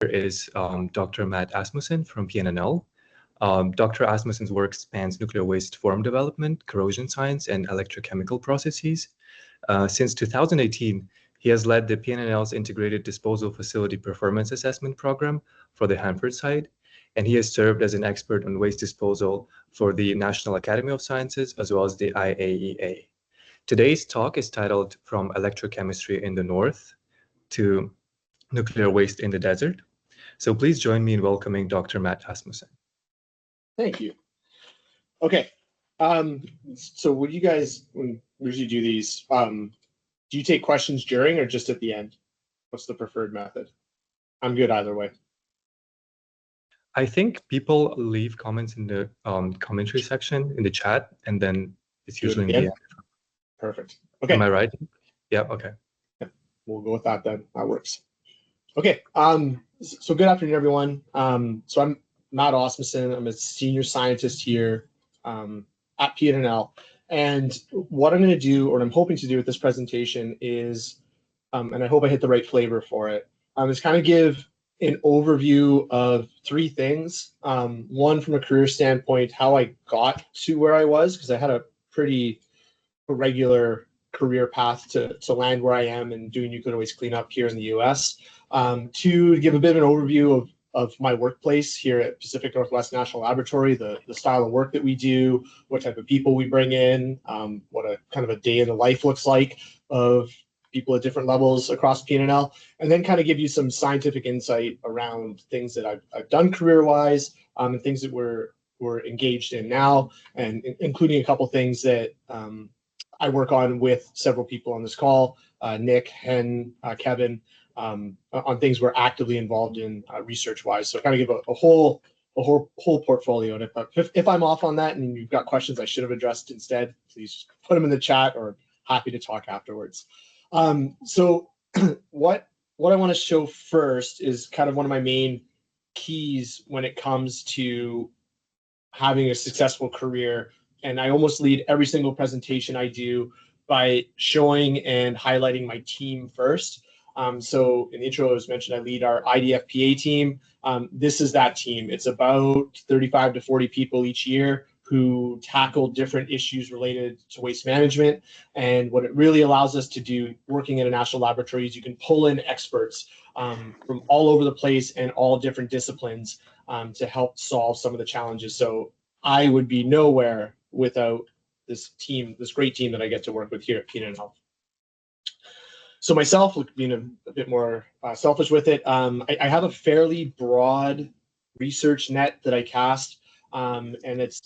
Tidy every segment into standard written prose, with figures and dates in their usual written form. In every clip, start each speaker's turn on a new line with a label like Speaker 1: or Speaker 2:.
Speaker 1: is Dr. Matt Asmussen from PNNL. Dr. Asmussen's work spans nuclear waste form development, corrosion science, and electrochemical processes. Since 2018, he has led the PNNL's Integrated Disposal Facility Performance Assessment Program for the Hanford site, and he has served as an expert on waste disposal for the National Academy of Sciences as well as the IAEA. Today's talk is titled From Electrochemistry in the North to Nuclear Waste in the Desert. So please join me in welcoming Dr. Matt Asmussen.
Speaker 2: Thank you. Okay. So would you guys, when we usually do these, do you take questions during or just at the end? What's the preferred method? I'm good either way.
Speaker 1: I think people leave comments in the commentary section in the chat, and then it's usually in the end.
Speaker 2: Perfect. Okay.
Speaker 1: Am I right? Yeah, okay.
Speaker 2: Yeah, we'll go with that then. That works. Okay. So good afternoon, everyone. So I'm Matt Asmussen. I'm a senior scientist here at PNNL. And what I'm going to do, or what I'm hoping to do with this presentation is, and I hope I hit the right flavor for it, is kind of give an overview of three things. One, from a career standpoint, how I got to where I was, because I had a pretty irregular career path to land where I am and doing nuclear waste cleanup here in the US. Two, to give a bit of an overview of my workplace here at Pacific Northwest National Laboratory, the style of work that we do, what type of people we bring in, what a kind of a day in the life looks like of people at different levels across PNNL, and then kind of give you some scientific insight around things that I've done career-wise, and things that we're engaged in now, and including a couple things that I work on with several people on this call, Nick, Hen, Kevin, on things we're actively involved in research-wise. So kind of give a whole portfolio. And if I'm off on that and you've got questions I should have addressed instead, please put them in the chat, or happy to talk afterwards. So what I want to show first is kind of one of my main keys when it comes to having a successful career. And I almost lead every single presentation I do by showing and highlighting my team first. So in the intro, as mentioned, I lead our IDFPA team. This is that team. It's about 35 to 40 people each year who tackle different issues related to waste management. And what it really allows us to do working in a national laboratory is you can pull in experts from all over the place and all different disciplines to help solve some of the challenges. So I would be nowhere without this team, this great team that I get to work with here at PNNL. So myself, being a bit more selfish with it, I have a fairly broad research net that I cast, and it's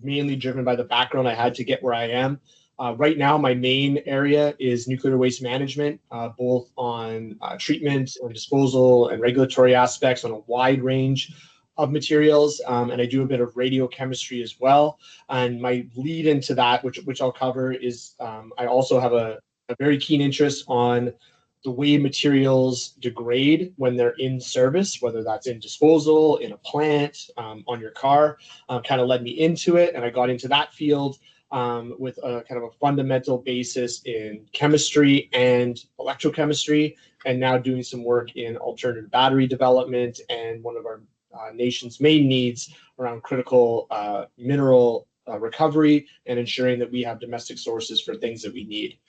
Speaker 2: mainly driven by the background I had to get where I am. Right now, my main area is nuclear waste management, both on treatment and disposal and regulatory aspects on a wide range of materials, and I do a bit of radiochemistry as well. And my lead into that, which I'll cover, is I also have a very keen interest on the way materials degrade when they're in service, whether that's in disposal, in a plant, on your car, kind of led me into it. And I got into that field with a kind of a fundamental basis in chemistry and electrochemistry, and now doing some work in alternative battery development and one of our nation's main needs around critical mineral recovery and ensuring that we have domestic sources for things that we need.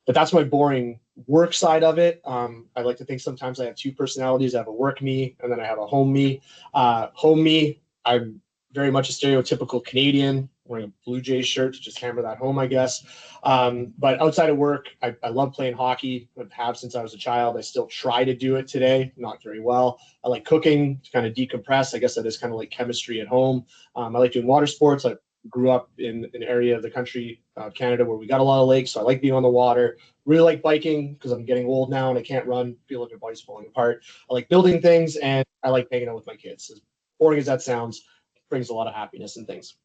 Speaker 2: But that's my boring work side of it. I like to think sometimes I have two personalities. I have a work me, and then I have a home me. Home me, I'm very much a stereotypical Canadian, wearing a Blue Jays shirt to just hammer that home, I guess. But outside of work, I love playing hockey. I have since I was a child. I still try to do it today, not very well. I like cooking to kind of decompress. I guess that is kind of like chemistry at home. I like doing water sports. I grew up in an area of the country, Canada, where we got a lot of lakes, so I like being on the water. Really like biking because I'm getting old now and I can't run, feel like my body's falling apart. I like building things, and I like hanging out with my kids. As boring as that sounds, brings a lot of happiness and things.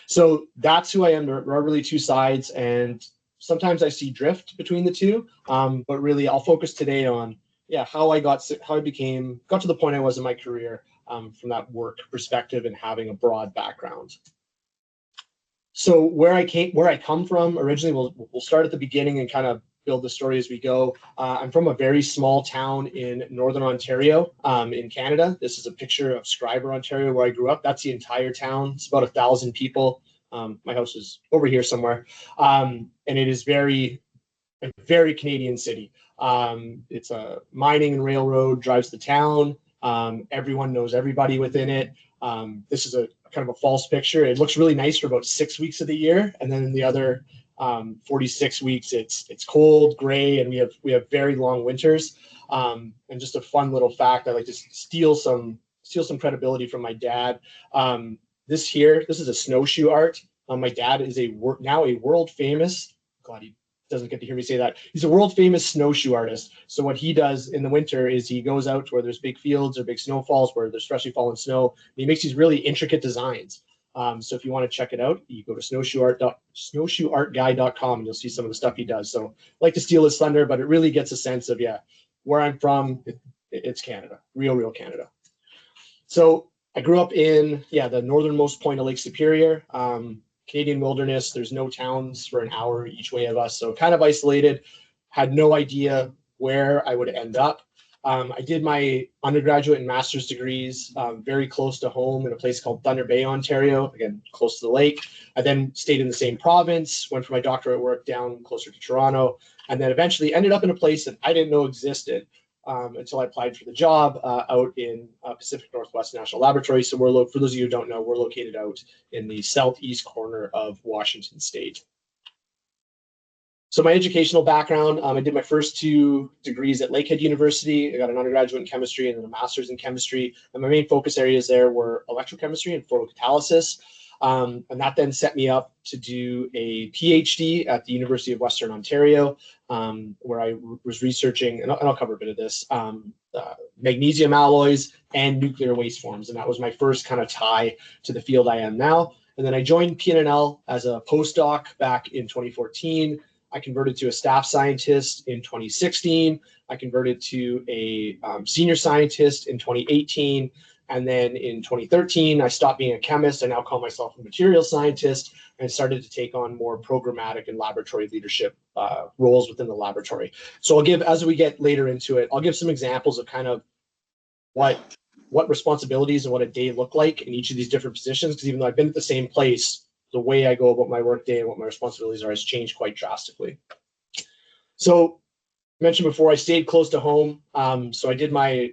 Speaker 2: So that's who I am. There are really two sides, and sometimes I see drift between the two, but really I'll focus today on how I got to the point I was in my career from that work perspective and having a broad background. So where I come from originally, we'll start at the beginning and kind of build the story as we go. I'm from a very small town in Northern Ontario, in Canada. This is a picture of Scriber, Ontario, where I grew up. That's the entire town. It's about 1,000 people. My house is over here somewhere. And it is a very Canadian city. It's a mining and railroad drives the town. Everyone knows everybody within it. This is a kind of a false picture. It looks really nice for about 6 weeks of the year, and then in the other 46 weeks, it's cold, gray, and we have very long winters. And just a fun little fact, I like to steal some credibility from my dad. This is a snowshoe art. My dad is now a world famous. Glad he doesn't get to hear me say that. He's a world famous snowshoe artist. So what he does in the winter is he goes out to where there's big fields or big snowfalls where there's freshly fallen snow. And he makes these really intricate designs. So if you want to check it out, you go to snowshoeartguy.com and you'll see some of the stuff he does. So I like to steal his thunder, but it really gets a sense of, where I'm from, it's Canada, real Canada. So I grew up in, the northernmost point of Lake Superior. Canadian wilderness. There's no towns for an hour each way of us, so kind of isolated. Had no idea where I would end up. I did my undergraduate and master's degrees very close to home in a place called Thunder Bay, Ontario, again, close to the lake. I then stayed in the same province, went for my doctorate work down closer to Toronto, and then eventually ended up in a place that I didn't know existed until I applied for the job out in Pacific Northwest National Laboratory. So for those of you who don't know, we're located out in the southeast corner of Washington State. So my educational background, I did my first 2 degrees at Lakehead University. I got an undergraduate in chemistry and then a master's in chemistry. And my main focus areas there were electrochemistry and photocatalysis. And that then set me up to do a PhD at the University of Western Ontario, where I was researching, and I'll cover a bit of this, magnesium alloys and nuclear waste forms. And that was my first kind of tie to the field I am now. And then I joined PNNL as a postdoc back in 2014. I converted to a staff scientist in 2016. I converted to a senior scientist in 2018. And then in 2013, I stopped being a chemist. I now call myself a materials scientist and started to take on more programmatic and laboratory leadership roles within the laboratory. So as we get later into it, I'll give some examples of kind of what responsibilities and what a day looked like in each of these different positions, because even though I've been at the same place, the way I go about my workday and what my responsibilities are has changed quite drastically. So I mentioned before, I stayed close to home. So I did my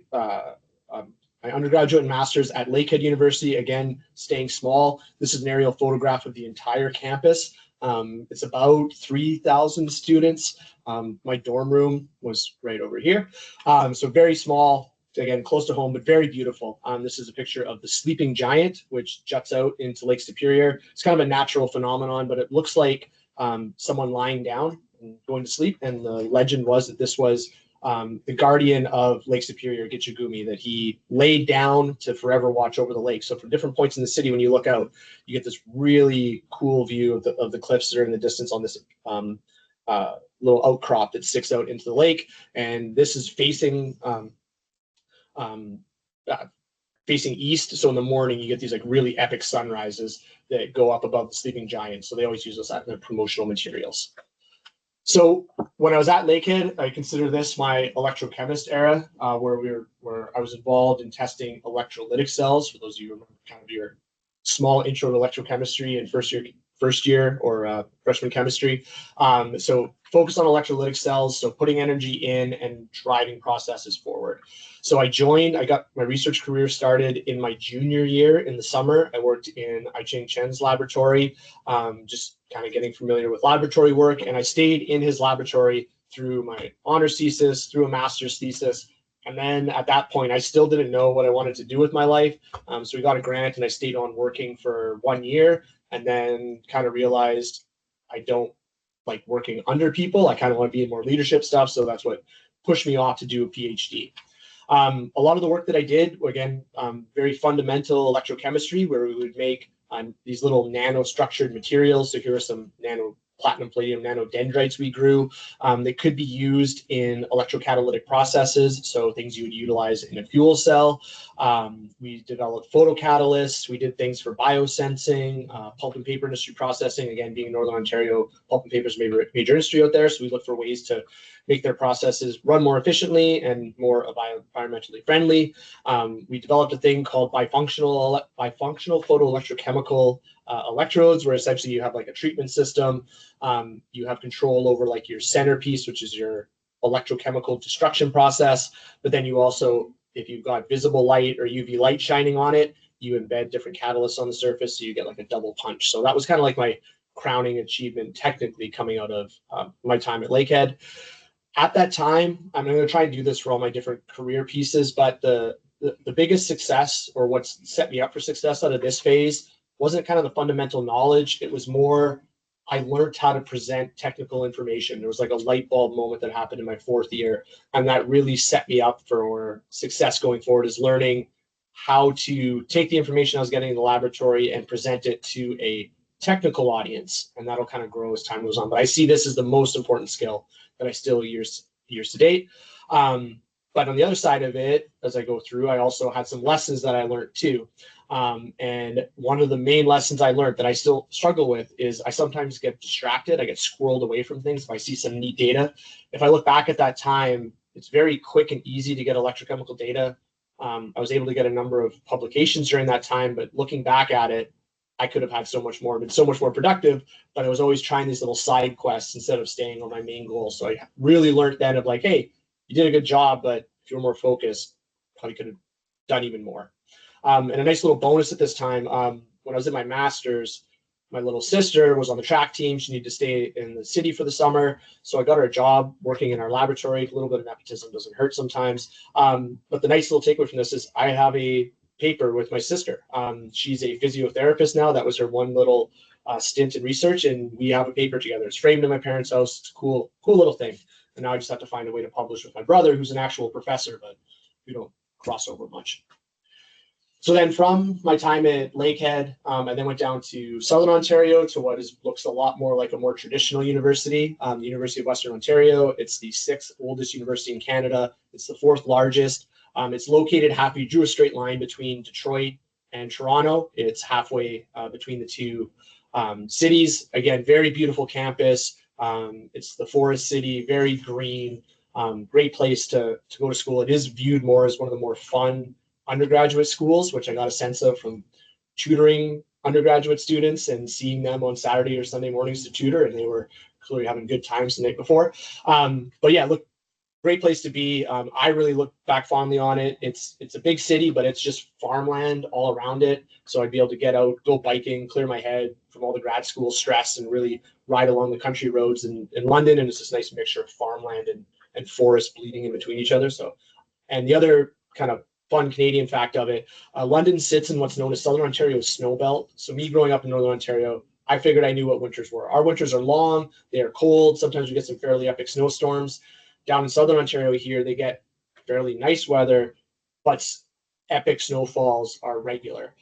Speaker 2: undergraduate and master's at Lakehead University, again, staying small. This is an aerial photograph of the entire campus. It's about 3,000 students. My dorm room was right over here. So very small, again, close to home, but very beautiful. This is a picture of the sleeping giant, which juts out into Lake Superior. It's kind of a natural phenomenon, but it looks like someone lying down and going to sleep. And the legend was that this was the guardian of Lake Superior, Gitchagumi, that he laid down to forever watch over the lake. So from different points in the city, when you look out, you get this really cool view of the cliffs that are in the distance on this little outcrop that sticks out into the lake. And this is facing east. So in the morning, you get these like really epic sunrises that go up above the sleeping giant. So they always use this in their promotional materials. So when I was at Lakehead, I consider this my electrochemist era, where I was involved in testing electrolytic cells. For those of you who remember kind of your small intro to electrochemistry in first year or freshman chemistry. So focused on electrolytic cells, so putting energy in and driving processes forward. So I got my research career started in my junior year in the summer. I worked in I-Ching Chen's laboratory, just kind of getting familiar with laboratory work. And I stayed in his laboratory through my honors thesis, through a master's thesis. And then at that point, I still didn't know what I wanted to do with my life. So we got a grant and I stayed on working for 1 year and then kind of realized I don't like working under people. I kind of want to be in more leadership stuff. So that's what pushed me off to do a PhD. A lot of the work that I did, again, very fundamental electrochemistry, where we would make these little nano-structured materials. So here are some platinum palladium nanodendrites we grew. They could be used in electrocatalytic processes, so things you would utilize in a fuel cell. We developed photocatalysts. We did things for biosensing, pulp and paper industry processing. Again, being in Northern Ontario, pulp and paper is a major industry out there, so we look for ways to make their processes run more efficiently and more environmentally friendly. We developed a thing called bifunctional photoelectrochemical electrodes, where essentially you have like a treatment system. You have control over like your centerpiece, which is your electrochemical destruction process. But then you also, if you've got visible light or UV light shining on it, you embed different catalysts on the surface, so you get like a double punch. So that was kind of like my crowning achievement technically coming out of my time at Lakehead. At that time, I'm going to try and do this for all my different career pieces, but the biggest success, or what's set me up for success out of this phase, wasn't kind of the fundamental knowledge. It was more, I learned how to present technical information. There was like a light bulb moment that happened in my 4th year, and that really set me up for success going forward, is learning how to take the information I was getting in the laboratory and present it to a technical audience, and that'll kind of grow as time goes on. But I see this as the most important skill that I still use to date. But on the other side of it, as I go through, I also had some lessons that I learned too. And one of the main lessons I learned that I still struggle with is I sometimes get distracted. I get squirreled away from things if I see some neat data. If I look back at that time, it's very quick and easy to get electrochemical data. I was able to get a number of publications during that time, but looking back at it, I could have had so much more, been so much more productive, but I was always trying these little side quests instead of staying on my main goal. So I really learned then of like, hey, you did a good job, but if you were more focused, probably could have done even more. And a nice little bonus at this time, when I was in my master's, my little sister was on the track team. She needed to stay in the city for the summer. So I got her a job working in our laboratory. A little bit of nepotism doesn't hurt sometimes. But the nice little takeaway from this is I have a paper with my sister. She's a physiotherapist now. That was her one little stint in research, and we have a paper together. It's framed in my parents' house. It's a cool little thing. And now I just have to find a way to publish with my brother, who's an actual professor, but we don't cross over much. So then from my time at Lakehead, I then went down to Southern Ontario to what looks a lot more like a more traditional university, the University of Western Ontario. It's the 6th oldest university in Canada. It's the 4th largest. It's located you drew a straight line between Detroit and Toronto. It's halfway between the two cities. Again, very beautiful campus. It's the forest city, very green, great place to go to school. It is viewed more as one of the more fun undergraduate schools, which I got a sense of from tutoring undergraduate students and seeing them on Saturday or Sunday mornings to tutor, and they were clearly having good times the night before. But yeah, look, great place to be. I really look back fondly on it. It's a big city, but it's just farmland all around it. So I'd be able to get out, go biking, clear my head from all the grad school stress, and really ride along the country roads in London. And it's this nice mixture of farmland and forest bleeding in between each other. So, and the other kind of fun Canadian fact of it, London sits in what's known as Southern Ontario's snow belt. So me growing up in Northern Ontario, I figured I knew what winters were. Our winters are long, they are cold. Sometimes we get some fairly epic snowstorms. Down in Southern Ontario here, they get fairly nice weather, but epic snowfalls are regular.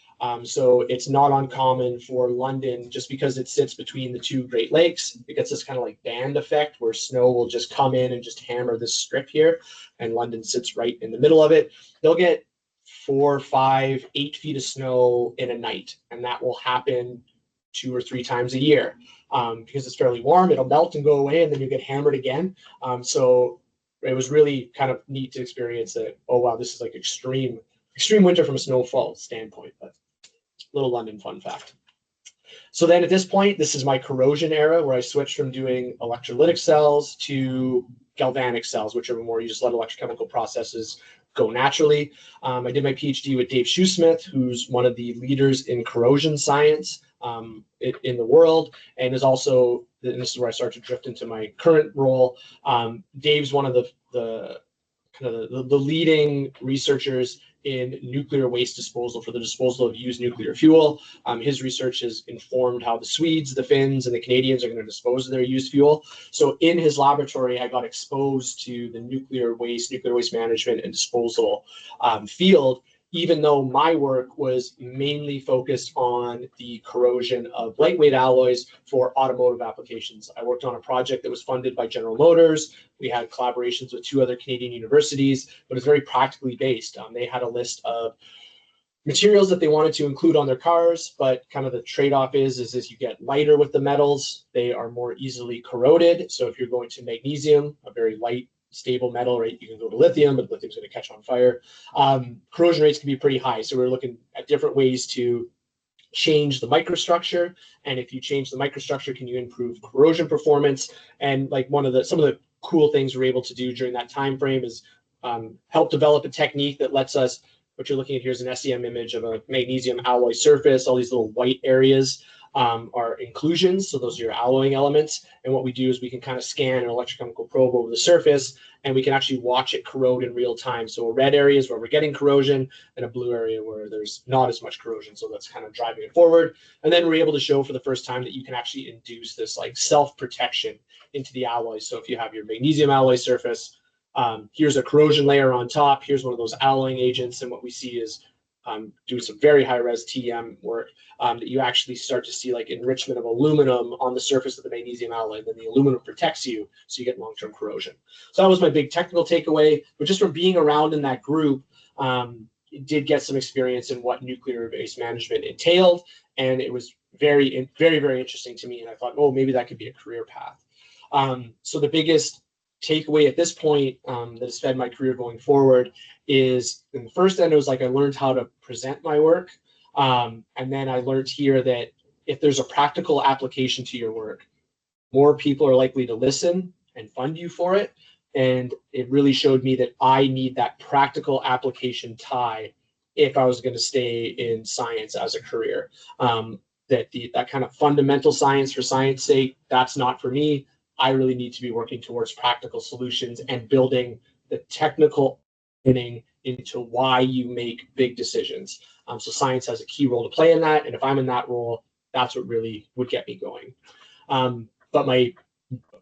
Speaker 2: So it's not uncommon for London, just because it sits between the two Great Lakes, it gets this kind of like band effect where snow will just come in and just hammer this strip here, and London sits right in the middle of it. They'll get 4, 5, 8 feet of snow in a night, and that will happen 2 or 3 times a year. Because it's fairly warm, it'll melt and go away, and then you get hammered again. So it was really kind of neat to experience that. Oh wow, this is like extreme winter from a snowfall standpoint. But little London fun fact. So then at this point, this is my corrosion era, where I switched from doing electrolytic cells to galvanic cells, which are more you just let electrochemical processes go naturally. I did my PhD with Dave Shoesmith, who's one of the leaders in corrosion science in the world, and is also, and this is where I start to drift into my current role. Dave's one of the leading researchers in nuclear waste disposal, for the disposal of used nuclear fuel. His research has informed how the Swedes, the Finns, and the Canadians are going to dispose of their used fuel. So in his laboratory, I got exposed to the nuclear waste management and disposal field. even though my work was mainly focused on the corrosion of lightweight alloys for automotive applications. I worked on a project that was funded by General Motors. We had collaborations with 2 other Canadian universities, but it's very practically based. They had a list of materials that they wanted to include on their cars, but kind of the trade-off is as you get lighter with the metals, they are more easily corroded. So if you're going to magnesium, a very light, stable metal, right, you can go to lithium, but lithium's going to catch on fire. Corrosion rates can be pretty high. So we're looking at different ways to change the microstructure. And if you change the microstructure, can you improve corrosion performance? And like some of the cool things we're able to do during that time frame is help develop a technique that lets us. What you're looking at here is an SEM image of a magnesium alloy surface. All these little white areas are inclusions. So those are your alloying elements. And what we do is we can kind of scan an electrochemical probe over the surface, and we can actually watch it corrode in real time. So a red area is where we're getting corrosion, and a blue area where there's not as much corrosion. So that's kind of driving it forward. And then we're able to show for the first time that you can actually induce this like self-protection into the alloys. So if you have your magnesium alloy surface, here's a corrosion layer on top. Here's one of those alloying agents. And what we see is doing some very high res TEM work that you actually start to see like enrichment of aluminum on the surface of the magnesium alloy. And then the aluminum protects you, so you get long-term corrosion. So that was my big technical takeaway. But just from being around in that group, did get some experience in what nuclear waste management entailed. And it was very, very, very interesting to me. And I thought, oh, maybe that could be a career path. So the biggest takeaway at this point that has fed my career going forward is, in the first end, it was like I learned how to present my work. And then I learned here that if there's a practical application to your work, more people are likely to listen and fund you for it. And it really showed me that I need that practical application tie if I was going to stay in science as a career. That kind of fundamental science for science sake, that's not for me. I really need to be working towards practical solutions and building the technical meaning into why you make big decisions. So science has a key role to play in that. And if I'm in that role, that's what really would get me going. But my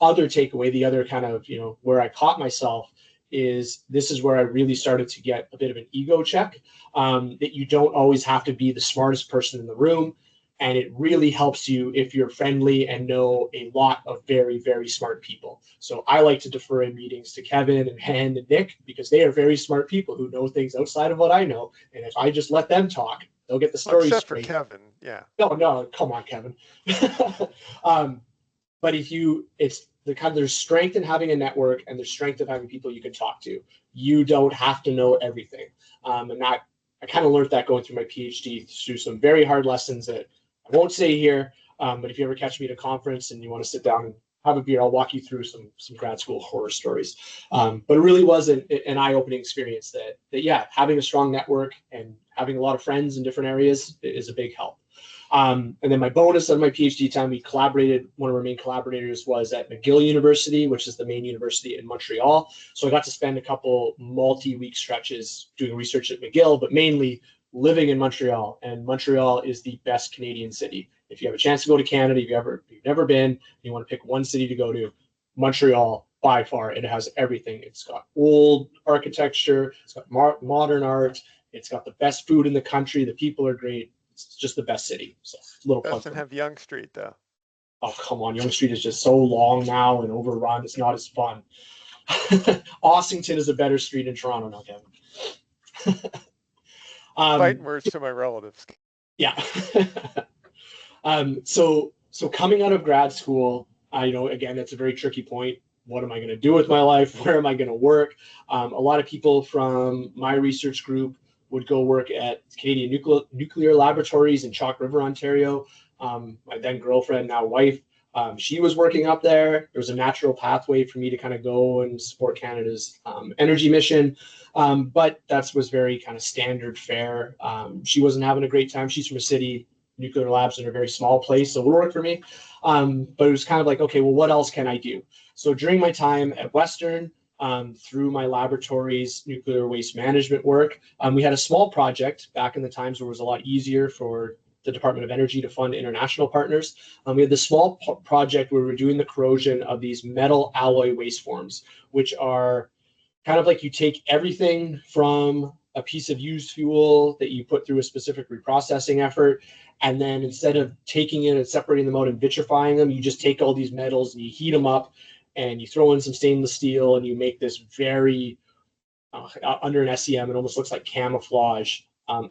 Speaker 2: other takeaway, the other kind of, where I caught myself is this is where I really started to get a bit of an ego check, that you don't always have to be the smartest person in the room. And it really helps you if you're friendly and know a lot of very, very smart people. So I like to defer in meetings to Kevin and Hen and Nick, because they are very smart people who know things outside of what I know. And if I just let them talk, they'll get the story
Speaker 3: Except
Speaker 2: straight.
Speaker 3: for Kevin, yeah.
Speaker 2: No, come on, Kevin. But it's the kind of, there's strength in having a network, and there's strength of having people you can talk to. You don't have to know everything. And that I kind of learned that going through my PhD through some very hard lessons that I won't say here, but if you ever catch me at a conference and you want to sit down and have a beer, I'll walk you through some grad school horror stories. But it really was an eye-opening experience that yeah, having a strong network and having a lot of friends in different areas is a big help. And then my bonus of my PhD time, we collaborated. One of our main collaborators was at McGill University, which is the main university in Montreal. So I got to spend a couple multi-week stretches doing research at McGill, but mainly living in Montreal. And Montreal is the best Canadian city. If you have a chance to go to Canada, if you've never been, you want to pick one city to go to, Montreal, by far, it has everything. It's got old architecture, it's got modern art, it's got the best food in the country, the people are great. It's just the best city. So a little plug.
Speaker 3: Doesn't have Yonge Street though.
Speaker 2: Oh, come on. Yonge Street is just so long now and overrun. It's not as fun. Ossington is a better street in Toronto now, Kevin.
Speaker 3: Fighting words to my relatives.
Speaker 2: Yeah. So coming out of grad school, again, that's a very tricky point. What am I going to do with my life? Where am I going to work? A lot of people from my research group would go work at Canadian nuclear laboratories in Chalk River, Ontario. My then girlfriend, now wife, she was working up there. There was a natural pathway for me to kind of go and support Canada's energy mission. But that was very kind of standard fare. She wasn't having a great time. She's from a city. Nuclear labs in a very small place, so it worked for me. But it was kind of like, okay, well, what else can I do? So during my time at Western, through my laboratory's nuclear waste management work, we had a small project back in the times where it was a lot easier for the Department of Energy to fund international partners. We had this small project where we were doing the corrosion of these metal alloy waste forms, which are kind of like you take everything from a piece of used fuel that you put through a specific reprocessing effort. And then instead of taking it and separating them out and vitrifying them, you just take all these metals and you heat them up and you throw in some stainless steel and you make this very, under an SEM, it almost looks like camouflage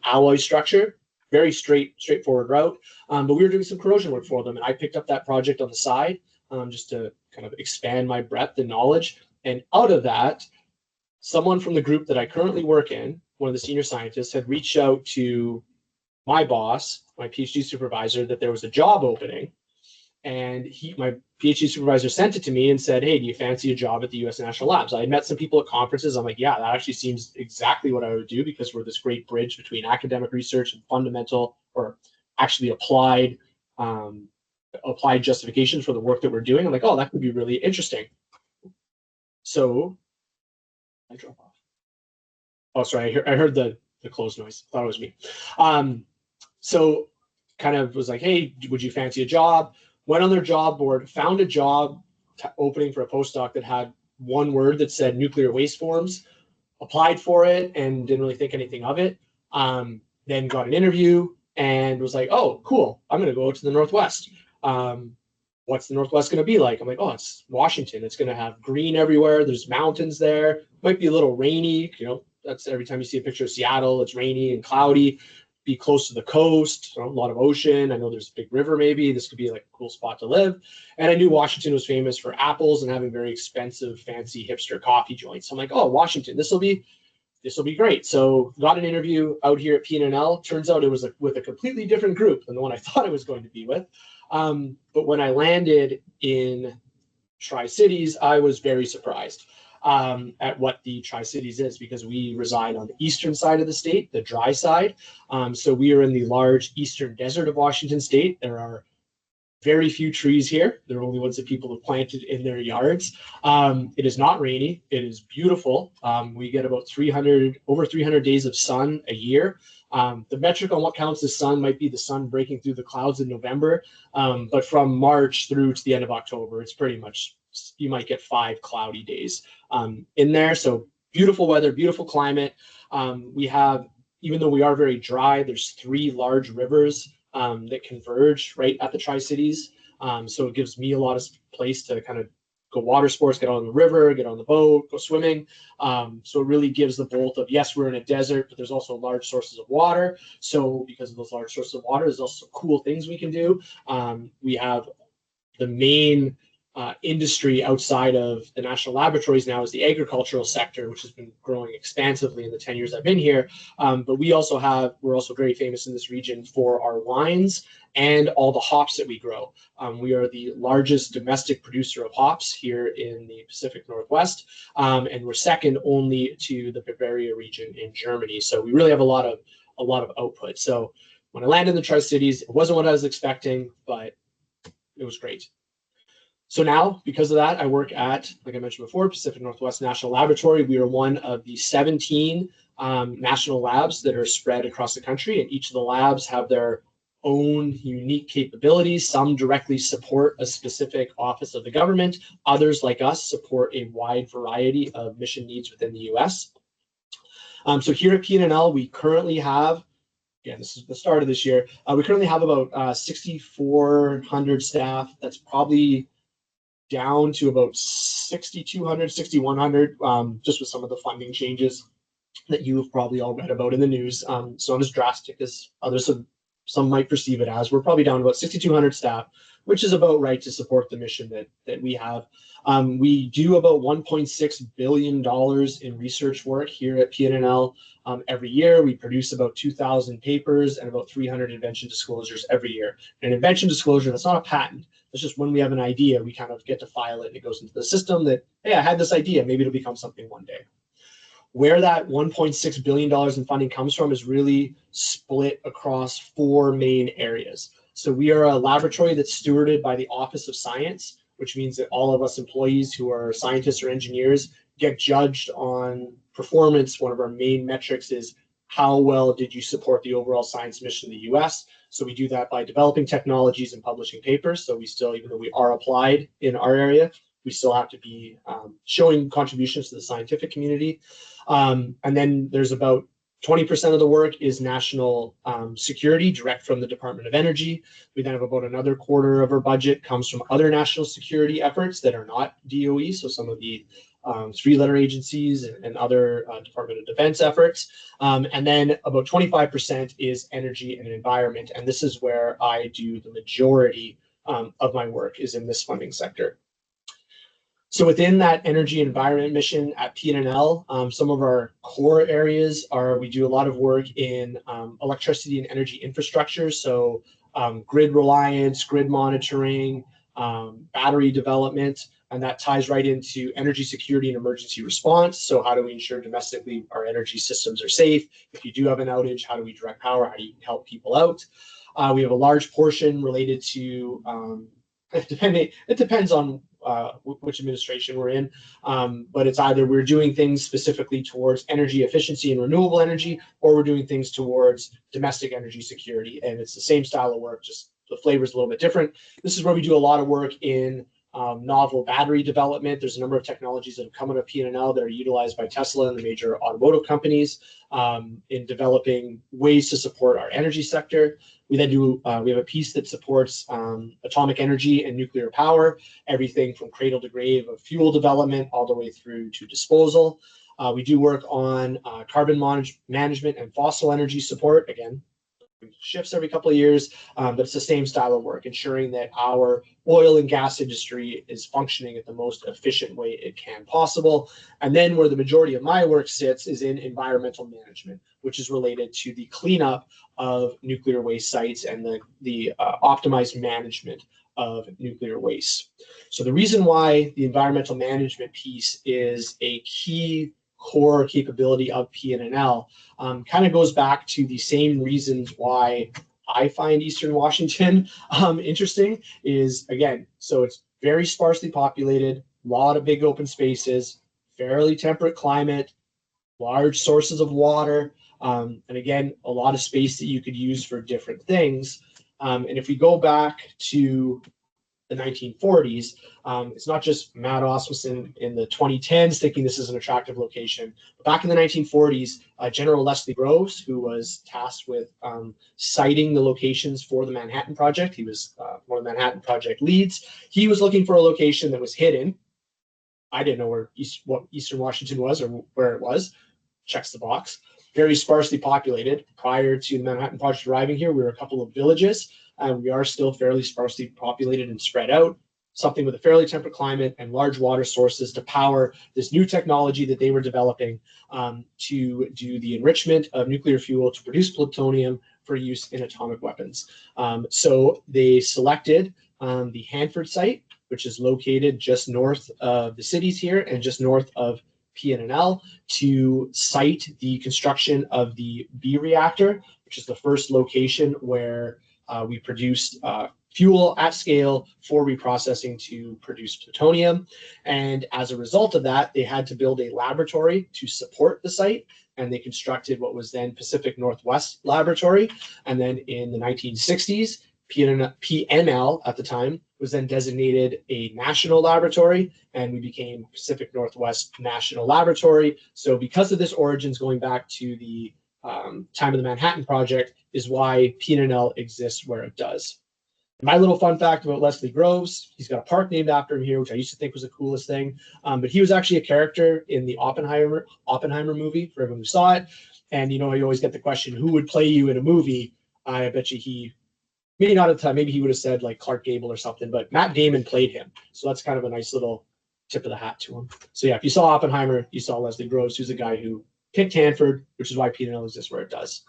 Speaker 2: alloy structure. Very straightforward route. But we were doing some corrosion work for them, and I picked up that project on the side just to kind of expand my breadth and knowledge. And out of that, someone from the group that I currently work in, one of the senior scientists, had reached out to my boss, my PhD supervisor, that there was a job opening. And my PhD supervisor sent it to me and said, hey, do you fancy a job at the US National Labs? I had met some people at conferences. I'm like, yeah, that actually seems exactly what I would do, because we're this great bridge between academic research and fundamental, or actually applied justifications for the work that we're doing. I'm like, oh, that could be really interesting. So I drop off. Oh, sorry, I heard the close noise. I thought it was me. So kind of was like, hey, would you fancy a job? Went on their job board, found a job opening for a postdoc that had one word that said nuclear waste forms, applied for it and didn't really think anything of it. Then got an interview and was like, oh, cool, I'm going to go to the Northwest. What's the Northwest going to be like? I'm like, oh, it's Washington. It's going to have green everywhere. There's mountains there. Might be a little rainy. You know, that's every time you see a picture of Seattle, it's rainy and cloudy. Be close to the coast, a lot of ocean. I know there's a big river maybe. This could be like a cool spot to live. And I knew Washington was famous for apples and having very expensive, fancy hipster coffee joints. So I'm like, oh, Washington, this will be great. So got an interview out here at PNNL. Turns out it was with a completely different group than the one I thought I was going to be with. But when I landed in Tri-Cities, I was very surprised at what the Tri-Cities is, because we reside on the eastern side of the state, the dry side. So we are in the large eastern desert of Washington state. There are very few trees here. They're only ones that people have planted in their yards. It is not rainy. It is beautiful. We get about over 300 days of sun a year. The metric on what counts as sun might be the sun breaking through the clouds in November. But from March through to the end of October, it's pretty much, you might get 5 cloudy days in there. So beautiful weather, beautiful climate. We have, even though we are very dry, there's 3 large rivers that converge right at the Tri-Cities. So it gives me a lot of place to kind of go water sports, get on the river, get on the boat, go swimming. So it really gives the both of, yes, we're in a desert, but there's also large sources of water. So because of those large sources of water, there's also cool things we can do. We have the main industry outside of the national laboratories now is the agricultural sector, which has been growing expansively in the 10 years I've been here. But we're also very famous in this region for our wines and all the hops that we grow. We are the largest domestic producer of hops here in the Pacific Northwest, and we're second only to the Bavaria region in Germany. So we really have a lot of output. So when I landed in the Tri-Cities, it wasn't what I was expecting, but it was great. So now, because of that, I work at, like I mentioned before, Pacific Northwest National Laboratory. We are one of the 17 national labs that are spread across the country, and each of the labs have their own unique capabilities. Some directly support a specific office of the government. Others, like us, support a wide variety of mission needs within the US. So here at PNNL, we currently have, again, this is the start of this year, we currently have about 6,400 staff. That's probably down to about 6,200, 6,100, just with some of the funding changes that you've probably all read about in the news. So not as drastic as others have, some might perceive it as. We're probably down to about 6,200 staff, which is about right to support the mission that we have. We do about $1.6 billion in research work here at PNNL every year. We produce about 2,000 papers and about 300 invention disclosures every year. An invention disclosure, that's not a patent. It's just when we have an idea, we kind of get to file it and it goes into the system that, hey, I had this idea, maybe it'll become something one day. Where that $1.6 billion in funding comes from is really split across 4 main areas. So we are a laboratory that's stewarded by the Office of Science, which means that all of us employees who are scientists or engineers get judged on performance. One of our main metrics is how well did you support the overall science mission in the US? So we do that by developing technologies and publishing papers. So we still, even though we are applied in our area, we still have to be showing contributions to the scientific community. And then there's about 20% of the work is national security, direct from the Department of Energy. We then have about another quarter of our budget comes from other national security efforts that are not DOE, so some of the three-letter agencies and other Department of Defense efforts. And then about 25% is energy and environment, and this is where I do the majority of my work is in this funding sector. So within that energy environment mission at PNNL, some of our core areas are we do a lot of work in electricity and energy infrastructure. So grid reliance, grid monitoring, battery development, and that ties right into energy security and emergency response. So how do we ensure domestically our energy systems are safe? If you do have an outage, how do we direct power? How do you help people out? We have a large portion related to, it depends on which administration we're in, but it's either we're doing things specifically towards energy efficiency and renewable energy, or we're doing things towards domestic energy security. And it's the same style of work, just the flavor is a little bit different. This is where we do a lot of work in novel battery development. There's a number of technologies that have come out of PNNL that are utilized by Tesla and the major automotive companies in developing ways to support our energy sector. We then do, we have a piece that supports atomic energy and nuclear power, everything from cradle to grave of fuel development all the way through to disposal. We do work on carbon management and fossil energy support, again, shifts every couple of years, but it's the same style of work, ensuring that our oil and gas industry is functioning at the most efficient way it can possible. And then where the majority of my work sits is in environmental management, which is related to the cleanup of nuclear waste sites and the optimized management of nuclear waste. So the reason why the environmental management piece is a key core capability of PNNL kind of goes back to the same reasons why I find Eastern Washington interesting is, again, so it's very sparsely populated, a lot of big open spaces, fairly temperate climate, large sources of water, and again, a lot of space that you could use for different things. And if we go back to the 1940s, it's not just Matt Asmussen in the 2010s thinking this is an attractive location. Back in the 1940s, General Leslie Groves, who was tasked with citing the locations for the Manhattan Project, he was one of the Manhattan Project leads. He was looking for a location that was hidden. I didn't know where what Eastern Washington was or where it was. Checks the box. Very sparsely populated. Prior to the Manhattan Project arriving here, we were a couple of villages. We are still fairly sparsely populated and spread out, something with a fairly temperate climate and large water sources to power this new technology that they were developing to do the enrichment of nuclear fuel to produce plutonium for use in atomic weapons. So they selected the Hanford site, which is located just north of the cities here and just north of PNNL, to site the construction of the B reactor, which is the first location where we produced fuel at scale for reprocessing to produce plutonium. And as a result of that, they had to build a laboratory to support the site. And they constructed what was then Pacific Northwest Laboratory. And then in the 1960s, PNL at the time was then designated a national laboratory, and we became Pacific Northwest National Laboratory. So because of this origins going back to the time of the Manhattan Project is why PNNL exists where it does. My little fun fact about Leslie Groves, he's got a park named after him here, which I used to think was the coolest thing. But he was actually a character in the Oppenheimer movie, for everyone who saw it. And, you know, you always get the question, who would play you in a movie? I bet you he, maybe not at the time, maybe he would have said like Clark Gable or something, but Matt Damon played him. So that's kind of a nice little tip of the hat to him. So yeah, if you saw Oppenheimer, you saw Leslie Groves, who's the guy who picked Hanford, which is why PNNL exists where it does.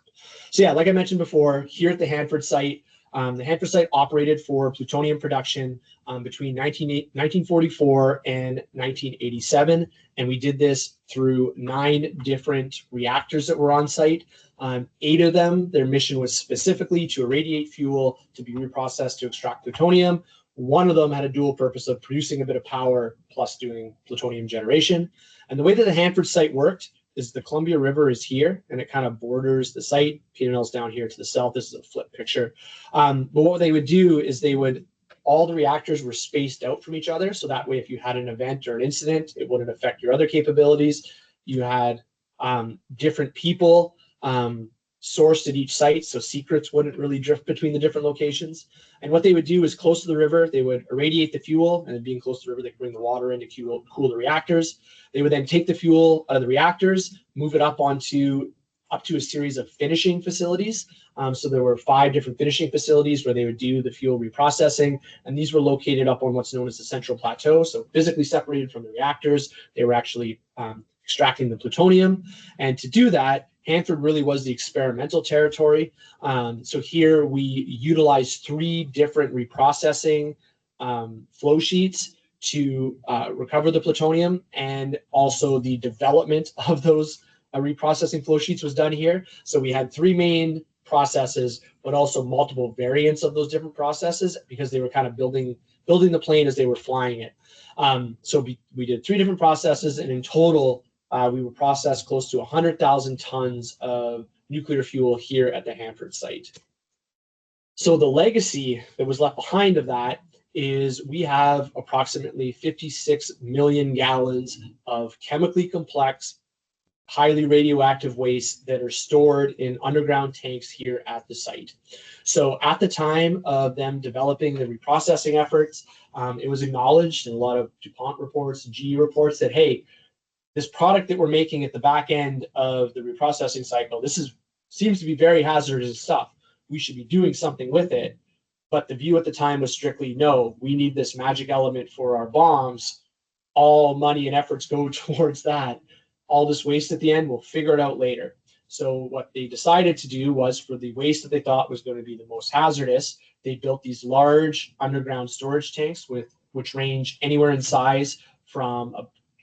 Speaker 2: So yeah, like I mentioned before, here at the Hanford site operated for plutonium production between 1944 and 1987. And we did this through 9 different reactors that were on site. 8 of them, their mission was specifically to irradiate fuel to be reprocessed to extract plutonium. 1 of them had a dual purpose of producing a bit of power plus doing plutonium generation. And the way that the Hanford site worked is the Columbia River is here and it kind of borders the site. PNNL's down here to the south. This is a flip picture. But what they would do is all the reactors were spaced out from each other. So that way, if you had an event or an incident, it wouldn't affect your other capabilities. You had different people sourced at each site, so secrets wouldn't really drift between the different locations. And what they would do is close to the river, they would irradiate the fuel, and then being close to the river, they could bring the water in to cool the reactors. They would then take the fuel out of the reactors, move it up to a series of finishing facilities. So there were 5 different finishing facilities where they would do the fuel reprocessing, and these were located up on what's known as the central plateau, so physically separated from the reactors. They were actually extracting the plutonium, and to do that, Hanford really was the experimental territory. So here we utilized 3 different reprocessing flow sheets to recover the plutonium, and also the development of those reprocessing flow sheets was done here. So we had 3 main processes, but also multiple variants of those different processes, because they were kind of building the plane as they were flying it. So we did 3 different processes, and in total, we would process close to 100,000 tons of nuclear fuel here at the Hanford site. So the legacy that was left behind of that is we have approximately 56 million gallons of chemically complex, highly radioactive waste that are stored in underground tanks here at the site. So at the time of them developing the reprocessing efforts, it was acknowledged in a lot of DuPont reports, GE reports, that, hey, this product that we're making at the back end of the reprocessing cycle, seems to be very hazardous stuff. We should be doing something with it. But the view at the time was strictly, no, we need this magic element for our bombs. All money and efforts go towards that. All this waste at the end, we'll figure it out later. So what they decided to do was, for the waste that they thought was going to be the most hazardous, they built these large underground storage tanks which range anywhere in size from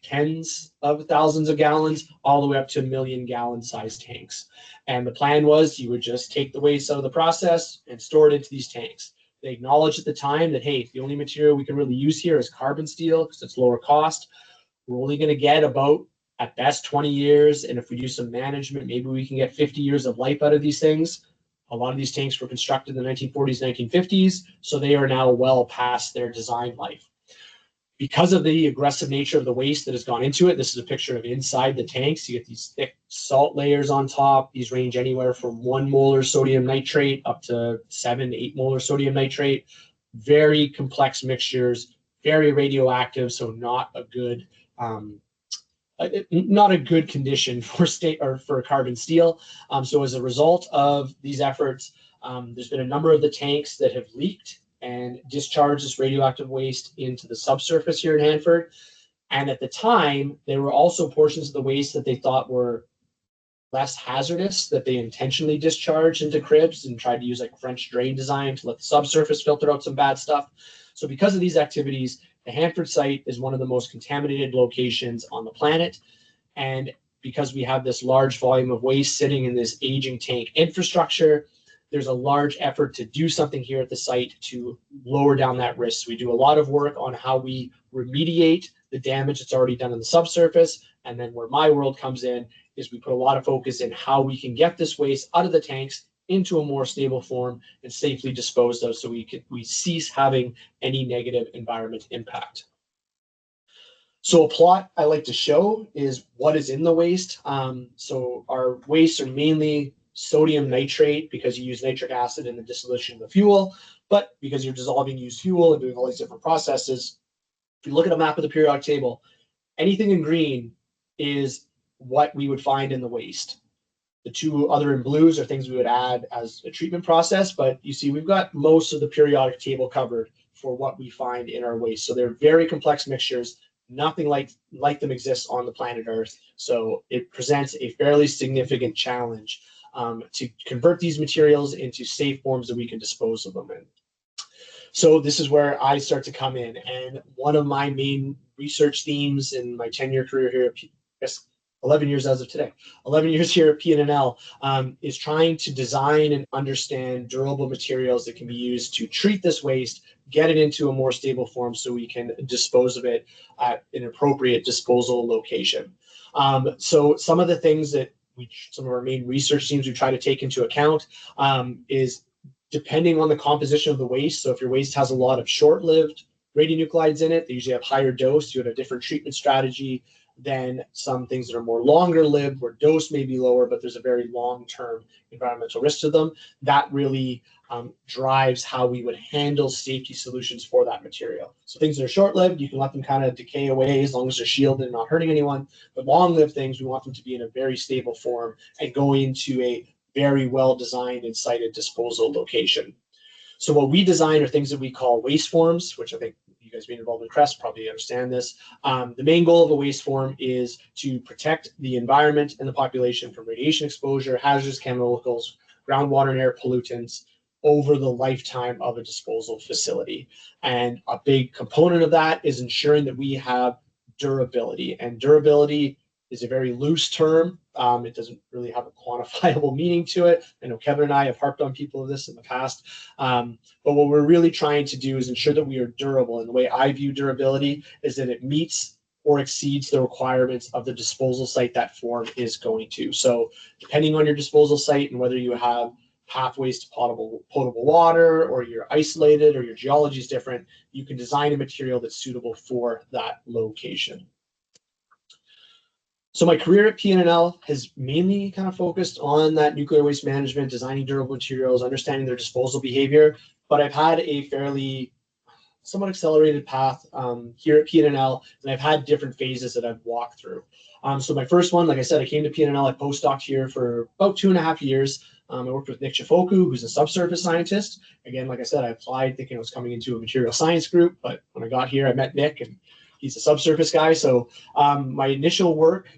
Speaker 2: tens of thousands of gallons all the way up to 1 million gallon size tanks. And the plan was you would just take the waste out of the process and store it into these tanks. They acknowledged at the time that, hey, the only material we can really use here is carbon steel because it's lower cost. We're only going to get about, at best, 20 years. And if we do some management, maybe we can get 50 years of life out of these things. A lot of these tanks were constructed in the 1940s, 1950s, so they are now well past their design life. Because of the aggressive nature of the waste that has gone into it, this is a picture of inside the tanks. You get these thick salt layers on top. These range anywhere from 1 molar sodium nitrate up to 7 to 8 molar sodium nitrate. Very complex mixtures, very radioactive, so not a good condition for carbon steel. So as a result of these efforts, there's been a number of the tanks that have leaked and discharged this radioactive waste into the subsurface here in Hanford. And at the time, there were also portions of the waste that they thought were less hazardous that they intentionally discharged into cribs and tried to use like French drain design to let the subsurface filter out some bad stuff. So because of these activities, the Hanford site is one of the most contaminated locations on the planet. And because we have this large volume of waste sitting in this aging tank infrastructure, there's a large effort to do something here at the site to lower down that risk. We do a lot of work on how we remediate the damage that's already done in the subsurface. And then where my world comes in is we put a lot of focus in how we can get this waste out of the tanks into a more stable form and safely disposed of, so we cease having any negative environment impact. So a plot I like to show is what is in the waste. So our wastes are mainly sodium nitrate, because you use nitric acid in the dissolution of the fuel, but because you're dissolving used fuel and doing all these different processes, if you look at a map of the periodic table, anything in green is what we would find in the waste. The 2 other in blues are things we would add as a treatment process, but you see we've got most of the periodic table covered for what we find in our waste. So they're very complex mixtures. Nothing like them exists on the planet Earth. So it presents a fairly significant challenge to convert these materials into safe forms that we can dispose of them in. So this is where I start to come in. And one of my main research themes in my 10-year career here, I guess 11 years as of today, 11 years here at PNNL, is trying to design and understand durable materials that can be used to treat this waste, get it into a more stable form so we can dispose of it at an appropriate disposal location. So some of the things that some of our main research teams we try to take into account is depending on the composition of the waste. So if your waste has a lot of short-lived radionuclides in it, they usually have higher dose. You have a different treatment strategy than some things that are more longer lived, where dose may be lower, but there's a very long-term environmental risk to them. That really drives how we would handle safety solutions for that material. So things that are short-lived, you can let them kind of decay away as long as they're shielded and not hurting anyone. But long-lived things, we want them to be in a very stable form and go into a very well-designed and sited disposal location. So what we design are things that we call waste forms, which I think you guys being involved in CREST probably understand this. The main goal of a waste form is to protect the environment and the population from radiation exposure, hazardous chemicals, groundwater and air pollutants over the lifetime of a disposal facility. And a big component of that is ensuring that we have durability. And durability is a very loose term. It doesn't really have a quantifiable meaning to it. I know Kevin and I have harped on people of this in the past. But what we're really trying to do is ensure that we are durable. And the way I view durability is that it meets or exceeds the requirements of the disposal site that form is going to. So depending on your disposal site and whether you have pathways to potable water, or you're isolated, or your geology is different, you can design a material that's suitable for that location. So my career at PNNL has mainly kind of focused on that nuclear waste management, designing durable materials, understanding their disposal behavior, but I've had a fairly somewhat accelerated path here at PNNL, and I've had different phases that I've walked through. So my first one, like I said, I came to PNNL, I postdoced here for about 2.5 years. I worked with Nick Chifoku, who's a subsurface scientist. Again, like I said, I applied thinking I was coming into a material science group, but when I got here, I met Nick, and he's a subsurface guy. So my initial work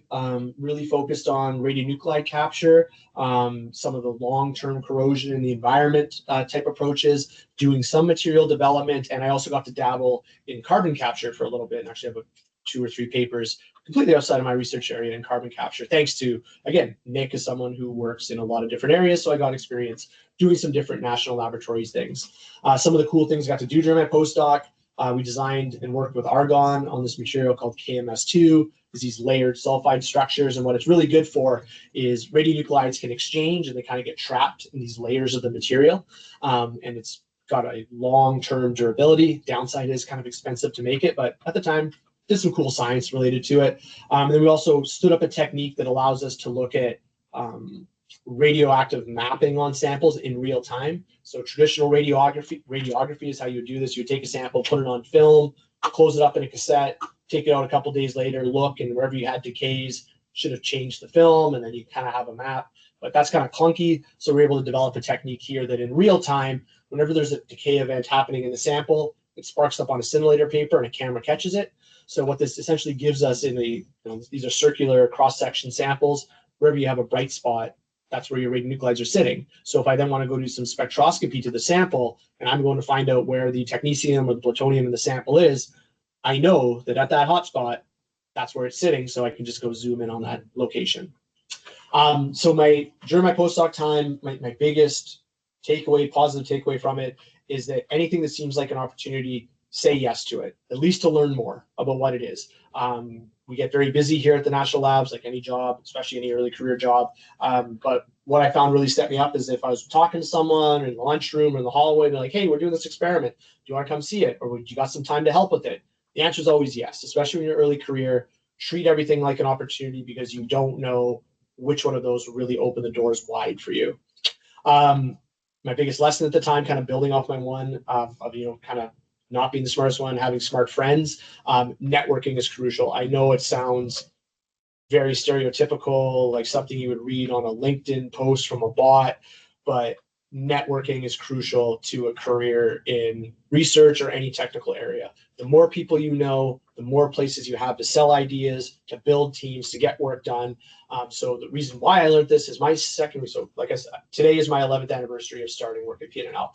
Speaker 2: really focused on radionuclide capture, some of the long-term corrosion in the environment type approaches, doing some material development, and I also got to dabble in carbon capture for a little bit, and actually have 2 or 3 papers completely outside of my research area in carbon capture, thanks to, again, Nick is someone who works in a lot of different areas, so I got experience doing some different national laboratories things. Some of the cool things I got to do during my postdoc, we designed and worked with argon on this material called KMS2, is these layered sulfide structures, and what it's really good for is radionuclides can exchange and they kind of get trapped in these layers of the material, and it's got a long-term durability. Downside is kind of expensive to make it, but at the time, did some cool science related to it. And then we also stood up a technique that allows us to look at radioactive mapping on samples in real time. So traditional radiography is how you would do this. You would take a sample, put it on film, close it up in a cassette, take it out a couple days later, look, and wherever you had decays, should have changed the film, and then you kind of have a map. But that's kind of clunky. So we're able to develop a technique here that in real time, whenever there's a decay event happening in the sample, it sparks up on a scintillator paper and a camera catches it. So what this essentially gives us these are circular cross-section samples. Wherever you have a bright spot, that's where your radionuclides are sitting. So if I then want to go do some spectroscopy to the sample, and I'm going to find out where the technecium or the plutonium in the sample is, I know that at that hotspot, that's where it's sitting, so I can just go zoom in on that location. So during my postdoc time, my biggest takeaway, positive takeaway from it, is that anything that seems like an opportunity, say yes to it, at least to learn more about what it is. We get very busy here at the national labs, like any job, especially any early career job. But what I found really set me up is if I was talking to someone in the lunchroom or in the hallway, they're like, hey, we're doing this experiment. Do you want to come see it? Or you got some time to help with it? The answer is always yes, especially in your early career. Treat everything like an opportunity, because you don't know which one of those will really open the doors wide for you. My biggest lesson at the time, kind of building off my one of kind of not being the smartest one, having smart friends, networking is crucial. I know it sounds very stereotypical, like something you would read on a LinkedIn post from a bot, but networking is crucial to a career in research or any technical area. The more people you know, the more places you have to sell ideas, to build teams, to get work done. So the reason why I learned this is so like I said, today is my 11th anniversary of starting work at PNNL.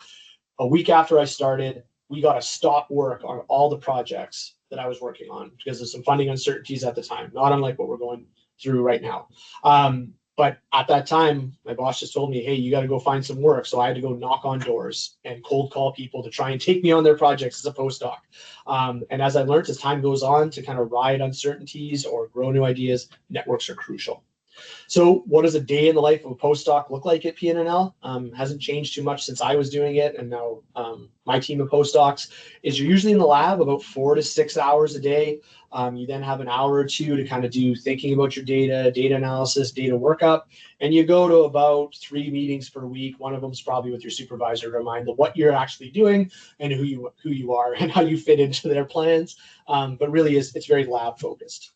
Speaker 2: A week after I started, we got to stop work on all the projects that I was working on because of some funding uncertainties at the time, not unlike what we're going through right now. But at that time, my boss just told me, hey, you got to go find some work. So I had to go knock on doors and cold call people to try and take me on their projects as a postdoc. And as I learned, as time goes on, to kind of ride uncertainties or grow new ideas, networks are crucial. So what does a day in the life of a postdoc look like at PNNL? Hasn't changed too much since I was doing it, and now my team of postdocs is you're usually in the lab about 4 to 6 hours a day. You then have an hour or two to kind of do thinking about your data, data analysis, data workup, and you go to about 3 meetings per week. One of them is probably with your supervisor to remind them what you're actually doing and who you are and how you fit into their plans. But really, it's very lab focused.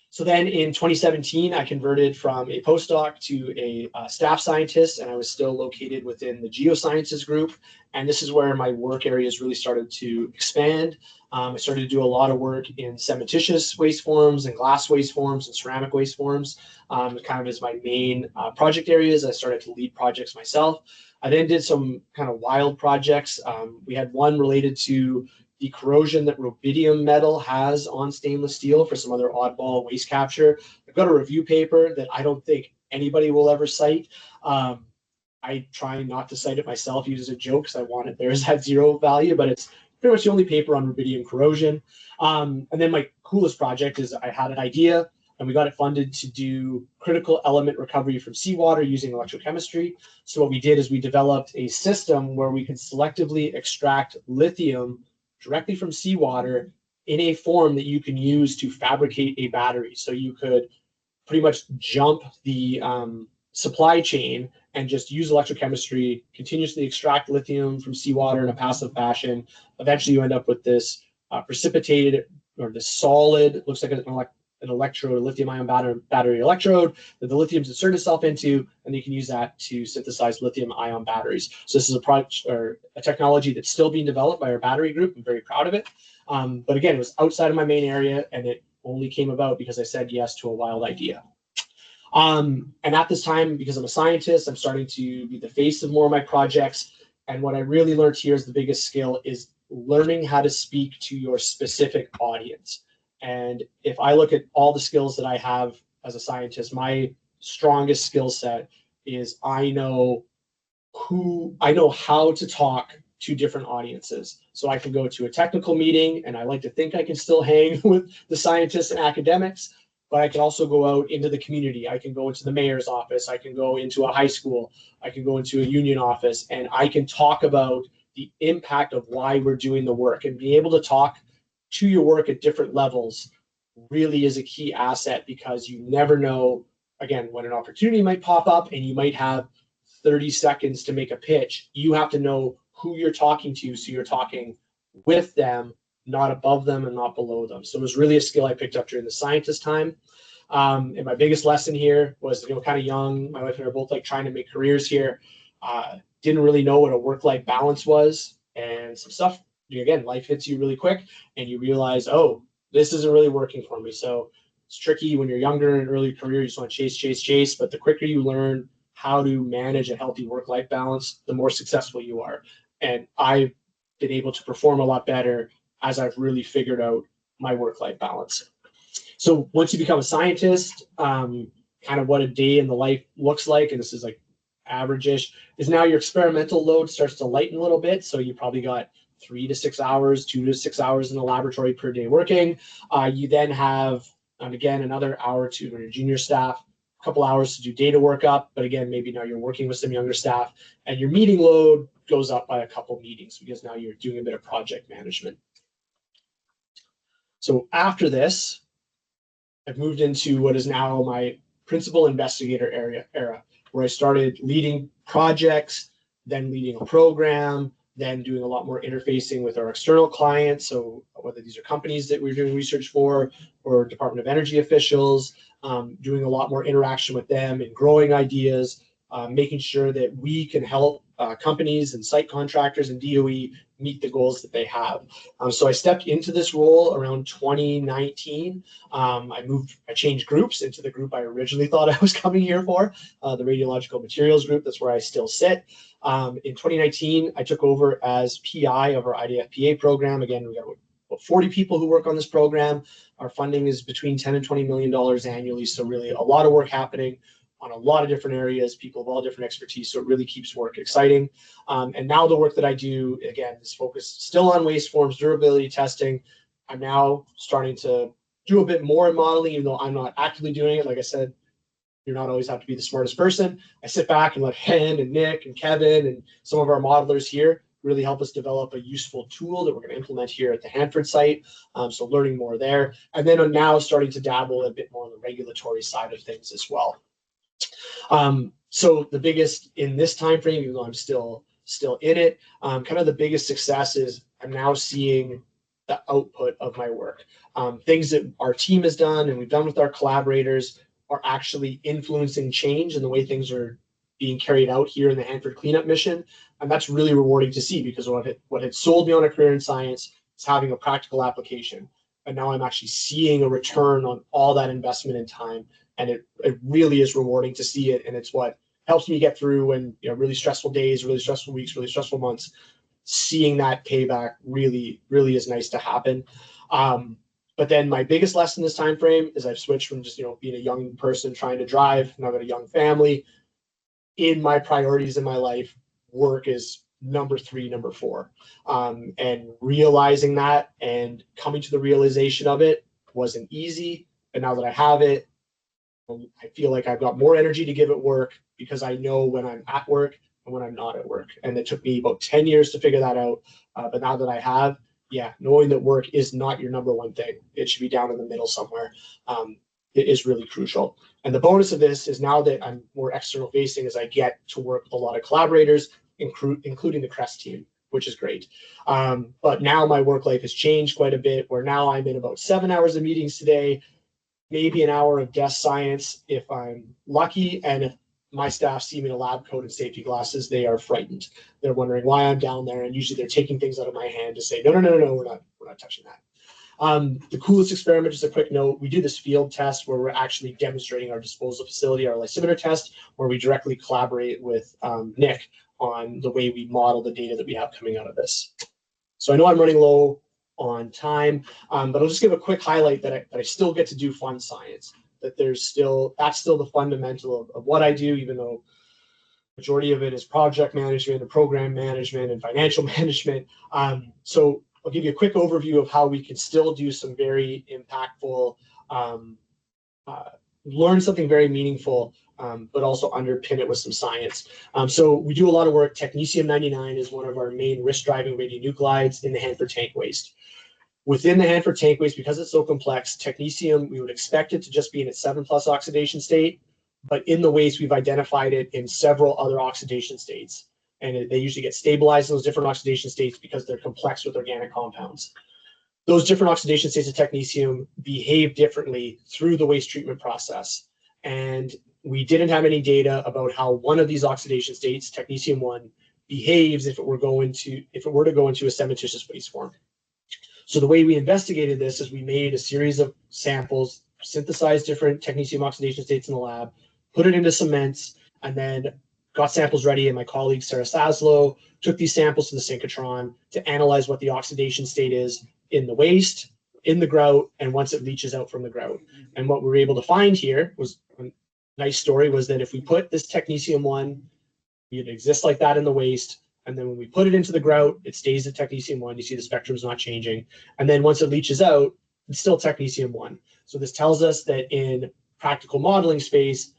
Speaker 2: So then in 2017, I converted from a postdoc to a staff scientist, and I was still located within the geosciences group. And this is where my work areas really started to expand. I started to do a lot of work in cementitious waste forms and glass waste forms and ceramic waste forms, kind of as my main project areas. I started to lead projects myself. I then did some kind of wild projects. We had one related to the corrosion that rubidium metal has on stainless steel for some other oddball waste capture. I've got a review paper that I don't think anybody will ever cite. I try not to cite it myself, use it as a joke because I want it there as at zero value, but it's pretty much the only paper on rubidium corrosion. And then my coolest project is I had an idea and we got it funded to do critical element recovery from seawater using electrochemistry. So what we did is we developed a system where we could selectively extract lithium directly from seawater in a form that you can use to fabricate a battery. So you could pretty much jump the supply chain and just use electrochemistry, continuously extract lithium from seawater in a passive fashion. Eventually you end up with this precipitated or this solid, looks like an electrode, a lithium-ion battery electrode that the lithium's inserted itself into, and you can use that to synthesize lithium-ion batteries. So this is a project or a technology that's still being developed by our battery group. I'm very proud of it. But again, it was outside of my main area, and it only came about because I said yes to a wild idea. And at this time, because I'm a scientist, I'm starting to be the face of more of my projects. And what I really learned here is the biggest skill is learning how to speak to your specific audience. And if I look at all the skills that I have as a scientist, my strongest skill set is I know how to talk to different audiences. So I can go to a technical meeting, and I like to think I can still hang with the scientists and academics, but I can also go out into the community. I can go into the mayor's office. I can go into a high school. I can go into a union office, and I can talk about the impact of why we're doing the work. And being able to talk to your work at different levels really is a key asset, because you never know, again, when an opportunity might pop up and you might have 30 seconds to make a pitch. You have to know who you're talking to, so you're talking with them, not above them and not below them. So it was really a skill I picked up during the scientist time. And my biggest lesson here was, kind of young. My wife and I are both like trying to make careers here. Didn't really know what a work-life balance was, and some stuff. Again, life hits you really quick, and you realize, oh, this isn't really working for me. So it's tricky when you're younger in an early career. You just want to chase. But the quicker you learn how to manage a healthy work-life balance, the more successful you are. And I've been able to perform a lot better as I've really figured out my work-life balance. So once you become a scientist, kind of what a day in the life looks like, and this is like average-ish, is now your experimental load starts to lighten a little bit. So you probably got 3 to 6 hours, 2 to 6 hours in the laboratory per day working. You then have, again, another hour or two to your junior staff, a couple hours to do data workup. But again, maybe now you're working with some younger staff, and your meeting load goes up by a couple meetings because now you're doing a bit of project management. So after this, I've moved into what is now my principal investigator era, where I started leading projects, then leading a program, then doing a lot more interfacing with our external clients. So whether these are companies that we're doing research for or Department of Energy officials, doing a lot more interaction with them and growing ideas, making sure that we can help companies and site contractors and DOE meet the goals that they have. So I stepped into this role around 2019. I changed groups into the group I originally thought I was coming here for, the radiological materials group. That's where I still sit. In 2019, I took over as PI of our IDFPA program. Again, we got about 40 people who work on this program. Our funding is between $10 and $20 million annually. So really a lot of work happening on a lot of different areas, people of all different expertise. So it really keeps work exciting. And now the work that I do, again, is focused still on waste forms, durability testing. I'm now starting to do a bit more in modeling, even though I'm not actively doing it. Like I said, you're not always have to be the smartest person. I sit back and let Hen and Nick and Kevin and some of our modelers here really help us develop a useful tool that we're going to implement here at the Hanford site. So learning more there. And then I'm now starting to dabble a bit more on the regulatory side of things as well. So the biggest in this time frame, even though I'm still in it, kind of the biggest success is I'm now seeing the output of my work. Things that our team has done and we've done with our collaborators are actually influencing change in the way things are being carried out here in the Hanford cleanup mission. And that's really rewarding to see, because what had sold me on a career in science is having a practical application. And now I'm actually seeing a return on all that investment in time. And it really is rewarding to see it. And it's what helps me get through when, really stressful days, really stressful weeks, really stressful months. Seeing that payback really, really is nice to happen. But then my biggest lesson this time frame is I've switched from just being a young person trying to drive. Now I've got a young family. In my priorities in my life, work is number 3, number 4. And realizing that and coming to the realization of it wasn't easy. But now that I have it, I feel like I've got more energy to give it work, because I know when I'm at work and when I'm not at work. And it took me about 10 years to figure that out. But now that I have, knowing that work is not your number one thing, it should be down in the middle somewhere. It is really crucial. And the bonus of this is now that I'm more external facing, is I get to work with a lot of collaborators, including the CREST team, which is great. But now my work life has changed quite a bit, where now I'm in about 7 hours of meetings today, maybe an hour of desk science if I'm lucky. And if my staff see me in a lab coat and safety glasses, they are frightened. They're wondering why I'm down there. And usually they're taking things out of my hand to say, no, we're not touching that. The coolest experiment, just a quick note, we do this field test where we're actually demonstrating our disposal facility, our lysimeter test, where we directly collaborate with Nick on the way we model the data that we have coming out of this. So I know I'm running low on time, but I'll just give a quick highlight that I still get to do fun science, that that's still the fundamental of what I do, even though majority of it is project management and program management and financial management. So I'll give you a quick overview of how we can still do some very impactful, learn something very meaningful, but also underpin it with some science. So we do a lot of work. Technetium-99 is one of our main risk-driving radionuclides in the Hanford tank waste. Within the Hanford tank waste, because it's so complex, technetium, we would expect it to just be in its 7+ oxidation state, but in the waste, we've identified it in several other oxidation states. And they usually get stabilized in those different oxidation states because they're complex with organic compounds. Those different oxidation states of technetium behave differently through the waste treatment process. And we didn't have any data about how one of these oxidation states, technetium-1, behaves if it were to go into a cementitious waste form. So the way we investigated this is we made a series of samples, synthesized different technetium oxidation states in the lab, put it into cements, and then got samples ready. And my colleague Sarah Saslow took these samples to the synchrotron to analyze what the oxidation state is in the waste, in the grout, and once it leaches out from the grout. And what we were able to find here was a nice story, was that if we put this technetium-1, it exists like that in the waste. And then when we put it into the grout, it stays at technetium-1. You see the spectrum's not changing. And then once it leaches out, it's still technetium-1. So this tells us that in practical modeling space,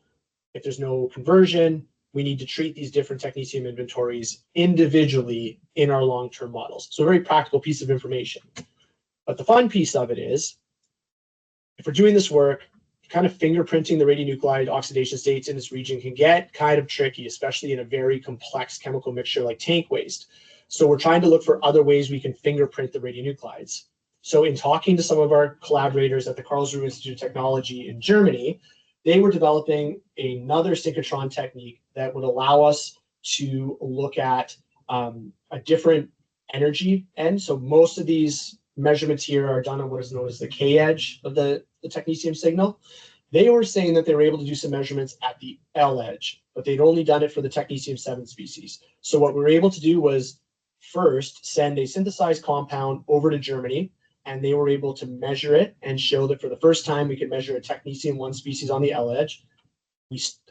Speaker 2: if there's no conversion, we need to treat these different technetium inventories individually in our long-term models. So a very practical piece of information. But the fun piece of it is, if we're doing this work, kind of fingerprinting the radionuclide oxidation states in this region can get kind of tricky, especially in a very complex chemical mixture like tank waste. So we're trying to look for other ways we can fingerprint the radionuclides. So in talking to some of our collaborators at the Karlsruhe Institute of Technology in Germany, they were developing another synchrotron technique that would allow us to look at a different energy end. So most of these measurements here are done on what is known as the K edge of the technetium signal. They were saying that they were able to do some measurements at the L edge, but they'd only done it for the technetium-7 species. So what we were able to do was first send a synthesized compound over to Germany, and they were able to measure it and show that for the first time we could measure a technetium-1 species on the L edge.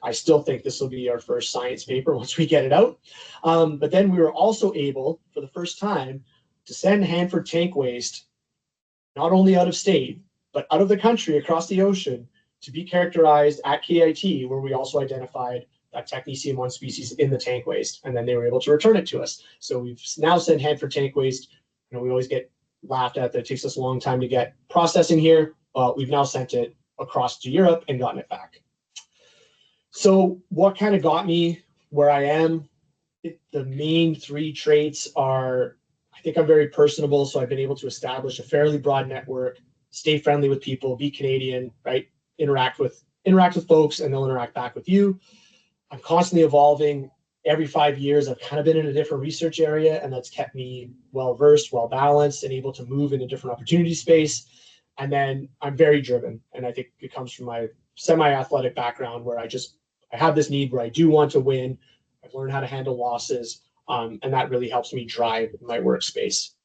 Speaker 2: I still think this will be our first science paper once we get it out. But then we were also able, for the first time, to send Hanford tank waste not only out of state, but out of the country, across the ocean, to be characterized at KIT, where we also identified that technetium-1 species in the tank waste, and then they were able to return it to us. So we've now sent Hanford tank waste. We always get laughed at that it takes us a long time to get processing here. Well, we've now sent it across to Europe and gotten it back. So what kind of got me where I am? The main three traits are, I think I'm very personable, so I've been able to establish a fairly broad network, stay friendly with people, be Canadian, right? Interact with folks, and they'll interact back with you. I'm constantly evolving. Every 5 years, I've kind of been in a different research area, and that's kept me well-versed, well-balanced, and able to move in a different opportunity space. And then I'm very driven, and I think it comes from my semi-athletic background where I have this need where I do want to win. I've learned how to handle losses, and that really helps me drive my workspace.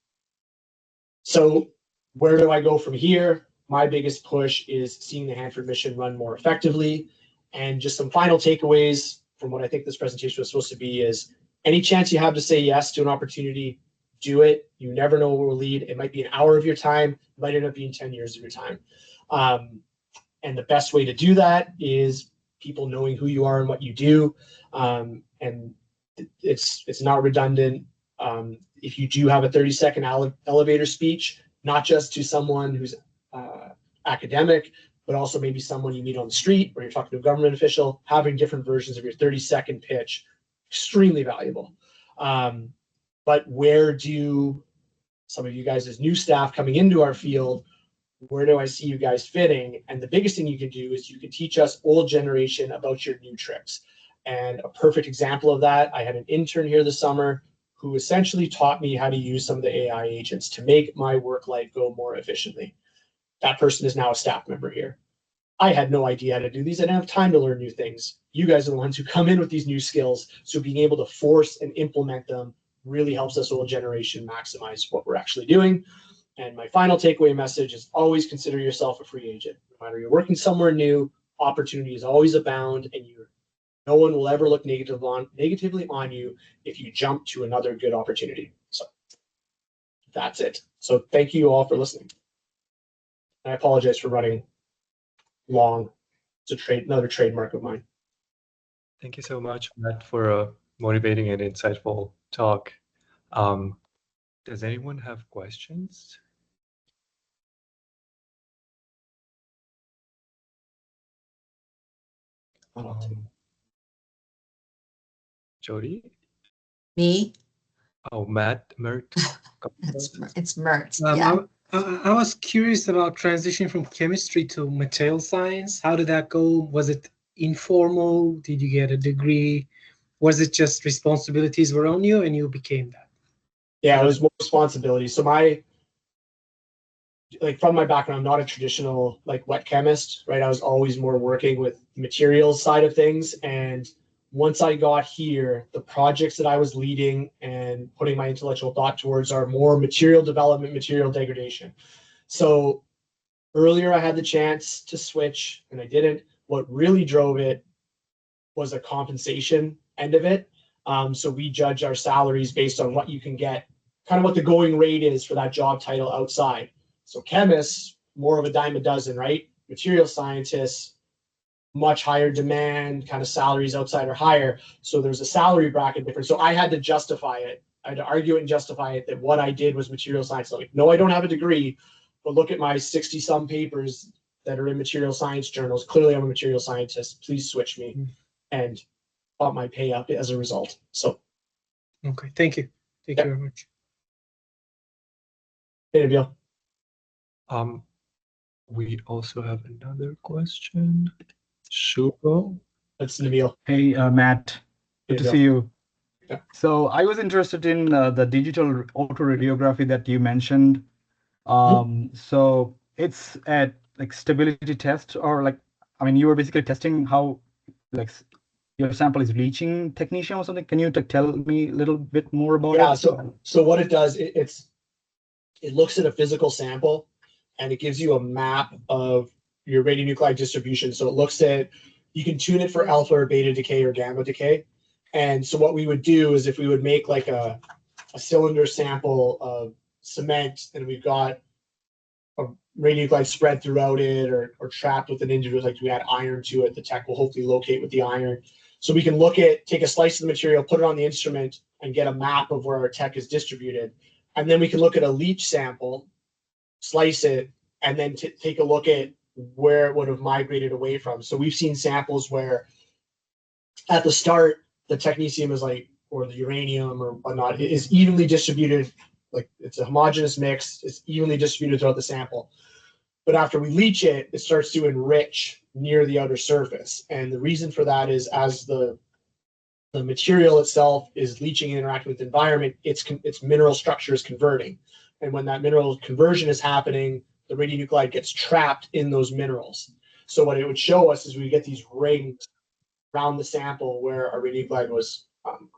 Speaker 2: So where do I go from here? My biggest push is seeing the Hanford mission run more effectively. And just some final takeaways from what I think this presentation was supposed to be is any chance you have to say yes to an opportunity, do it. You never know where it will lead. It might be an hour of your time, it might end up being 10 years of your time. And the best way to do that is people knowing who you are and what you do. And it's not redundant. If you do have a 30-second elevator speech, not just to someone who's academic, but also maybe someone you meet on the street or you're talking to a government official, having different versions of your 30-second pitch, extremely valuable. But where do some of you guys as new staff coming into our field, where do I see you guys fitting? And the biggest thing you can do is you can teach us old generation about your new tricks. And a perfect example of that, I had an intern here this summer who essentially taught me how to use some of the AI agents to make my work life go more efficiently. That person is now a staff member here. I had no idea how to do these. I didn't have time to learn new things. You guys are the ones who come in with these new skills. So being able to force and implement them really helps us old generation maximize what we're actually doing. And my final takeaway message is always consider yourself a free agent. No matter you're working somewhere new, opportunities always abound, and no one will ever look negatively on you if you jump to another good opportunity. So that's it. So thank you all for listening. I apologize for running long. It's another trademark of mine.
Speaker 1: Thank you so much, Matt, for a motivating and insightful talk. Does anyone have questions? Jody?
Speaker 4: Me?
Speaker 1: Oh, Matt, Mert.
Speaker 4: It's Mert. Yeah.
Speaker 5: I was curious about transitioning from chemistry to material science. How did that go? Was it informal? Did you get a degree? Was it just responsibilities were on you and you became that?
Speaker 2: Yeah, it was more responsibility. So from my background, I'm not a traditional wet chemist, right? I was always more working with the materials side of things. And once I got here, the projects that I was leading and putting my intellectual thought towards are more material development, material degradation. So earlier I had the chance to switch and I didn't. What really drove it was the compensation end of it. So we judge our salaries based on what you can get, kind of what the going rate is for that job title outside. So chemists, more of a dime a dozen, right? Material scientists, much higher demand, kind of salaries outside are higher. So there's a salary bracket difference. So I had to justify it. I had to argue it and justify it that what I did was material science. No, I don't have a degree, but look at my 60-some papers that are in material science journals. Clearly, I'm a material scientist. Please switch me and bump my pay up as a result. So,
Speaker 5: okay, thank you. Thank you very much.
Speaker 2: Hey, Nabil.
Speaker 1: We also have another question. Shugo.
Speaker 2: That's Nabil.
Speaker 6: Hey, Matt. Good to see you.
Speaker 2: Yeah.
Speaker 6: So I was interested in the digital autoradiography that you mentioned. So it's at stability test, or you were basically testing how your sample is reaching technetium or something. Can you tell me a little bit more about it?
Speaker 2: Yeah. So what it does, it looks at a physical sample and it gives you a map of your radionuclide distribution. So it looks at, you can tune it for alpha or beta decay or gamma decay. And so what we would do is if we would make a cylinder sample of cement and we've got radionuclides spread throughout it or trapped within individuals, like we add iron to it, the tech will hopefully locate with the iron. So we can take a slice of the material, put it on the instrument, and get a map of where our tech is distributed. And then we can look at a leach sample, slice it, and then take a look at where it would have migrated away from. So we've seen samples where at the start, the technetium is like, or the uranium or whatnot, is evenly distributed. Like it's a homogeneous mix, it's evenly distributed throughout the sample. But after we leach it, it starts to enrich near the outer surface. And the reason for that is as the material itself is leaching and interacting with the environment, its mineral structure is converting. And when that mineral conversion is happening, the radionuclide gets trapped in those minerals. So what it would show us is we get these rings around the sample where our radionuclide was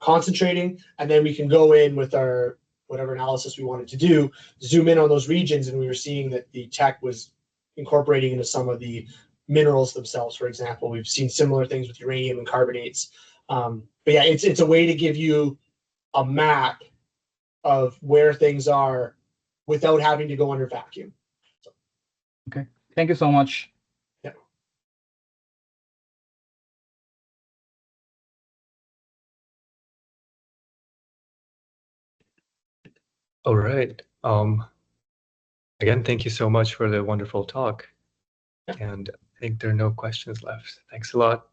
Speaker 2: concentrating, and then we can go in with our whatever analysis we wanted to do, zoom in on those regions, and we were seeing that the tech was incorporating into some of the minerals themselves. For example, we've seen similar things with uranium and carbonates. But yeah, it's a way to give you a map of where things are without having to go under vacuum. So.
Speaker 6: Okay, thank you so much.
Speaker 2: Yeah.
Speaker 1: All right. Again, thank you so much for the wonderful talk.
Speaker 2: Yeah.
Speaker 1: And I think there are no questions left. Thanks a lot.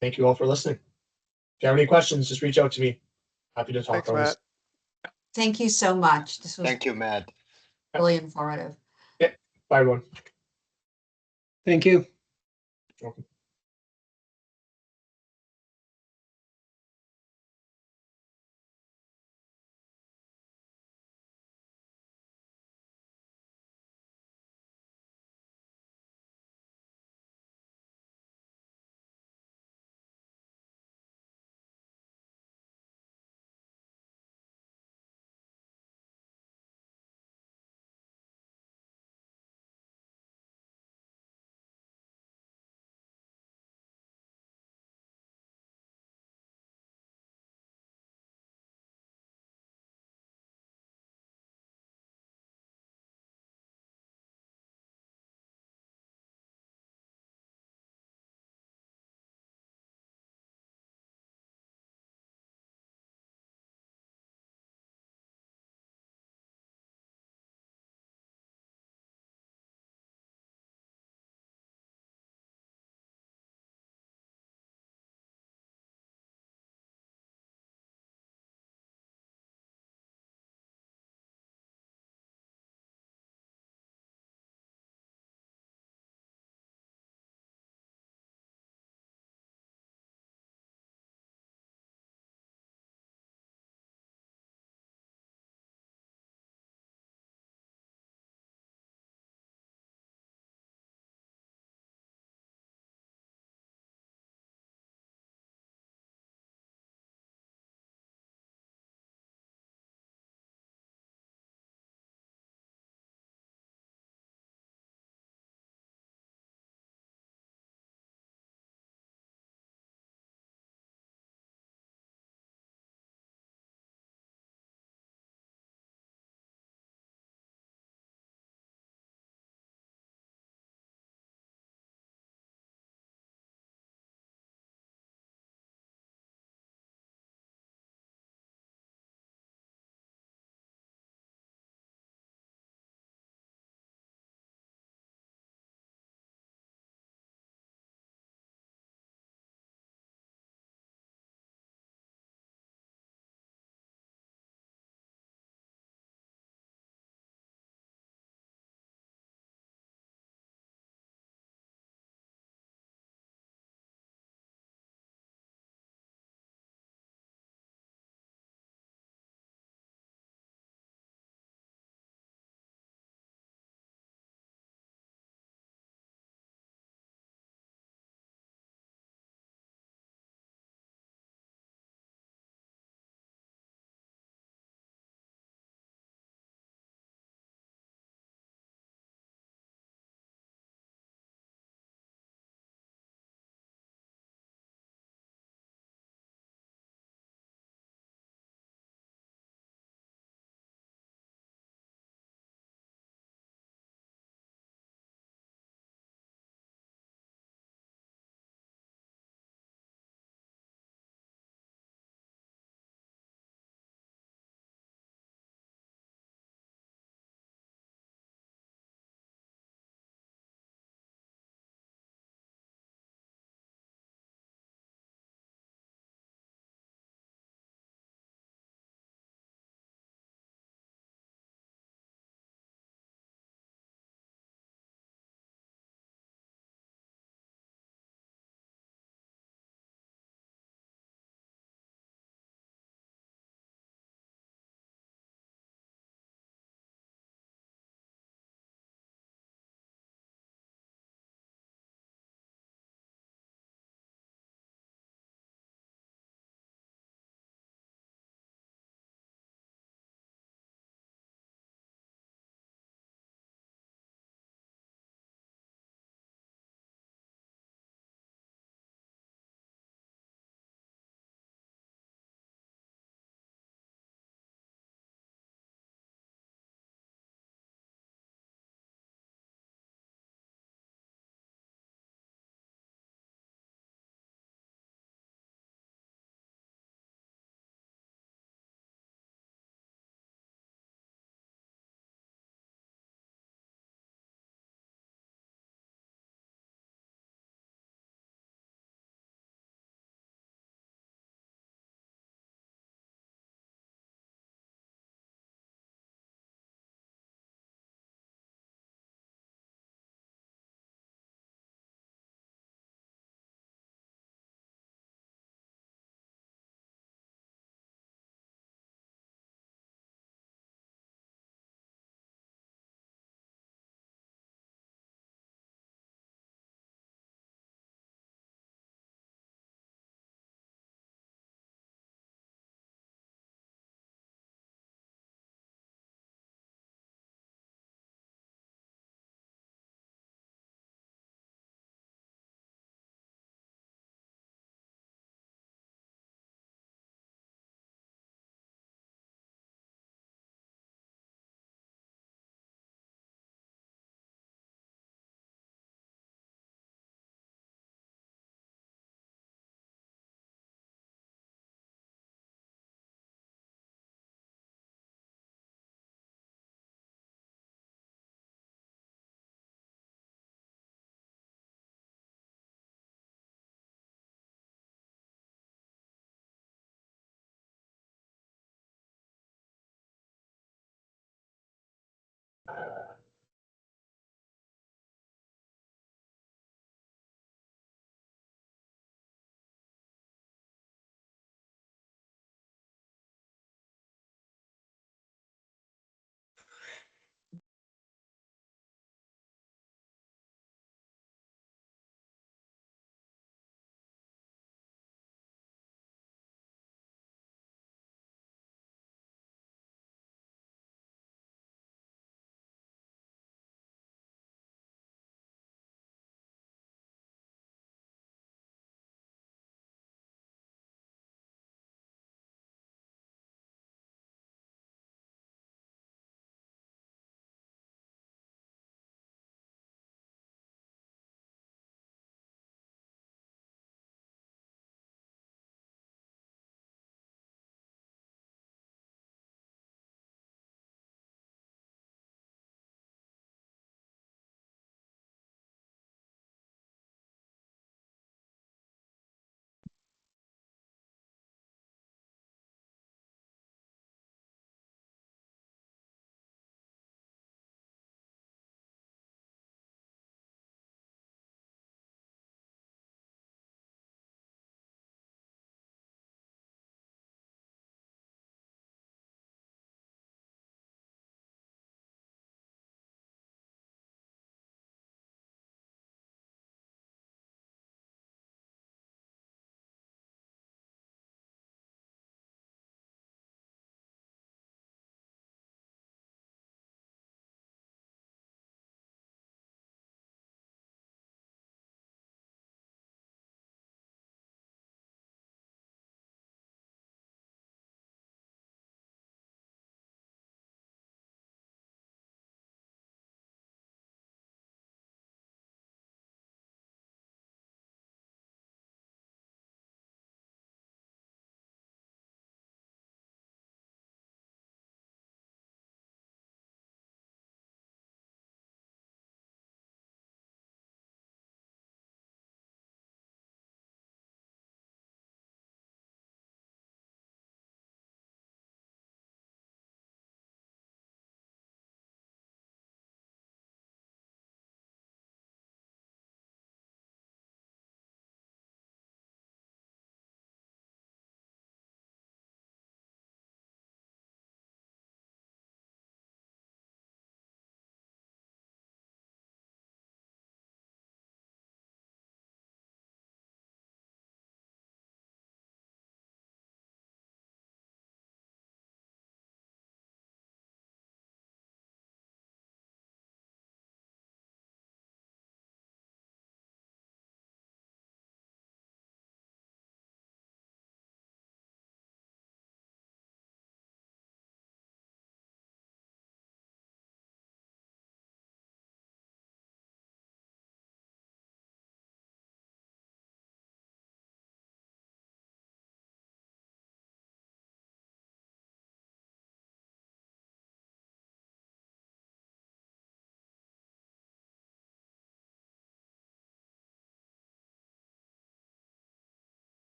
Speaker 2: Thank you all for listening. If you have any questions, just reach out to me. Happy to talk.
Speaker 3: Thanks, Matt.
Speaker 4: Thank you so much. This was
Speaker 7: Thank you, Matt.
Speaker 4: really informative.
Speaker 2: Yeah. Bye, everyone.
Speaker 5: Thank you.
Speaker 2: Welcome.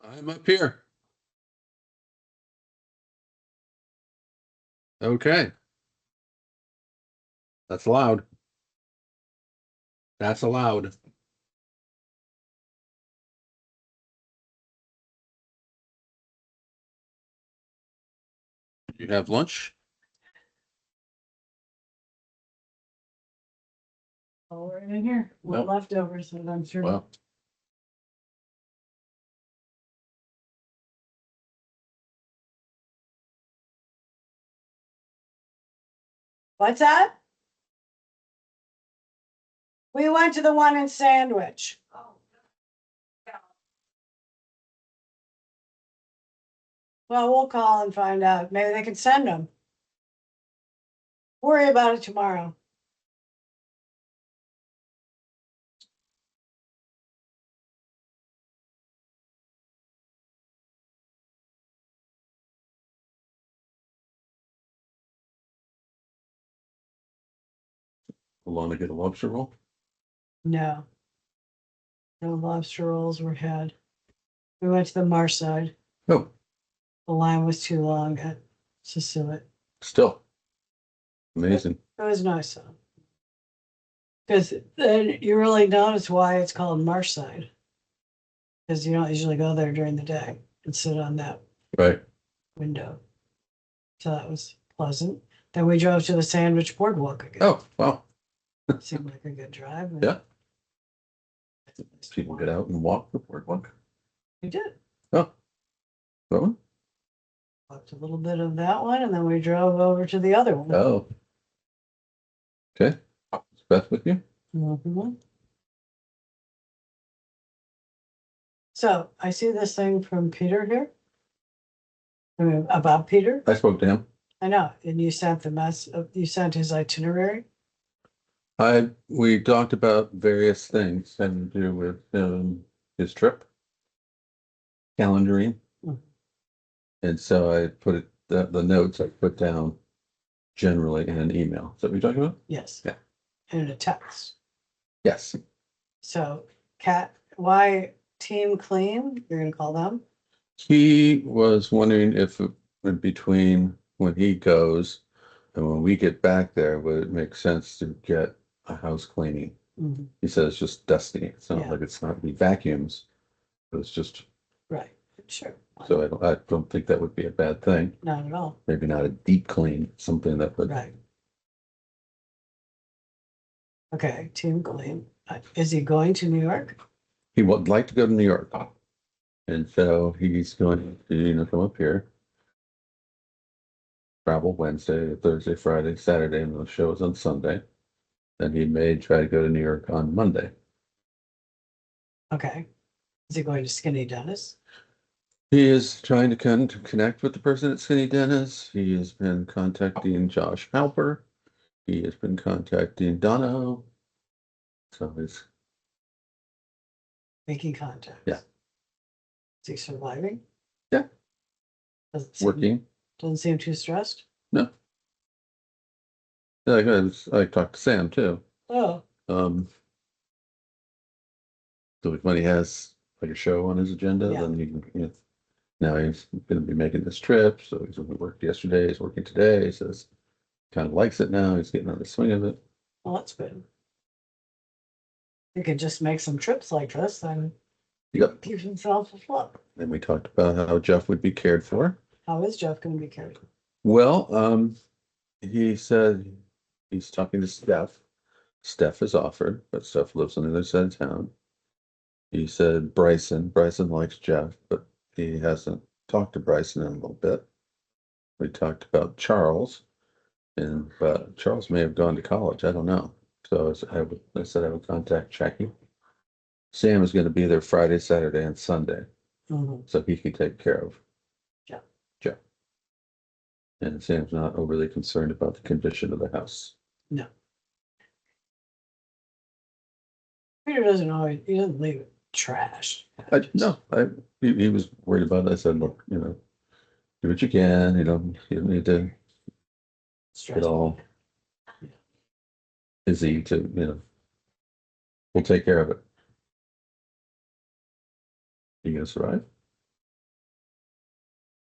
Speaker 7: I'm up here. Okay. That's loud. That's allowed. You have lunch?
Speaker 8: Oh, we're in here. What
Speaker 7: Well.
Speaker 8: leftovers, and I'm sure.
Speaker 7: Well,
Speaker 8: What's that? We went to the one in Sandwich. Well, we'll call and find out. Maybe they can send them. Worry about it tomorrow.
Speaker 7: want to get a lobster roll?
Speaker 8: No. No lobster rolls were had. We went to the Marsh side.
Speaker 7: No,
Speaker 8: The line was too long at Sissuit.
Speaker 7: still. Amazing.
Speaker 8: It was nice though. Because then you really notice why it's called Marshside. Because you don't usually go there during the day and sit on that
Speaker 7: Right.
Speaker 8: window. So that was pleasant. Then we drove to the Sandwich Boardwalk again.
Speaker 7: Oh, wow.
Speaker 8: Seemed like a good drive.
Speaker 7: Yeah. People get out and walk the boardwalk.
Speaker 8: We did.
Speaker 7: Oh. That one?
Speaker 8: Walked a little bit of that one and then we drove over to the other one.
Speaker 7: Oh. Okay. Is Beth with you?
Speaker 8: Mhm. So I see this thing from Peter here. I mean, about Peter.
Speaker 7: I spoke to him.
Speaker 8: I know, and you sent you sent his itinerary.
Speaker 7: We talked about various things having to do with his trip, calendaring.
Speaker 8: Mhm.
Speaker 7: And so I put it, the notes I put down generally in an email. Is that what you're talking about?
Speaker 8: Yes.
Speaker 7: Yeah.
Speaker 8: And a text.
Speaker 7: Yes.
Speaker 8: So why Team Clean? You're gonna call them?
Speaker 7: He was wondering if in between when he goes and when we get back there, would it make sense to get a house cleaning?
Speaker 8: Mhm.
Speaker 7: He says it's just dusty. It's not
Speaker 8: Yeah.
Speaker 7: like it's not, he vacuums, but it's just,
Speaker 8: Right, sure.
Speaker 7: so I don't think that would be a bad thing.
Speaker 8: Not at all.
Speaker 7: Maybe not a deep clean, something that would.
Speaker 8: Right. Okay, Team Clean. Is he going to New York?
Speaker 7: He would like to go to New York. And so he's going to, come up here. Travel Wednesday, Thursday, Friday, Saturday, and the show is on Sunday. Then he may try to go to New York on Monday.
Speaker 8: Okay. Is he going to Skinny Dennis?
Speaker 7: He is trying to connect with the person at Skinny Dennis. He has been contacting Josh Halper. He has been contacting Dono. So he's
Speaker 8: Making contact.
Speaker 7: Yeah.
Speaker 8: Is he surviving?
Speaker 7: Yeah. Working.
Speaker 8: Doesn't seem too stressed.
Speaker 7: No. I talked to Sam too.
Speaker 8: Oh,
Speaker 7: So when he has like a show on his agenda,
Speaker 8: Yeah.
Speaker 7: then he can, now he's going to be making this trip. So he's worked yesterday, he's working today. He says kind of likes it now. He's getting on the swing of it.
Speaker 8: well, that's good. He could just make some trips like this and
Speaker 7: Yep.
Speaker 8: keep himself afloat.
Speaker 7: Then we talked about how Jeff would be cared for.
Speaker 8: How is Jeff going to be carried?
Speaker 7: Well, he said he's talking to Steph. Steph has offered, but Steph lives on the other side of town. He said Bryson likes Jeff, but he hasn't talked to Bryson in a little bit. We talked about Charles, but Charles may have gone to college. I don't know. So I said I would contact Jackie. Sam is going to be there Friday, Saturday, and Sunday,
Speaker 8: Mhm.
Speaker 7: so he can take care of
Speaker 8: Jeff.
Speaker 7: Jeff. And Sam's not overly concerned about the condition of the house.
Speaker 8: No. Peter doesn't always, he doesn't leave it trash.
Speaker 7: No, he was worried about it. I said, look, Do what you can. You don't need to get all busy to. We'll take care of it. You gonna survive?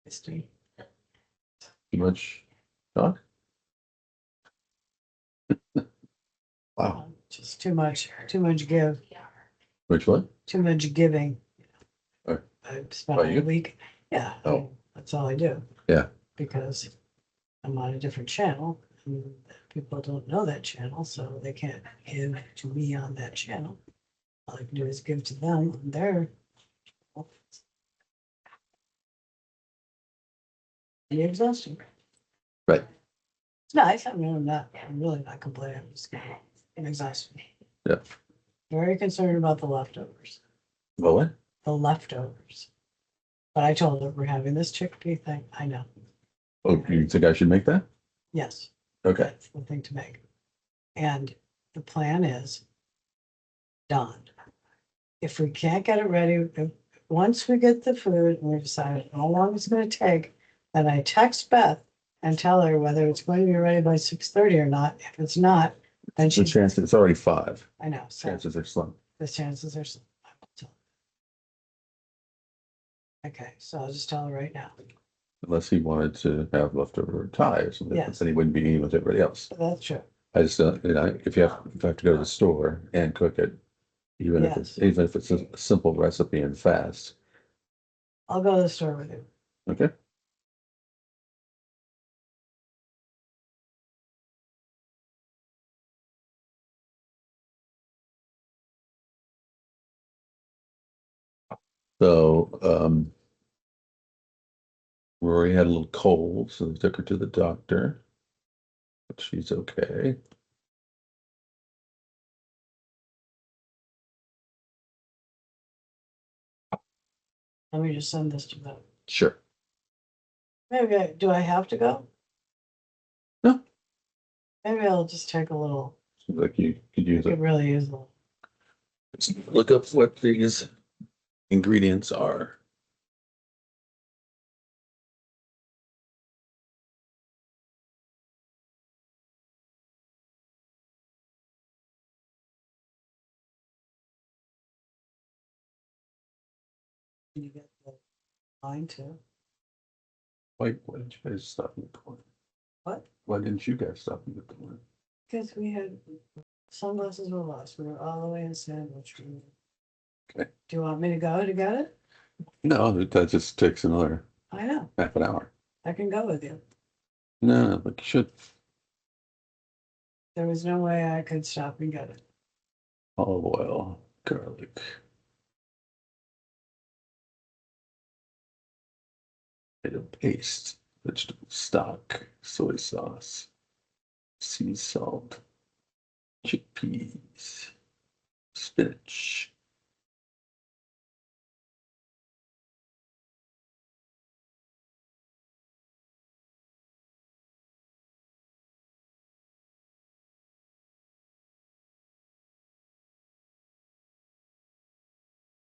Speaker 8: History.
Speaker 7: Too much talk? Wow.
Speaker 8: Just too much give,
Speaker 7: Which one?
Speaker 8: too much giving.
Speaker 7: Oh.
Speaker 8: I spent
Speaker 7: Oh,
Speaker 8: all
Speaker 7: you?
Speaker 8: week. Yeah.
Speaker 7: Oh.
Speaker 8: That's all I do.
Speaker 7: Yeah.
Speaker 8: Because I'm on a different channel and people don't know that channel, so they can't give to me on that channel. All I can do is give to them on their. You're exhausting.
Speaker 7: Right.
Speaker 8: It's nice. I mean, I'm really not complaining. I'm just kidding. I'm exhausted.
Speaker 7: Yeah.
Speaker 8: Very concerned about the leftovers.
Speaker 7: Well, what?
Speaker 8: The leftovers. But I told her we're having this chickpea thing. I know.
Speaker 7: Oh, you think I should make that?
Speaker 8: Yes.
Speaker 7: Okay.
Speaker 8: That's the thing to make. And the plan is done. If we can't get it ready, once we get the food and we decide how long it's going to take, then I text Beth and tell her whether it's going to be ready by 6:30 or not. If it's not, then
Speaker 7: The
Speaker 8: she.
Speaker 7: chance it's already 5.
Speaker 8: I know. So
Speaker 7: Chances are slim.
Speaker 8: the chances are. Okay, so I'll just tell her right now.
Speaker 7: Unless he wanted to have leftover tie or something,
Speaker 8: Yes.
Speaker 7: then he wouldn't be eating with everybody else.
Speaker 8: That's true.
Speaker 7: I just, if you have to go to the store and cook it, even if it's a simple recipe and fast.
Speaker 8: I'll go to the store with you.
Speaker 7: Okay. So, Rory had a little cold, so they took her to the doctor, but she's okay.
Speaker 8: Let me just send this to them.
Speaker 7: Sure.
Speaker 8: Maybe do I have to go?
Speaker 7: No.
Speaker 8: Maybe I'll just take a little.
Speaker 7: Seems like you could
Speaker 8: I
Speaker 7: use
Speaker 8: could
Speaker 7: it.
Speaker 8: really use a little.
Speaker 7: Look up what these ingredients are.
Speaker 8: You get the line too.
Speaker 7: Why didn't you guys stop in the corner?
Speaker 8: What?
Speaker 7: Why didn't you guys stop in the corner?
Speaker 8: Because we had sunglasses were lost. We were all the way in Sandwich Room.
Speaker 7: Okay.
Speaker 8: Do you want me to go to get it?
Speaker 7: No, that just takes another
Speaker 8: I know.
Speaker 7: half an hour.
Speaker 8: I can go with you.
Speaker 7: No, but you should.
Speaker 8: There was no way I could stop and get it.
Speaker 7: Olive oil, garlic. Tomato paste, vegetable stock, soy sauce, sea salt, chickpeas, spinach.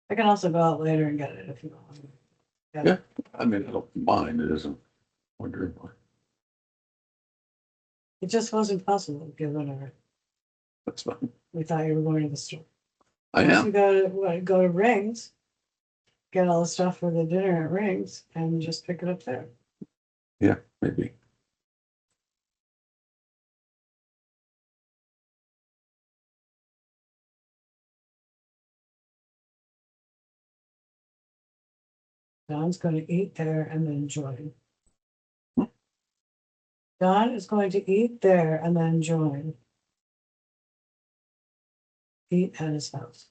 Speaker 8: I can also go out later and get it if you want.
Speaker 7: Yeah, I mean, I don't mind. It isn't wondering why.
Speaker 8: It just wasn't possible given our.
Speaker 7: That's fine.
Speaker 8: We thought you were going to the store.
Speaker 7: I
Speaker 8: Once we
Speaker 7: am.
Speaker 8: go to Rings, get all the stuff for the dinner at Rings, and just pick it up there.
Speaker 7: Yeah, maybe.
Speaker 8: Don's going to eat there and then join. Don is going to eat there and then join. Eat at his house.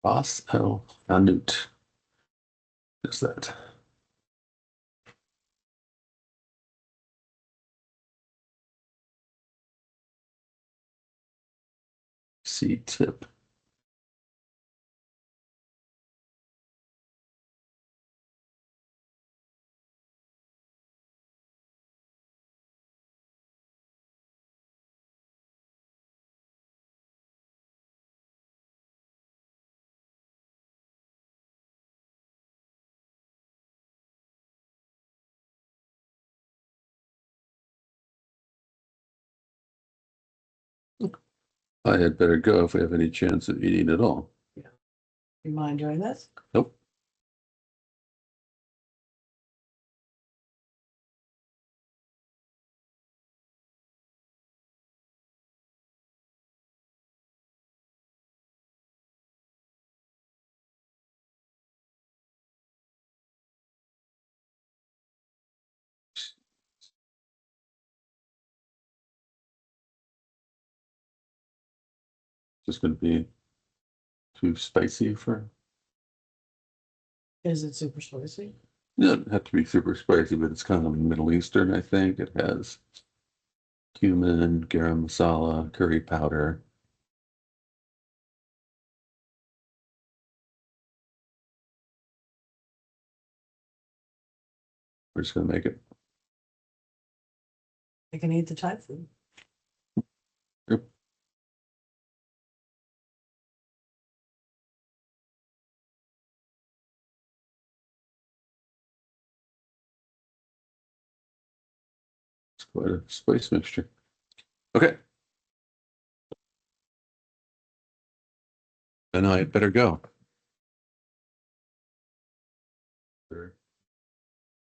Speaker 7: Boss El Anut. Is that? C tip. I had better go if we have any chance of eating at all.
Speaker 8: You mind doing this?
Speaker 7: Nope. Just going to be too spicy for.
Speaker 8: Is it super spicy?
Speaker 7: It doesn't have to be super spicy, but it's kind of Middle Eastern, I think. It has cumin, garam masala, curry powder. We're just going to make it.
Speaker 8: You can eat the Thai food.
Speaker 7: Yep. It's quite a spice mixture. Okay. Then I better go.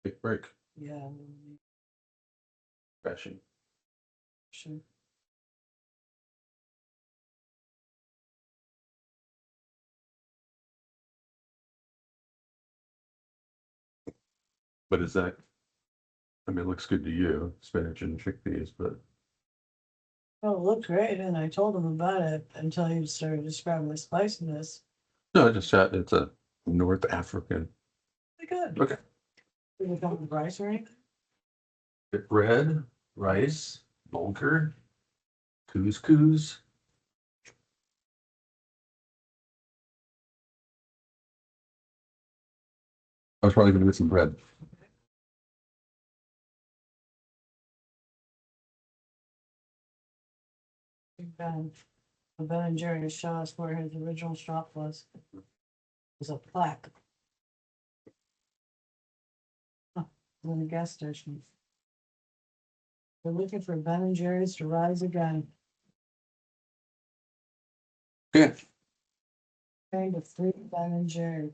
Speaker 7: Quick break.
Speaker 8: Yeah.
Speaker 7: Crashing.
Speaker 8: Sure.
Speaker 7: But is that, I mean, it looks good to you, spinach and chickpeas, but
Speaker 8: Oh, it looked great, and I told him about it until he started describing the spiciness.
Speaker 7: no, I just shot, it's a North African.
Speaker 8: Pretty good.
Speaker 7: Okay.
Speaker 8: Did it come with rice or anything?
Speaker 7: Bread, rice, bulgur, couscous. I was probably gonna get some bread.
Speaker 8: Ben, Ben and Jerry to show us where his original shop was. It was a plaque. Huh, in the gas station. They're looking for Ben and Jerry's to rise again.
Speaker 7: Okay.
Speaker 8: Trying to free Ben and Jerry.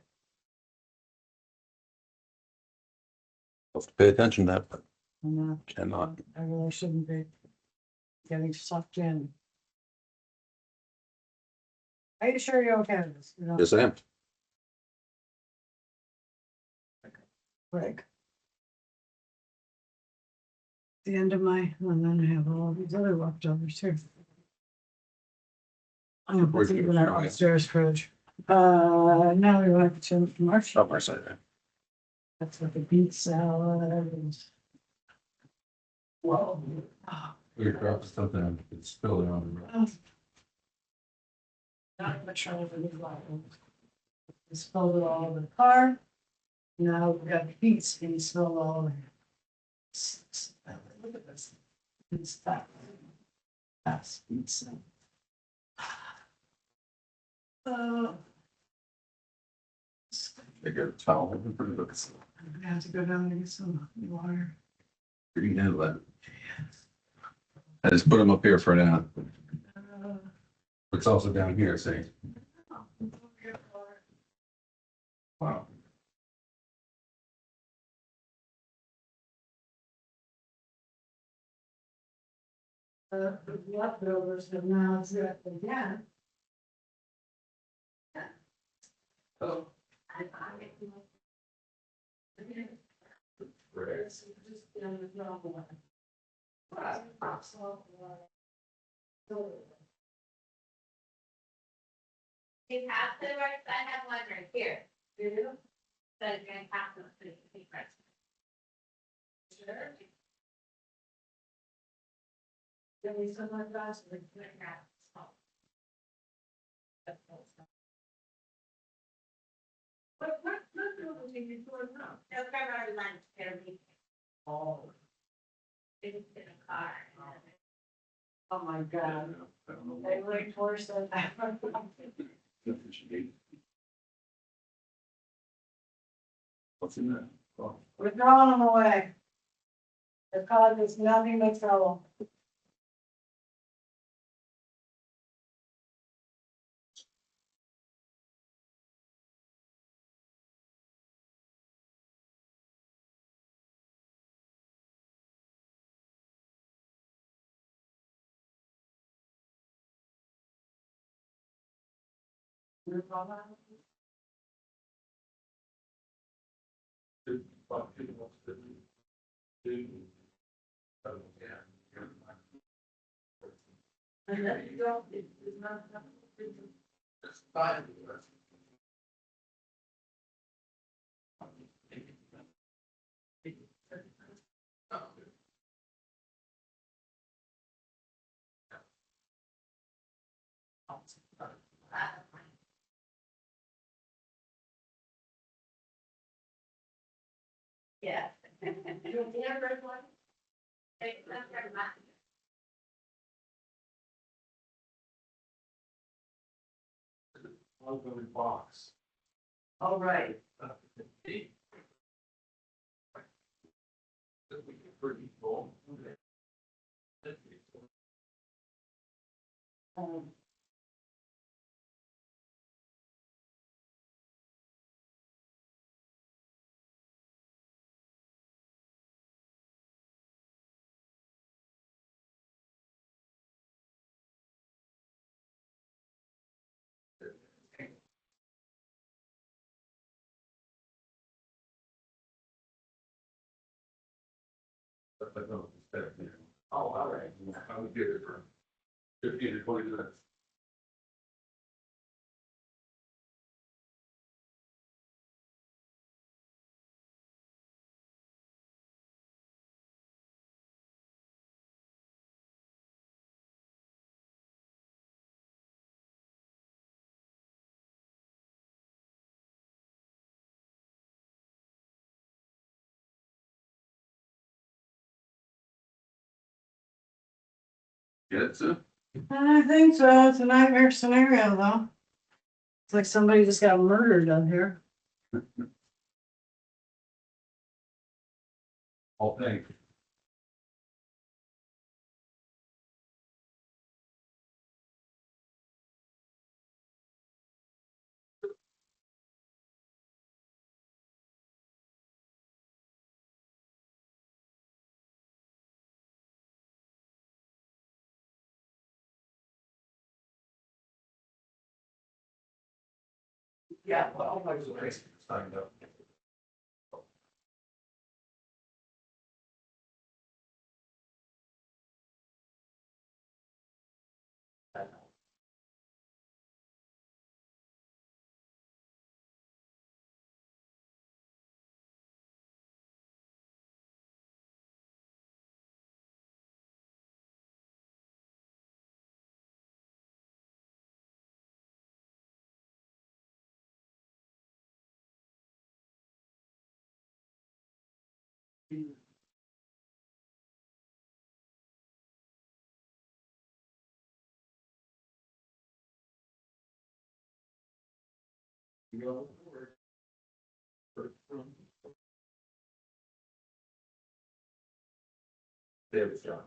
Speaker 7: I'll have to pay attention to that, but
Speaker 8: And,
Speaker 7: cannot.
Speaker 8: I really shouldn't be getting sucked in. Are you sure you're okay with this? You know,
Speaker 7: Yes, I am.
Speaker 8: break. The end of my, and then I have all these other leftovers here. I'm gonna put these in our upstairs fridge. Now we want to March.
Speaker 7: Up our side there.
Speaker 8: That's like a beet salad and. Whoa.
Speaker 7: You dropped something, it's spilled on the road.
Speaker 8: Not much of a new life. We spilled it all over the car. Now we've got beets being spilled all over. Look at this. It's that. That's beets.
Speaker 7: They get a towel.
Speaker 8: I'm gonna have to go down and get some water.
Speaker 7: You can handle that. I just put them up here for now. It's also down here, see? Wow.
Speaker 8: Leftovers, but now it's got again.
Speaker 7: Oh.
Speaker 9: You have the right, I have one right here. Do you? But you're gonna have to put it in the first. Sure.
Speaker 8: Then we send my guys, like, what do we do now?
Speaker 9: They'll grab our lunch, they'll be
Speaker 8: Oh,
Speaker 9: in a car.
Speaker 8: oh my God. They looked worse than ever.
Speaker 7: What's in there? Oh.
Speaker 8: We're throwing them away. They're causing us nothing but trouble.
Speaker 9: Yeah. Yeah, first one. Okay, let's start Mathew.
Speaker 7: Box.
Speaker 8: All right.
Speaker 7: Oh, all right. I would give it for 15 to 20 minutes. Get it, sir?
Speaker 8: I think so. It's a nightmare scenario, though. It's like somebody just got murdered on here.
Speaker 7: Oh, thank you.
Speaker 8: Yeah,
Speaker 7: Well, I was signed up. David John.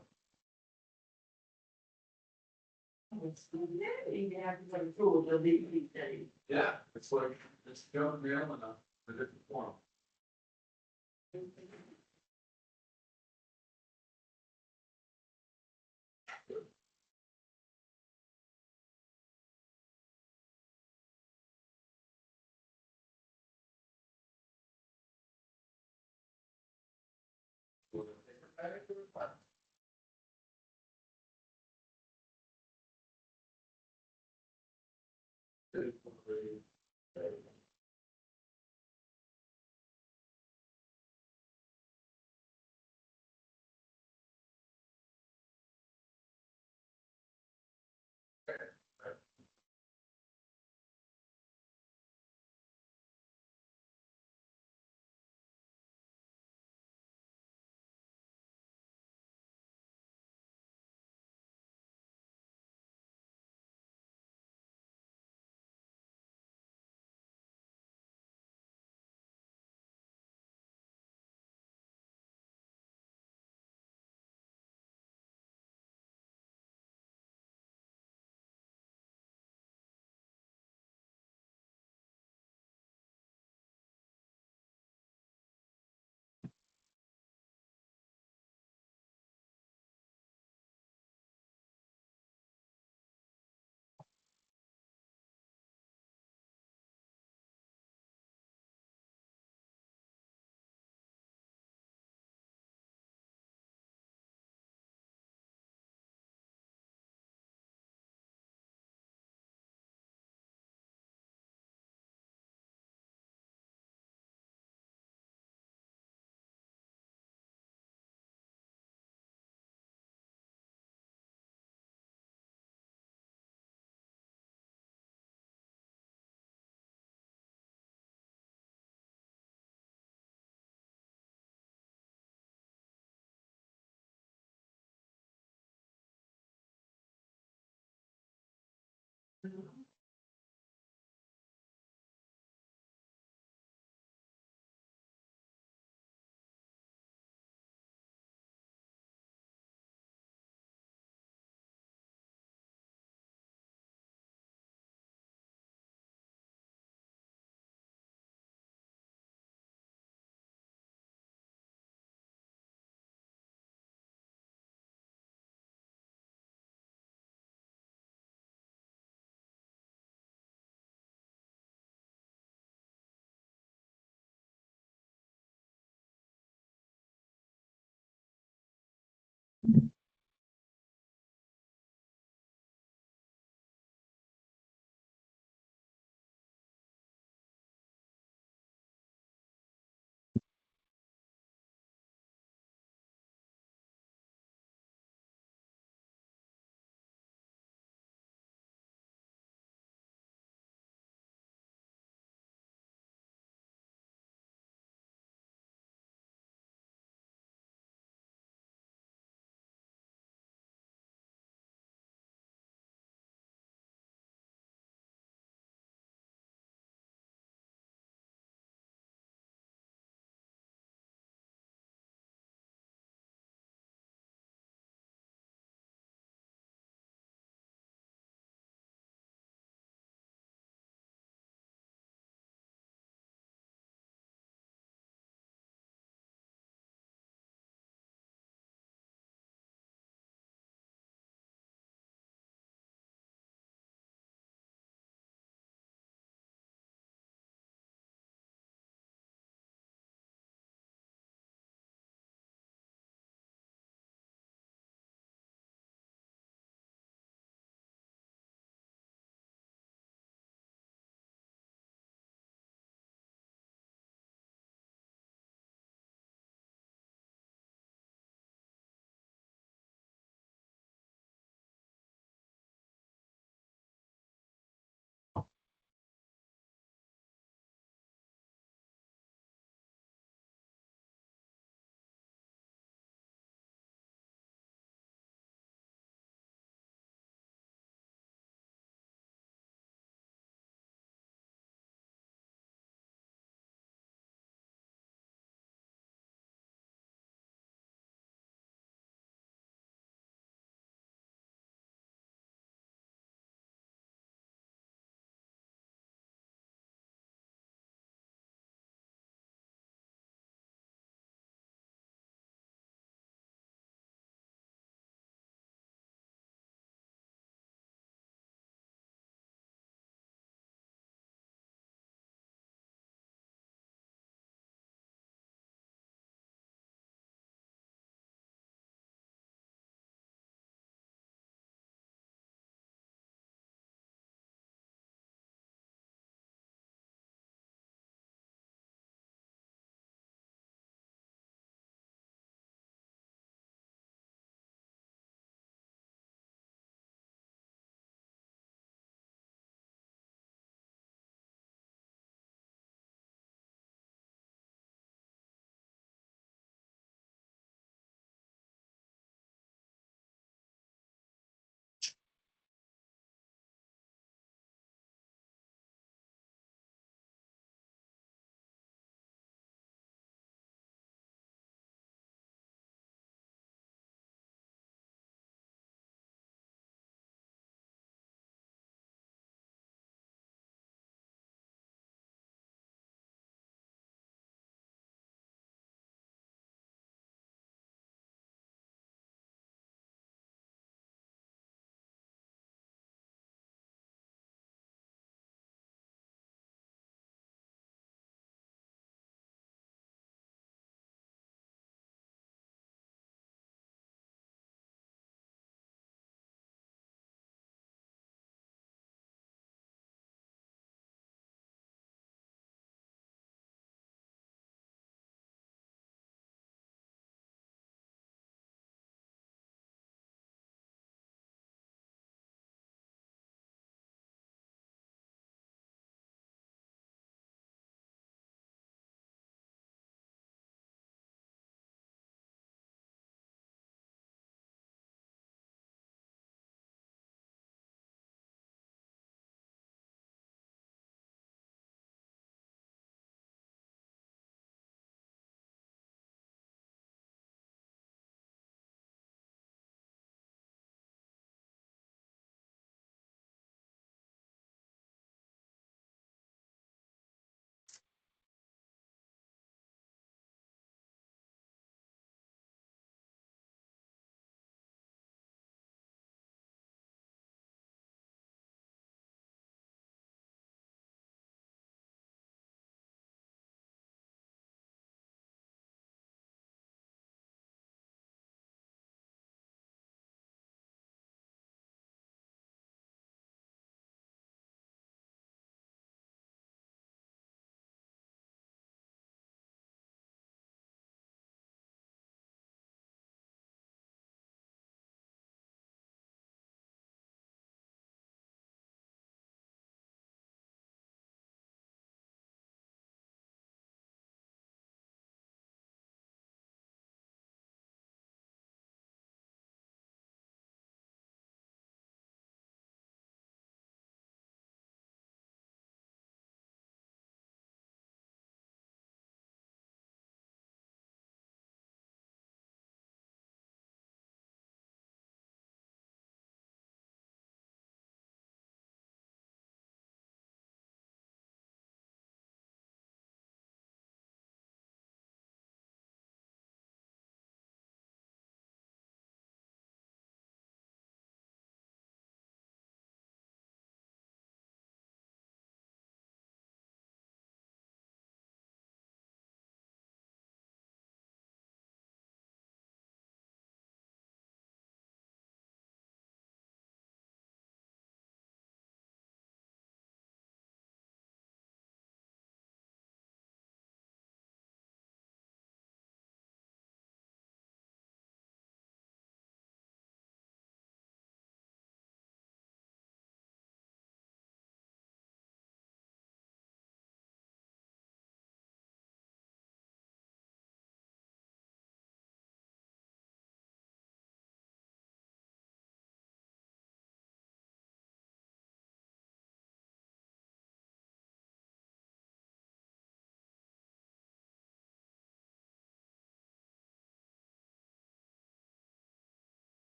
Speaker 7: Yeah, it's like, it's going real in a different form.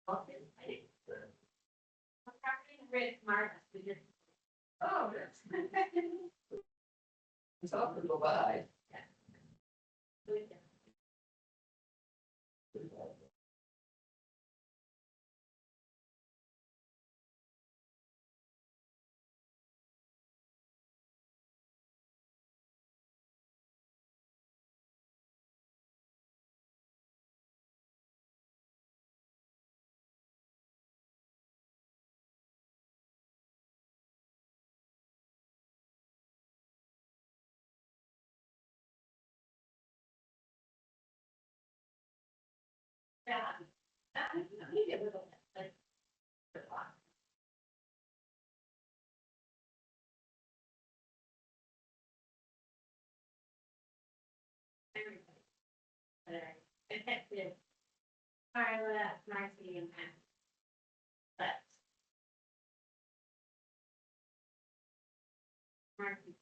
Speaker 9: Oh, that's. It's all to go by. Yeah. Carla, Marcy, and Pam. But. Marcy.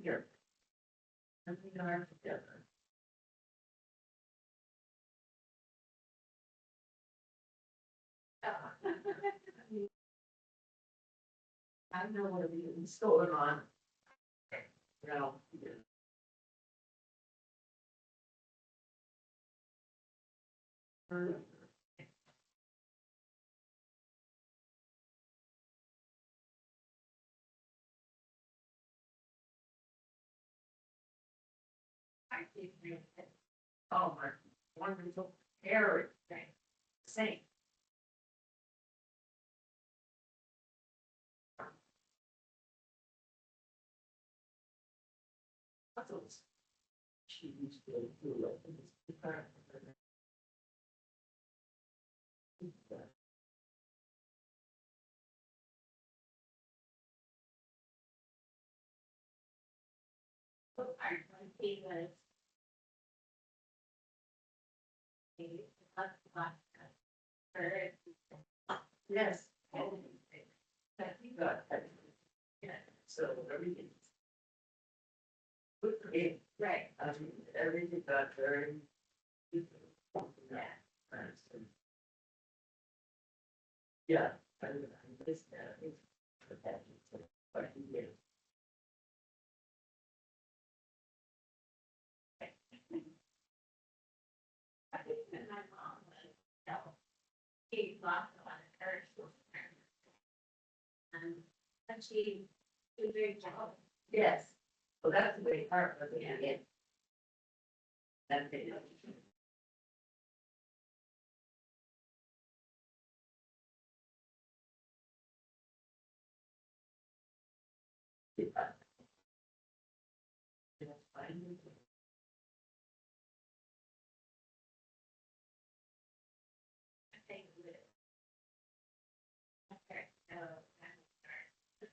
Speaker 9: Here. And we are together. I know what is going on. No. I think oh my wonderful parrot thing. Same. She used to do it. He was. Yes. Yeah, so everything. Right. Everything got very. Yeah. Yeah. I think that my mom was, she lost a lot of courage. And she was very gentle. Yes. Well, that's the way part of it. Yeah. That's it.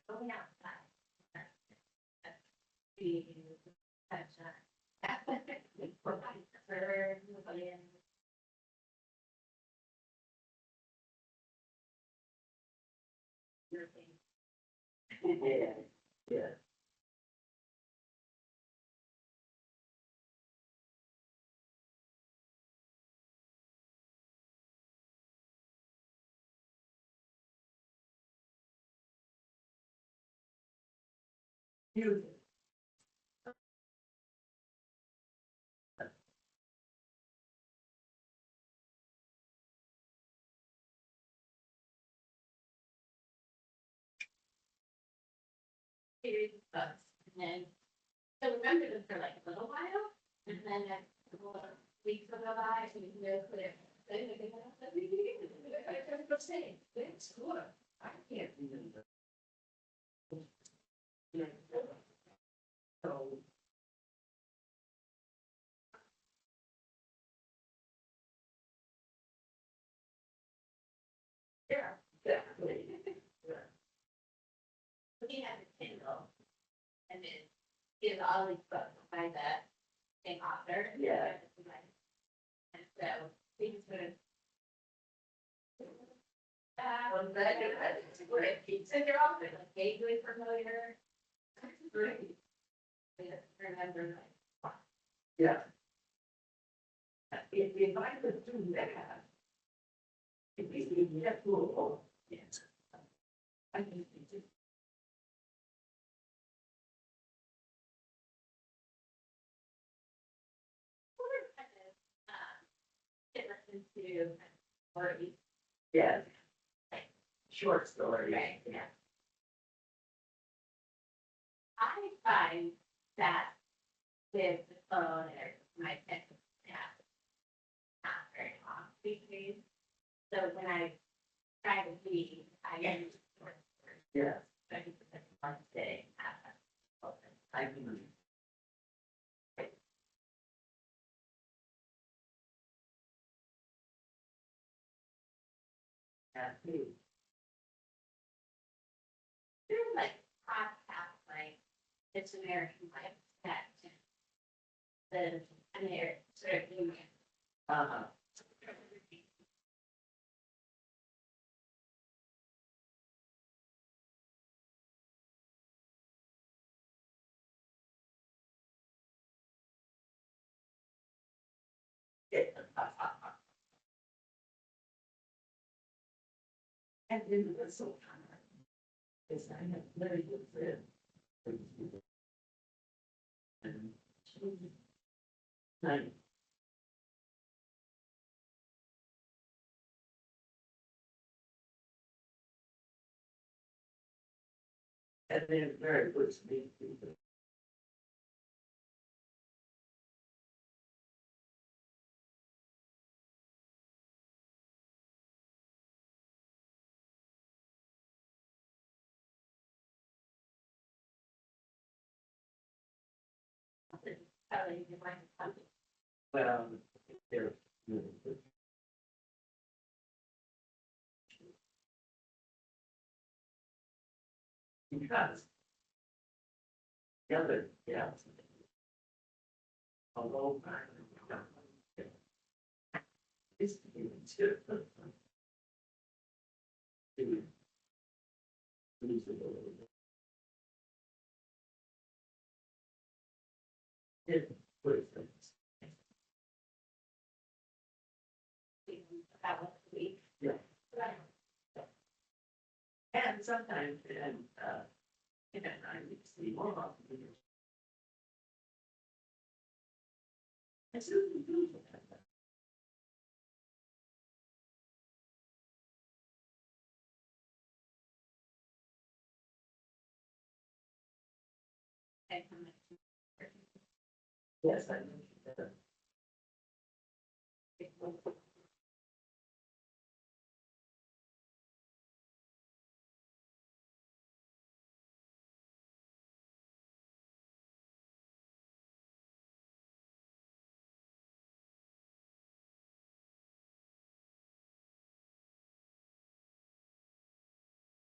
Speaker 9: Going outside. Yeah, yeah. Beautiful. And then, so remember them for like a little while, and then a couple of weeks will go by, and you can go clear. Then they go, I just saying, it's cool. I can't remember. is all these books by the same author.
Speaker 10: Yeah.
Speaker 9: And so we just sort of.
Speaker 10: Well, that's great.
Speaker 9: So they're all like vaguely familiar. Great. Remember like.
Speaker 10: Yeah. If I could do that, if we could get to, yes. I think we do.
Speaker 9: Listen to stories.
Speaker 10: Yes. Short story.
Speaker 9: Right, yeah. I find that with the phone or my pet, yeah, not very long these days. So when I try to read, I get short stories.
Speaker 10: Yes.
Speaker 9: I think that's one thing.
Speaker 10: I can.
Speaker 9: There's like podcasts like It's American Life that the American sort of union.
Speaker 10: And then the so is I have very good friends. And I and they're very good to me. Well, they're really good. Because the other, yeah. Although it's too. It was
Speaker 9: About once a week.
Speaker 10: yeah. And sometimes, and I would see more often. I certainly do that.
Speaker 9: And
Speaker 10: Yes, I know that.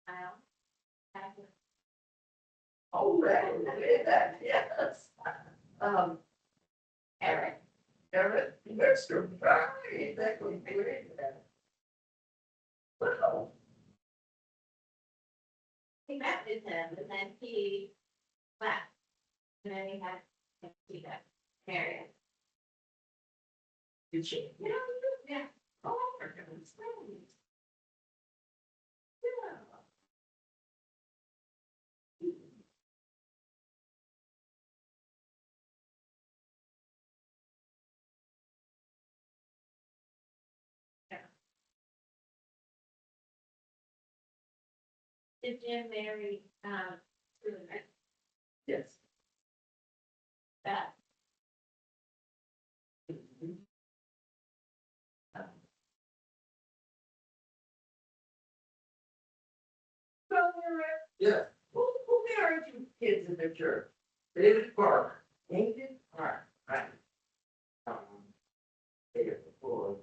Speaker 9: I'll have
Speaker 10: Oh, right, yes.
Speaker 9: Eric.
Speaker 10: Eric, Mr. Barry, that would be great. Wow.
Speaker 9: He met with him and then he left. And then he had, he got married.
Speaker 10: Did she?
Speaker 9: Yeah.
Speaker 10: Oh, for heaven's sake. Yeah.
Speaker 9: Did Jim marry, through the
Speaker 10: Yes.
Speaker 9: that?
Speaker 10: Well, yeah. Who married you kids in the church? David Park. David Park, right. David before.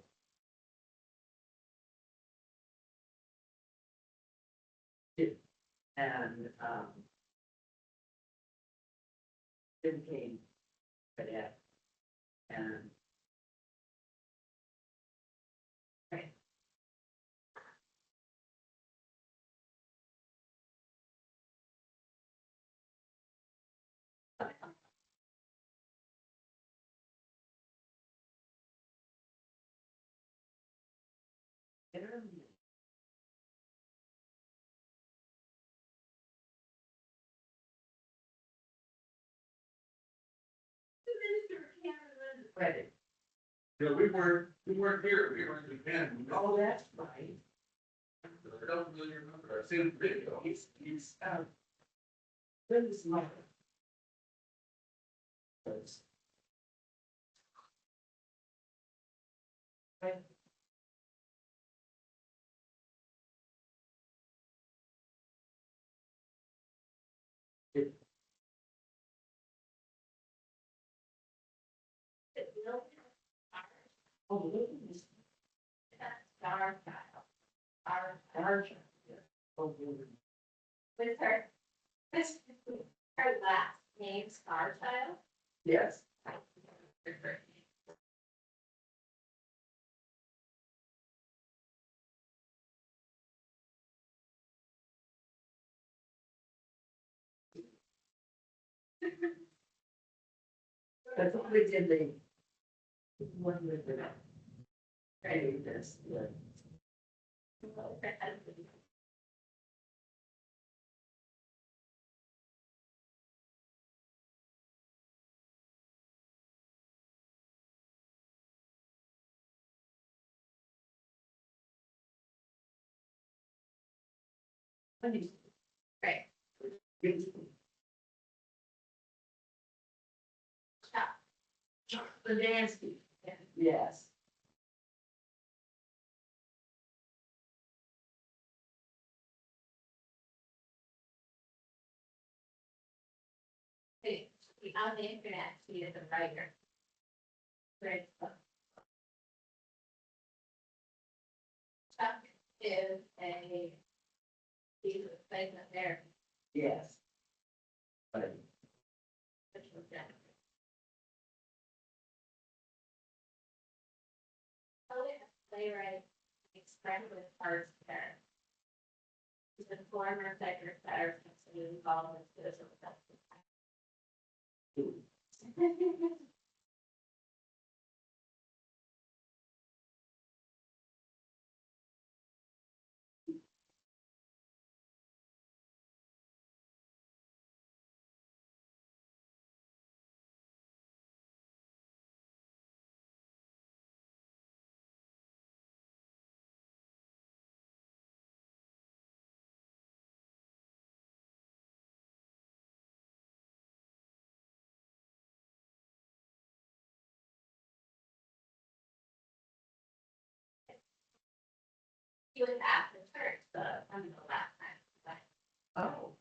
Speaker 10: And, Then came cadet. And. Right. Credit.
Speaker 7: Yeah, we weren't here, we were in Japan.
Speaker 10: Oh, that's right.
Speaker 7: I don't really remember, I've seen the video.
Speaker 10: He's, goodness mother. Right. Oh, goodness.
Speaker 9: Star child. Our,
Speaker 10: Archer. Oh, goodness.
Speaker 9: with her, her last name Star Child.
Speaker 10: Yes. That's what we did, they. One with the. Training this, yeah.
Speaker 9: Right.
Speaker 10: The Dansky. Yes.
Speaker 9: On the internet, she is a writer. Right. Chuck is he's a placement therapist.
Speaker 10: Yes. Right.
Speaker 9: Which was done. Poet, playwright, expressive arts therapist. He's a former secretary and involved in social justice. He was at the church, the last time.
Speaker 10: Oh.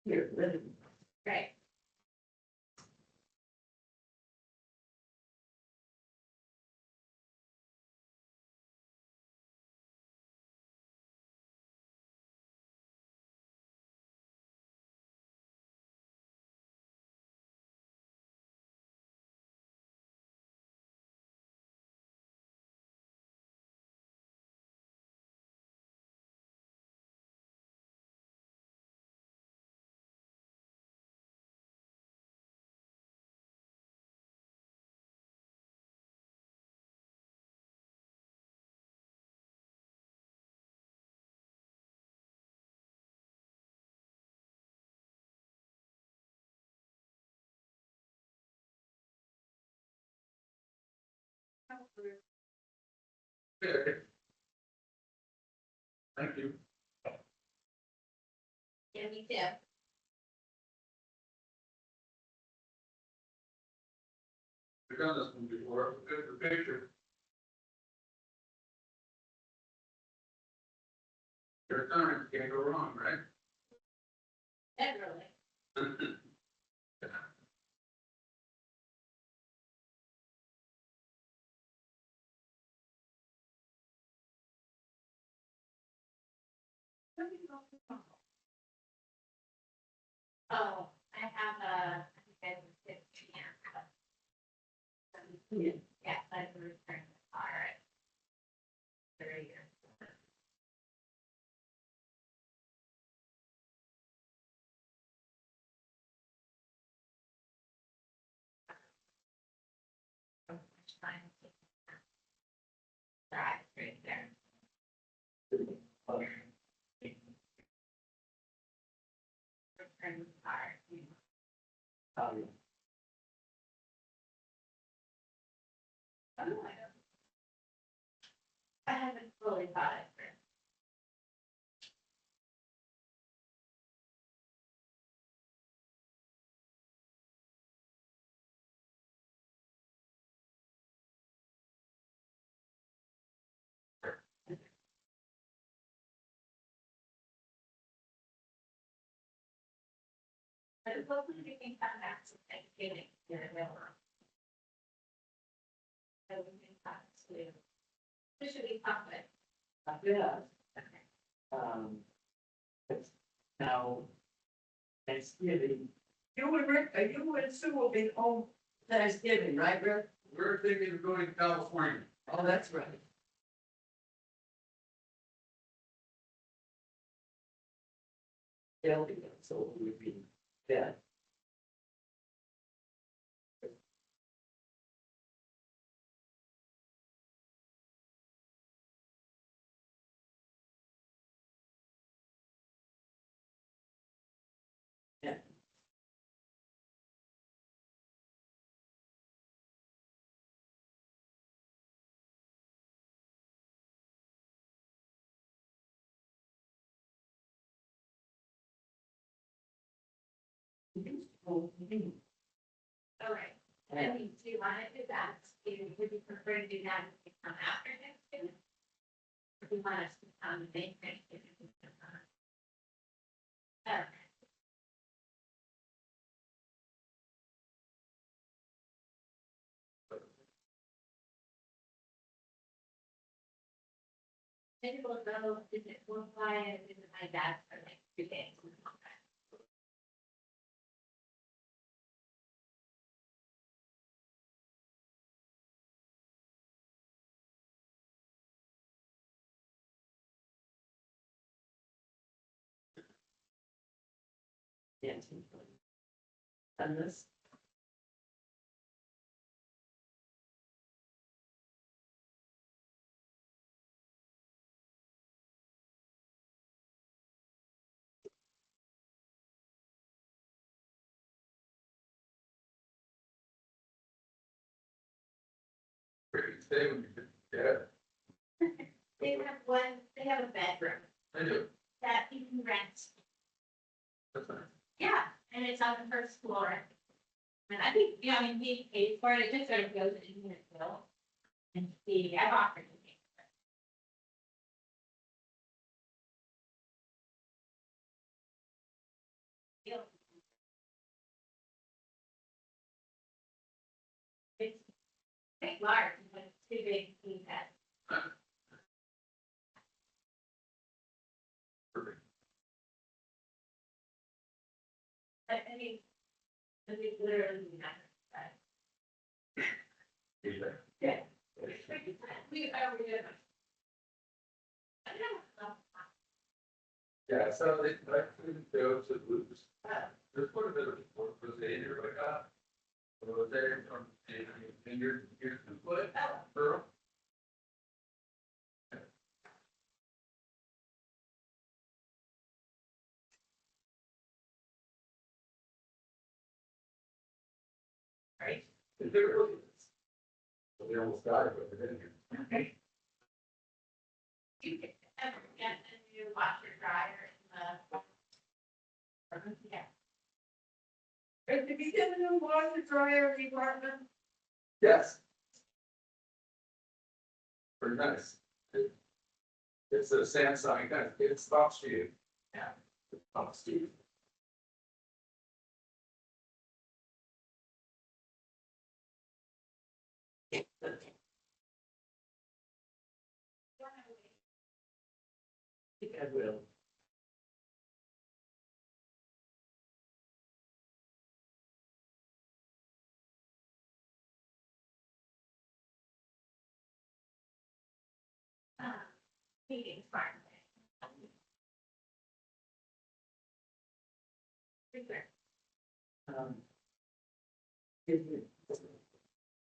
Speaker 10: Here, really.
Speaker 9: Right.
Speaker 7: Thank you.
Speaker 9: Yeah, me too.
Speaker 7: We've done this one before. Good for picture. Your time can't go wrong, right?
Speaker 9: Definitely. Oh, I have a, I think yeah, I have a return car at 30 years. So much time. Drive right there. Return the car. Oh, I haven't fully thought it through. But it's hopefully we can come back to Thanksgiving, you know. So we can talk to, who should we talk with?
Speaker 10: Yeah. It's now Thanksgiving. You and Rick, you and Sue will be home Thanksgiving, right, Rick?
Speaker 7: We're thinking of going to California.
Speaker 10: Oh, that's right. Yeah, so it would be, yeah. Yeah.
Speaker 9: All right. I mean, do you want to do that? Would you prefer to do that if you come after Thanksgiving? If you want us to come and make Thanksgiving? Okay. Maybe we'll go, is it, we'll fly and visit my dad for like 2 days.
Speaker 10: Yes. And this.
Speaker 7: Great, stay with me. Yeah,
Speaker 9: They have one, they have a bedroom
Speaker 7: I do.
Speaker 9: that you can rent.
Speaker 7: That's nice.
Speaker 9: Yeah, and it's on the first floor. And I think, I mean, he pays for it, it just sort of goes in his bill. And see, I've offered to pay for it. Deal. It's large, but it's too big to eat that.
Speaker 7: Perfect.
Speaker 9: But I mean, literally nothing.
Speaker 7: Yeah.
Speaker 9: Yeah. We are good.
Speaker 7: Yeah, so they actually go to lose. There's quite a bit of work was in here, like, so they're from, and you're what? Girl.
Speaker 9: Right.
Speaker 7: There really is. We almost got it, but we didn't.
Speaker 9: Do you ever get a new washer dryer in the? Yeah.
Speaker 10: Did you get a new washer dryer department?
Speaker 7: Yes. Pretty nice. It's a Samsung, it stops you. Yeah. It stops you.
Speaker 10: I think I will.
Speaker 9: Meeting smart.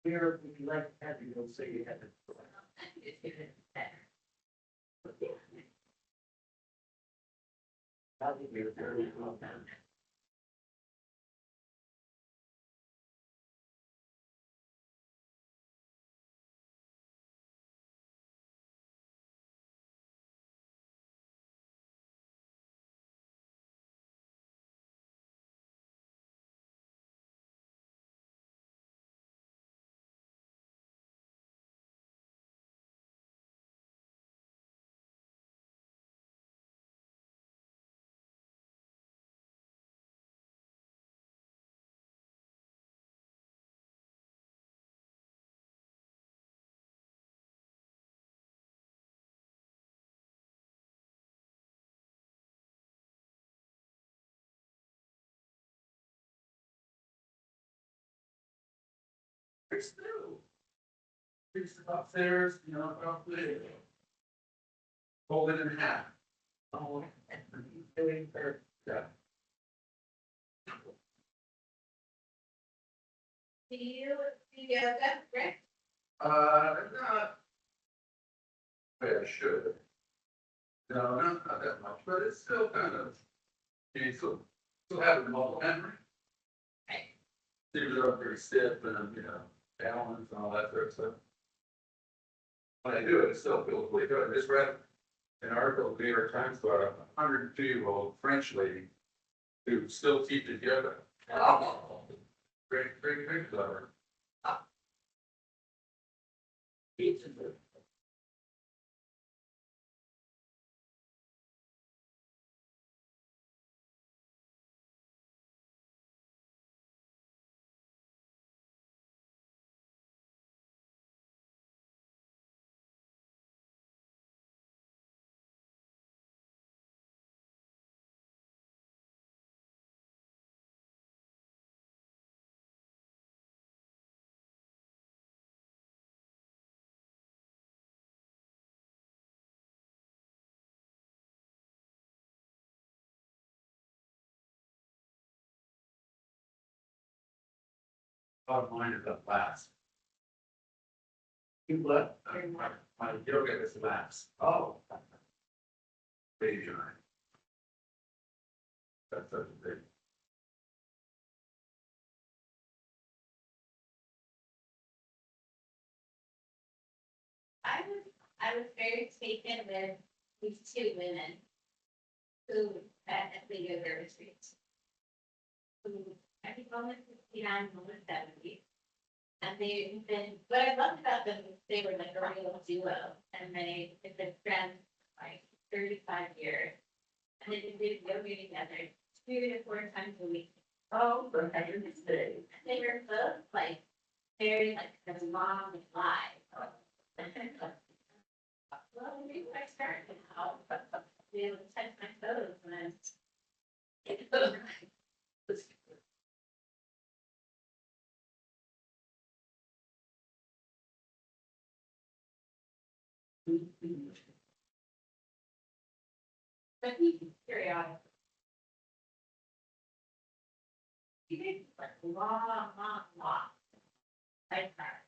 Speaker 10: Where would you like to have you go say you have it? That would be very well done.
Speaker 7: It's new. It's upstairs, you know, up there. Fold it in half.
Speaker 10: Oh, doing for.
Speaker 7: Yeah.
Speaker 9: Do you have that, Rick?
Speaker 7: Not. I should. No, not that much, but it's still kind of, you still have a muscle memory. Things are pretty stiff and, you know, balance and all that sort of stuff. When I do it, it still feels really good. I just read an article in the New York Times about a 102-year-old French lady who still teaches yoga. Great pictures of her. Bottom line is that laughs.
Speaker 10: You what?
Speaker 7: My yoga is laughs. Oh. Baby and I. That's such a big.
Speaker 9: I was very taken with these two women who at the yoga retreats. Who I think almost 69, almost 70. And they've been, what I loved about them is they were like a real duo, and they've been friends for like 35 years. And they did yoga together 2 to 4 times a week.
Speaker 10: Oh, for heaven's sake.
Speaker 9: They were both like very like as long as live. Well, maybe I start now. Be able to touch my toes when I'm. But he periodic. He did like long. Like that.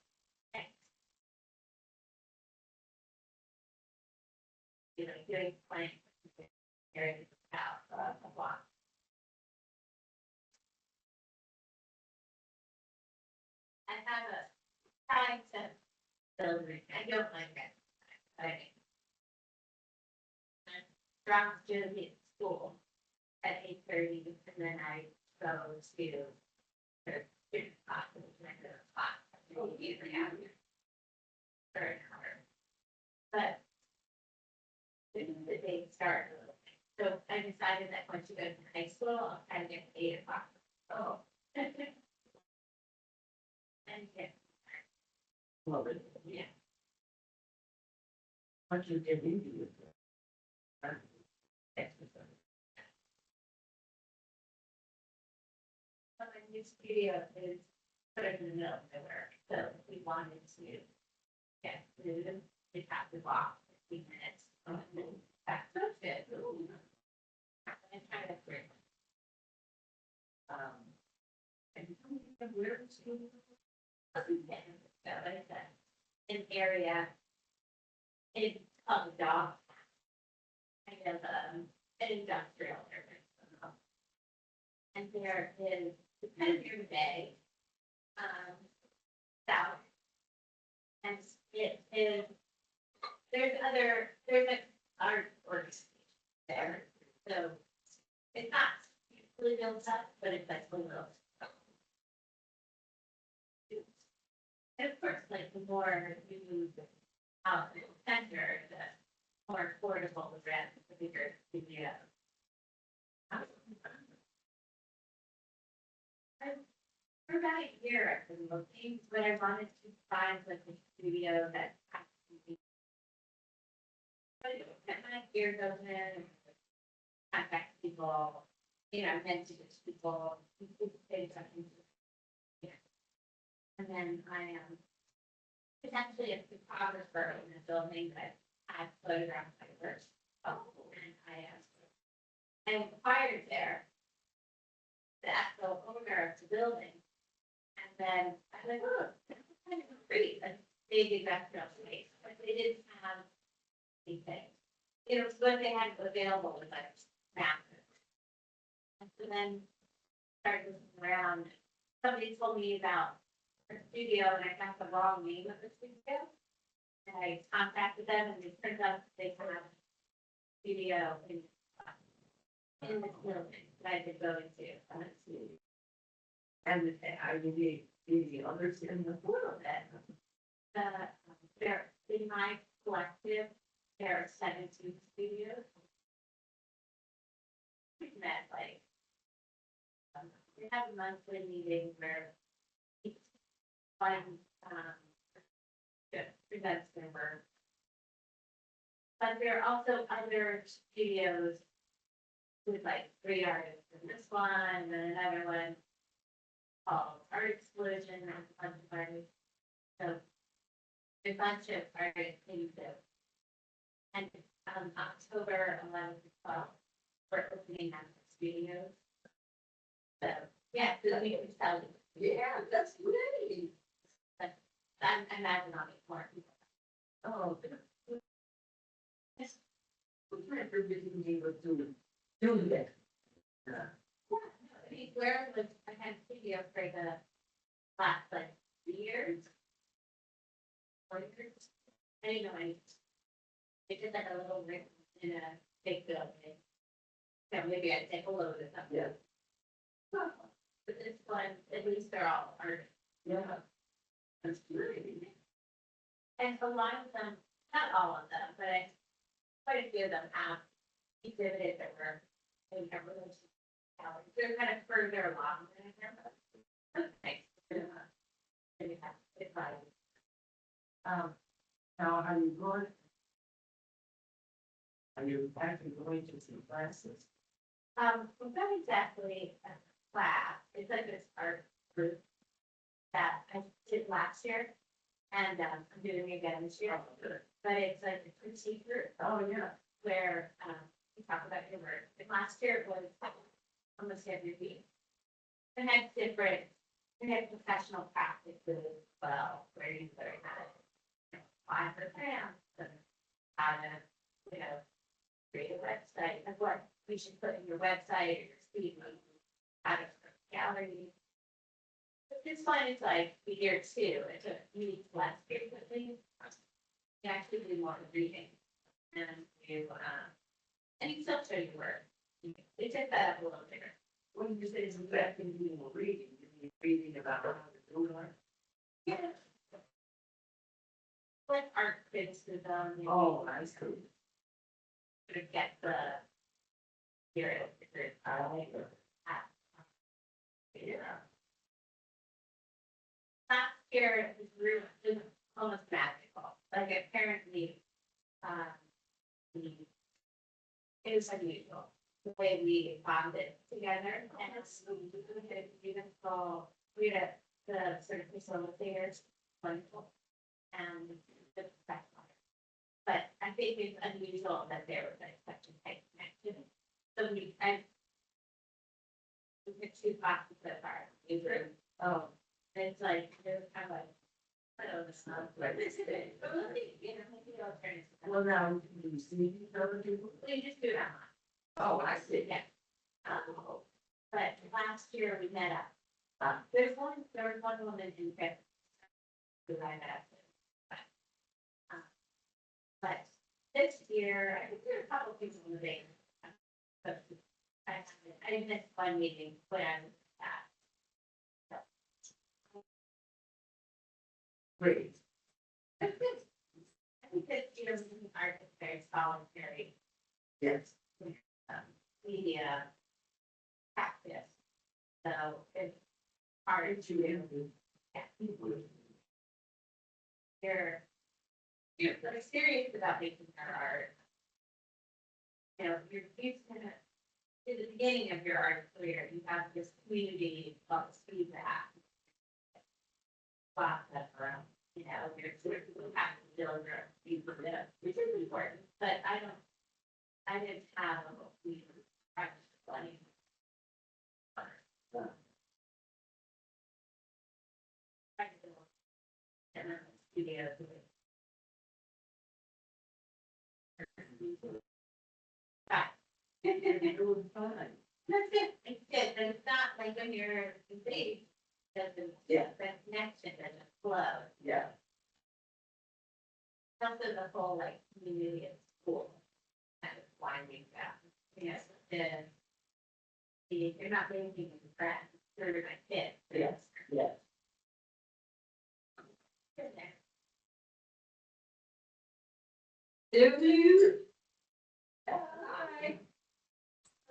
Speaker 9: You know, doing plank. Carrying the house, a block. I have a trying to building. I don't like that. I drop Josie at school at 8:30, and then I go to the student class, and then I go to class. Usually after for an hour. But the day started. So I decided that once you go to high school, I'll try to get 8 o'clock. Oh. And yeah.
Speaker 10: Love it.
Speaker 9: Yeah.
Speaker 10: What you get into it.
Speaker 9: So my new studio is put in the middle of nowhere, so we wanted to get food, we have to walk 15 minutes. That's it. I'm trying to bring. And where to? So it's an area. It's called a dog. Kind of an industrial area. And there is, it's kind of near the bay, south. And it is, there's an art organization there, so it's not really built up, but it's like a little. And of course, like the more you move out in the center, the more affordable the rent, the bigger the studio. For about a year, I've been looking, but I wanted to find like a studio that actually. But I don't get my ears open, contact people, message people, say something. And then I am potentially a photographer in a building that I photographed my first. Oh, and I inquired there, the actual owner of the building. And then I was like, oh, that's kind of great, a big industrial space, but they didn't have anything. What they had available was like massive. And so then started looking around. Somebody told me about a studio and I got the wrong name of the studio. And I contacted them and it turns out they have a studio in this building that I've been going to.
Speaker 10: And are you the others in the world then?
Speaker 9: There, in my collective, there are 17 studios. We met we have a monthly meeting where each one presents their work. But there are also other studios with 3 artists in this one, and then another one called Art Explosion, and a bunch of artists. So a bunch of artists in the, and October 11th to 12th, we're opening up the studios. So yeah, so we can tell you.
Speaker 10: Yeah, that's great.
Speaker 9: But I imagine I'll be more people.
Speaker 10: Oh. What kind of everything you were doing that?
Speaker 9: I mean, where was I had a studio for the last 3 years. 4 years. I didn't know any. It did a little ring in a big building. So maybe I'd take a load of them.
Speaker 10: Yeah.
Speaker 9: But this one, at least they're all artists.
Speaker 10: Yeah. That's great.
Speaker 9: And a lot of them, not all of them, but quite a few of them have exhibited their work in their relationship. They're kind of further along than I am. Thanks. Maybe that's advice.
Speaker 10: Now, are you actually going to some classes?
Speaker 9: Well, not exactly a class. It's like this art group that I did last year, and I'm doing it again this year. But it's like a critique group.
Speaker 10: Oh, yeah.
Speaker 9: Where you talk about your work. And last year it was almost every week. It had professional practices as well, where you learn how to apply for grants and how to, create a website and what we should put in your website or your CV, how to gallery. This one is like year two, it took me less frequently. You actually do more reading and you, and you still show your work. They took that up a little bigger.
Speaker 10: When you say it's exactly doing more reading, you mean reading about how to do it?
Speaker 9: Yeah. Like art kids to them.
Speaker 10: Oh, I see.
Speaker 9: To get the spirit.
Speaker 10: I like it. Yeah.
Speaker 9: Last year, this room was almost magical. Like apparently, it was unusual the way we bonded together, and it's beautiful. We had the sort of facilitators, wonderful, and the professional. But I think it's unusual that there was like such a tight connection. So we took two classes that are in room. Oh, and it's like it was kind of like. I don't know, it's not like this is it, but we'll see, you know, maybe I'll turn it.
Speaker 10: Well, now, do you see each other people?
Speaker 9: We just do it online.
Speaker 10: Oh, I see.
Speaker 9: Yeah. But last year we met up. There was one woman in February who I met. But this year, I think there are a couple of things on the day. But I didn't miss one meeting when I was at.
Speaker 10: Great.
Speaker 9: I think that, you know, art is very solitary.
Speaker 10: Yes.
Speaker 9: Media practice. So it's hard to do. Yeah. You're really serious about making your art. You know, you're kind of, in the beginning of your art career, you have this community of feedback. Lots of, you know, you're sort of have to build your people, which is important, but I didn't have a we practice funny. And then studio.
Speaker 10: You're doing fine.
Speaker 9: That's it. It's good, but it's not like when you're big,
Speaker 10: Yeah.
Speaker 9: that connection doesn't flow.
Speaker 10: Yeah.
Speaker 9: Also the whole like community of school kind of winding down. Yes, you're not making friends, you're my kids.
Speaker 10: Yes. Yes.
Speaker 9: Do you? Hi.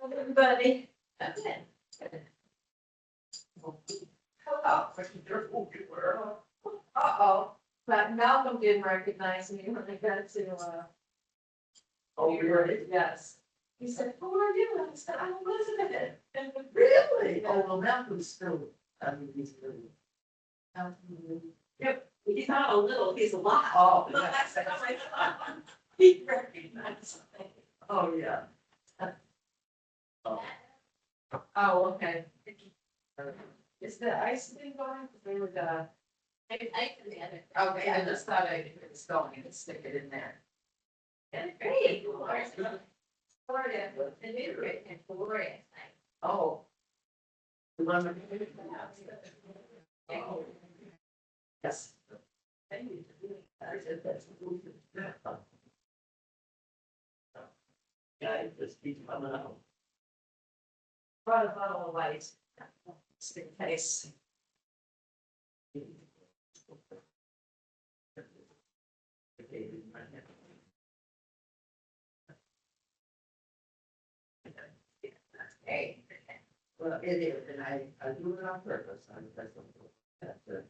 Speaker 9: Everybody. Okay.
Speaker 10: Oh, careful, you were. Uh-oh, but Malcolm didn't recognize me when I got to, oh, really? Yes. He said, who are you? I said, I'm Elizabeth. And really? Oh, well, Malcolm's still, I mean, he's really.
Speaker 9: Yep, he's not a little, he's a lot.
Speaker 10: Oh,
Speaker 9: But
Speaker 10: yes.
Speaker 9: that's how I thought. He recognized me.
Speaker 10: Oh, yeah. Oh, okay. Is the ice thing going? Because they were the.
Speaker 9: I can the other.
Speaker 10: Okay, I just thought if it was going, and stick it in there.
Speaker 9: Great. Florida, the new great and glorious.
Speaker 10: Oh. The one that- Oh. Yes. Thank you. I said that's. Guy just keeps coming out. Brought a bottle of ice. Just in case. Hey. Well, it is, and I do it on purpose. That's it.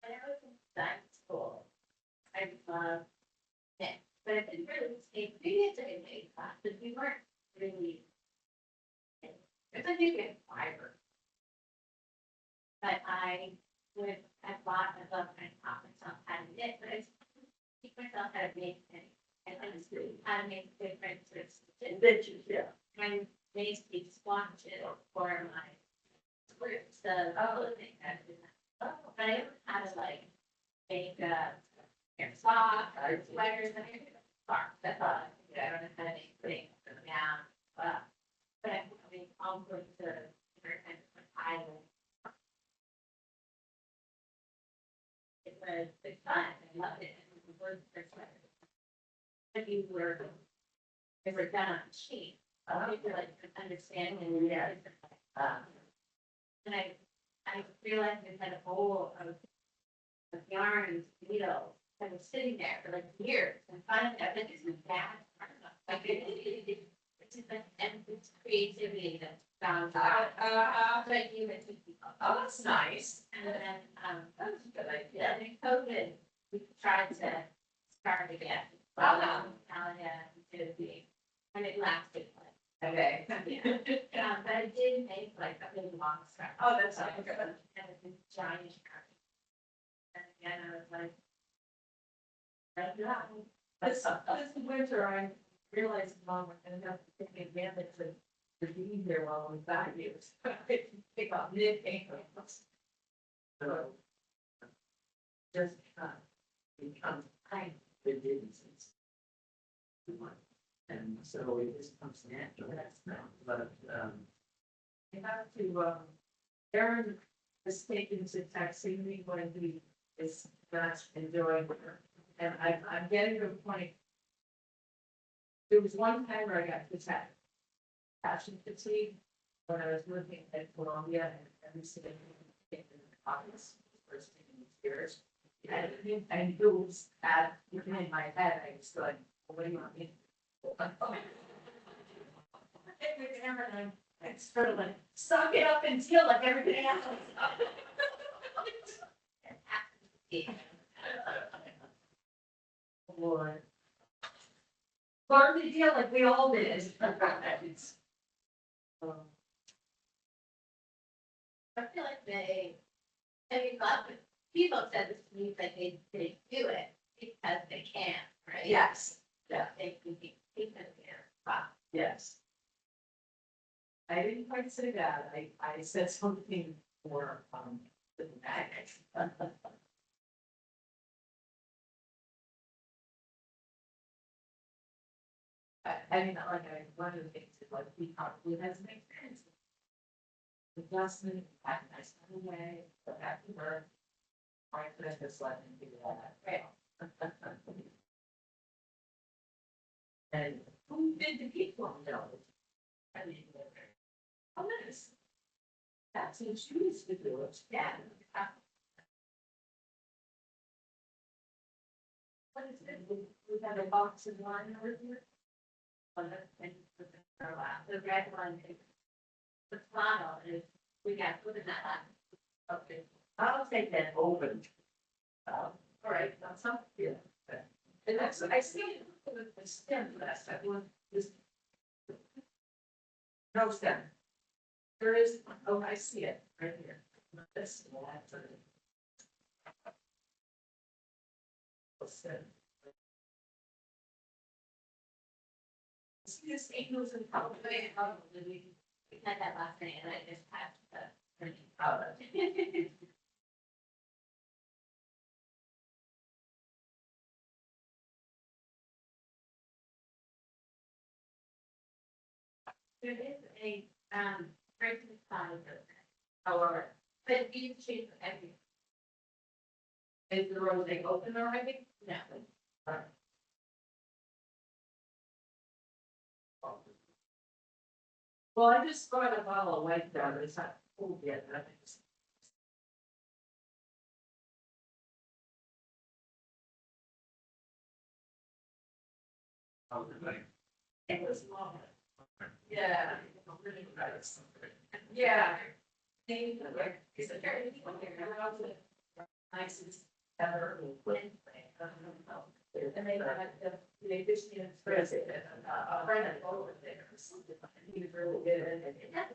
Speaker 9: When I was in science school, I loved it, but I didn't really take, maybe it's a good class, but we weren't really. It's a new fiber. But I love trying to taught myself how to knit, but I teach myself how to make things. And I just how to make different sorts of stitches.
Speaker 10: Yeah.
Speaker 9: I made these swatches for my groups of clothing. But I don't know how to like make your socks or sweaters and your scarf. That's all. I don't know how to make things down. But I mean, I'm going to different kinds of islands. It's fun. I love it. And the words are sweaters. If you were done on a sheet, I feel like understanding. Yeah. And I realized I had a bowl of yarn and needles that was sitting there for like years, and finally I think it's bad. Like it's just like and it's creativity that found out. So I gave it to people. Oh, that's nice. And then that was a good idea. And in COVID, we tried to start again. Wow. And it lasted. Okay. Yeah. But I did make like a really long scarf. Oh, that's so good. And it's a giant scarf. And again, I was like, this winter, I realized mom was gonna have to take advantage of being here while I'm back here. So I could pick up knitting. So just become kind of business. And so it just comes natural. But you have to Aaron is taking to texting me when he is not enjoying her. And I'm getting to a point. There was one time where I got this passion fatigue when I was working at Columbia and every single day in the office, first thing in the years. And it was in my head, I was like, what do you want me to do? I sort of like, suck it up and deal like everybody else. Boy. Learn to deal like we all did. I feel like people said this to me that they do it because they can, right? Yes. Yeah. They because they can. Yes. I didn't quite say that. I said something more dramatic. I mean, like one of the things is like we probably has an experience. Adjustment, back nice away, go back to work. Right, but just let me do that. Right. And who did the people know? I mean, oh, nice. That's what she used to do. It. Yeah. What is it? We have a box of wine over here. The red one, the bottle is, we got put in that. Okay, I'll take that open. All right, that's something. Yeah. And that's, I see it with the stem last time. This. No stem. There is, oh, I see it right here. This. Stem. This angles and probably we had that last night and I just had to turn it out. There is a breaking side of it, however, but you choose everything. Is the rose open already? No. Well, I just brought a bottle of white down, it's not cool yet. It was long. Yeah. Really nice. Yeah. It's a very nicest ever. And they just express it. A friend of over there. He was really good and it had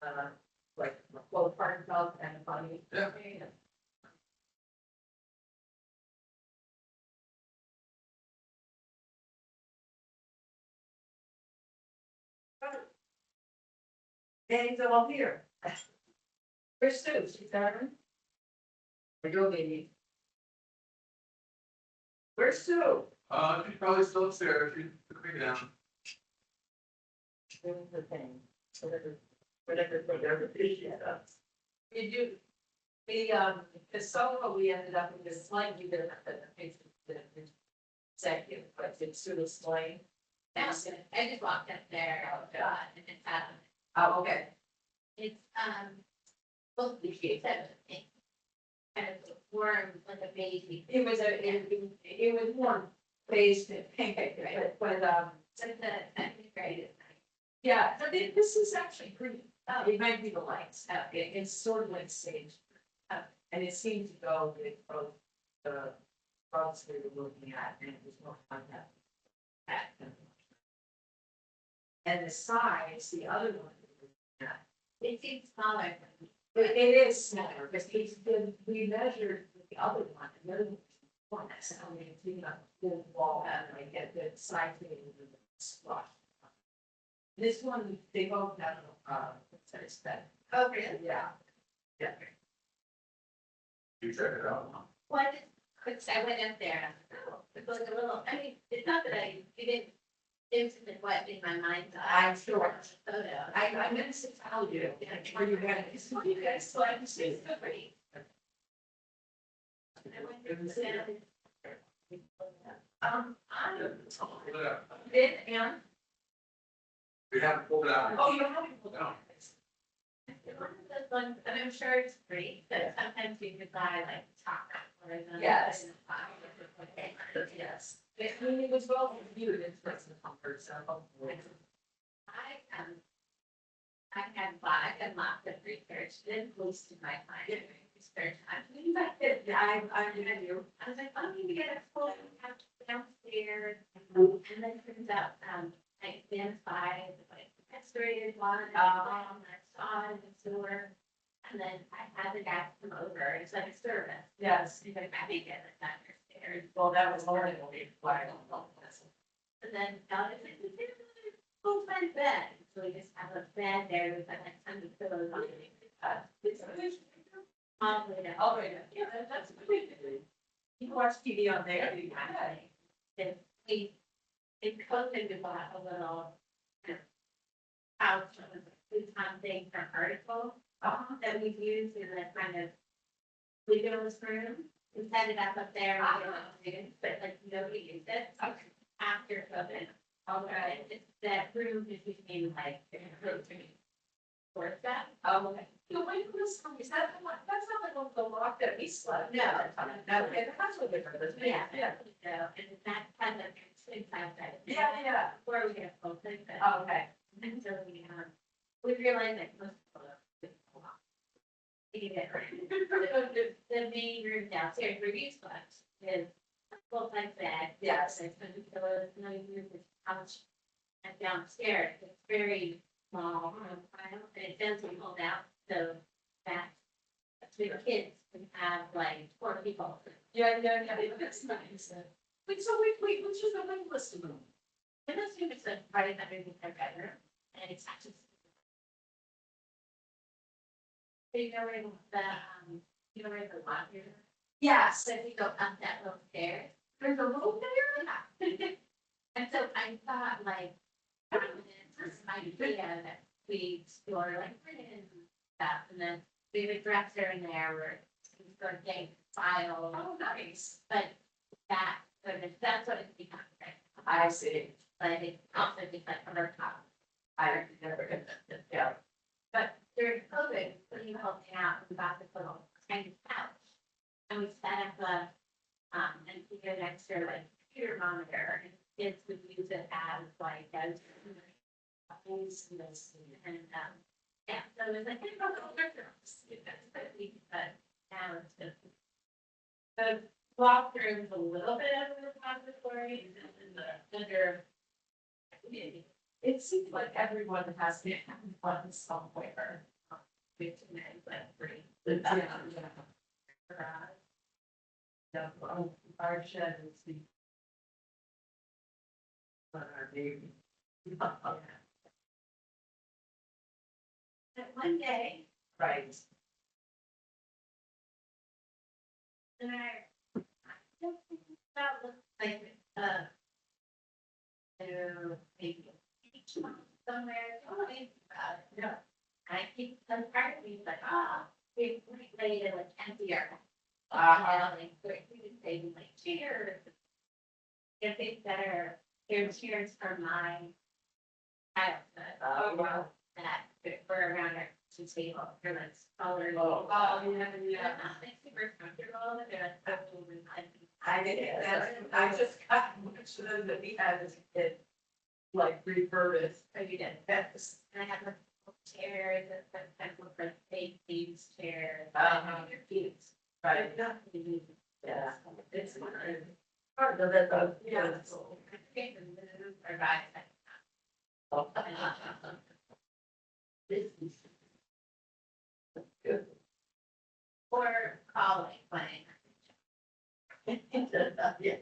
Speaker 9: fun. Like, well, part dog kind of funny. Yeah. Danny's all here. Where's Sue? She's there. The girl baby.
Speaker 10: Where's Sue?
Speaker 7: She's probably still upstairs. She took me down.
Speaker 10: Where's the thing? Whatever issue does. You do, the solo, we ended up with this slightly different than the executive, but it's sort of slang.
Speaker 9: I just walked up there, oh God, and it's happened.
Speaker 10: Oh, okay.
Speaker 9: It's, supposed to be shaped as a thing. Kind of warm, like a baby.
Speaker 10: It was more based in pink, but,
Speaker 9: Since the second grade is nice.
Speaker 10: yeah, but this is actually pretty, it might be the lights, it's sort of like stage. And it seemed to go with both the products we were looking at, and it was more fun that. And the size, the other one.
Speaker 9: It seems smaller.
Speaker 10: It is smaller, but we measured the other one, and the other one, that's how we, the wall, and I get the side thing and the squash. This one, they both have, what's that?
Speaker 9: Oh, really?
Speaker 10: Yeah. Yeah.
Speaker 7: You check it out.
Speaker 9: Well, I went up there, and I was like, oh, it's like a little, I mean, it's not that it didn't instantly what in my mind's eye.
Speaker 10: I'm sure.
Speaker 9: Photo.
Speaker 10: I meant to tell you, are you ready? It's funny, guys, so I can see it's so pretty.
Speaker 9: I went through the sound.
Speaker 10: I'm,
Speaker 7: Yeah.
Speaker 10: it and,
Speaker 7: We haven't pulled it out.
Speaker 10: oh, you haven't pulled it out.
Speaker 9: One of those ones, and I'm sure it's free, but sometimes you could buy like top.
Speaker 10: Yes. Yes. I mean, it was well reviewed in personal comfort, so hopefully.
Speaker 9: I had lots of research, then posted my time during my spare time.
Speaker 10: I'm gonna do.
Speaker 9: I was like, I'm gonna get a full house downstairs, and then turns out, I identified like the restorated one, I saw it in the sewer. And then I had the guy come over, it's like a service.
Speaker 10: Yes.
Speaker 9: He's like, I think it's downstairs.
Speaker 10: Well, that was horrible. Why?
Speaker 9: And then, it's like, we did another full-size bed, so we just have a bed there with like tons of pillows on it. All the way down.
Speaker 10: Oh, yeah, that's good. You can watch TV on there.
Speaker 9: And we, in COVID, we bought a little pouch of food-time thing from article that we used in the kind of windows room. We set it up there, but like nobody used it after COVID.
Speaker 10: Okay.
Speaker 9: That room just became like for that.
Speaker 10: Oh, okay. So when was, is that the one, that's not like the lock that we slept?
Speaker 9: No.
Speaker 10: No, okay, that's what different, isn't it?
Speaker 9: Yeah.
Speaker 10: Yeah.
Speaker 9: So, and that kind of inside that.
Speaker 10: Yeah.
Speaker 9: Where we have full thing, but
Speaker 10: Oh, okay.
Speaker 9: until we realized that most people the main room downstairs where you slept is full size bed.
Speaker 10: Yes.
Speaker 9: There's 20 pillows, no use the couch. And downstairs, it's very small, and it doesn't hold out, so that the kids can have like 4 people.
Speaker 10: Yeah, that's nice. Wait, which is the wait list room?
Speaker 9: And this room is like right underneath their bedroom, and it's actually. So you know where you know where the laundry is?
Speaker 10: Yes.
Speaker 9: So if you go up that little stairs.
Speaker 10: There's a little there?
Speaker 9: And so I thought like, this idea that we store like linens and stuff, and then we have a dresser in there where we store things, files.
Speaker 10: Oh, nice.
Speaker 9: But that's what it's become, right?
Speaker 10: I see.
Speaker 9: But it also just like other top.
Speaker 10: I never did that. Yeah.
Speaker 9: But during COVID, when you helped me out, we got this little tiny couch. And we set up and we get an extra like computer monitor, and kids would use it as like as. And yeah, so it was like, but now it's just. The loft room's a little bit of a repository and the under.
Speaker 10: It seems like everyone has to have one somewhere.
Speaker 9: Good to know, but free.
Speaker 10: Yeah, our shed is the. But our baby.
Speaker 9: But one day,
Speaker 10: Right.
Speaker 9: and I just think about like, maybe somewhere, oh, think about it, no. And I keep, some part of me is like, we're ready to like empty our. Like, we can save like chairs. If things that are, their chairs are mine. I don't know, that for around our table, for like smaller. Yeah. Not like super comfortable, but they're like,
Speaker 10: I did, I just got much of them that we had as a kid, like refurbished.
Speaker 9: so you did this, and I have like chairs that kind of look like fake thieves chairs. Your feet.
Speaker 10: Right.
Speaker 9: Not really,
Speaker 10: Yeah.
Speaker 9: it's one.
Speaker 10: Part of it, though.
Speaker 9: Yeah. Okay, and then our guys,
Speaker 10: This is good.
Speaker 9: or calling, playing.
Speaker 10: Yeah.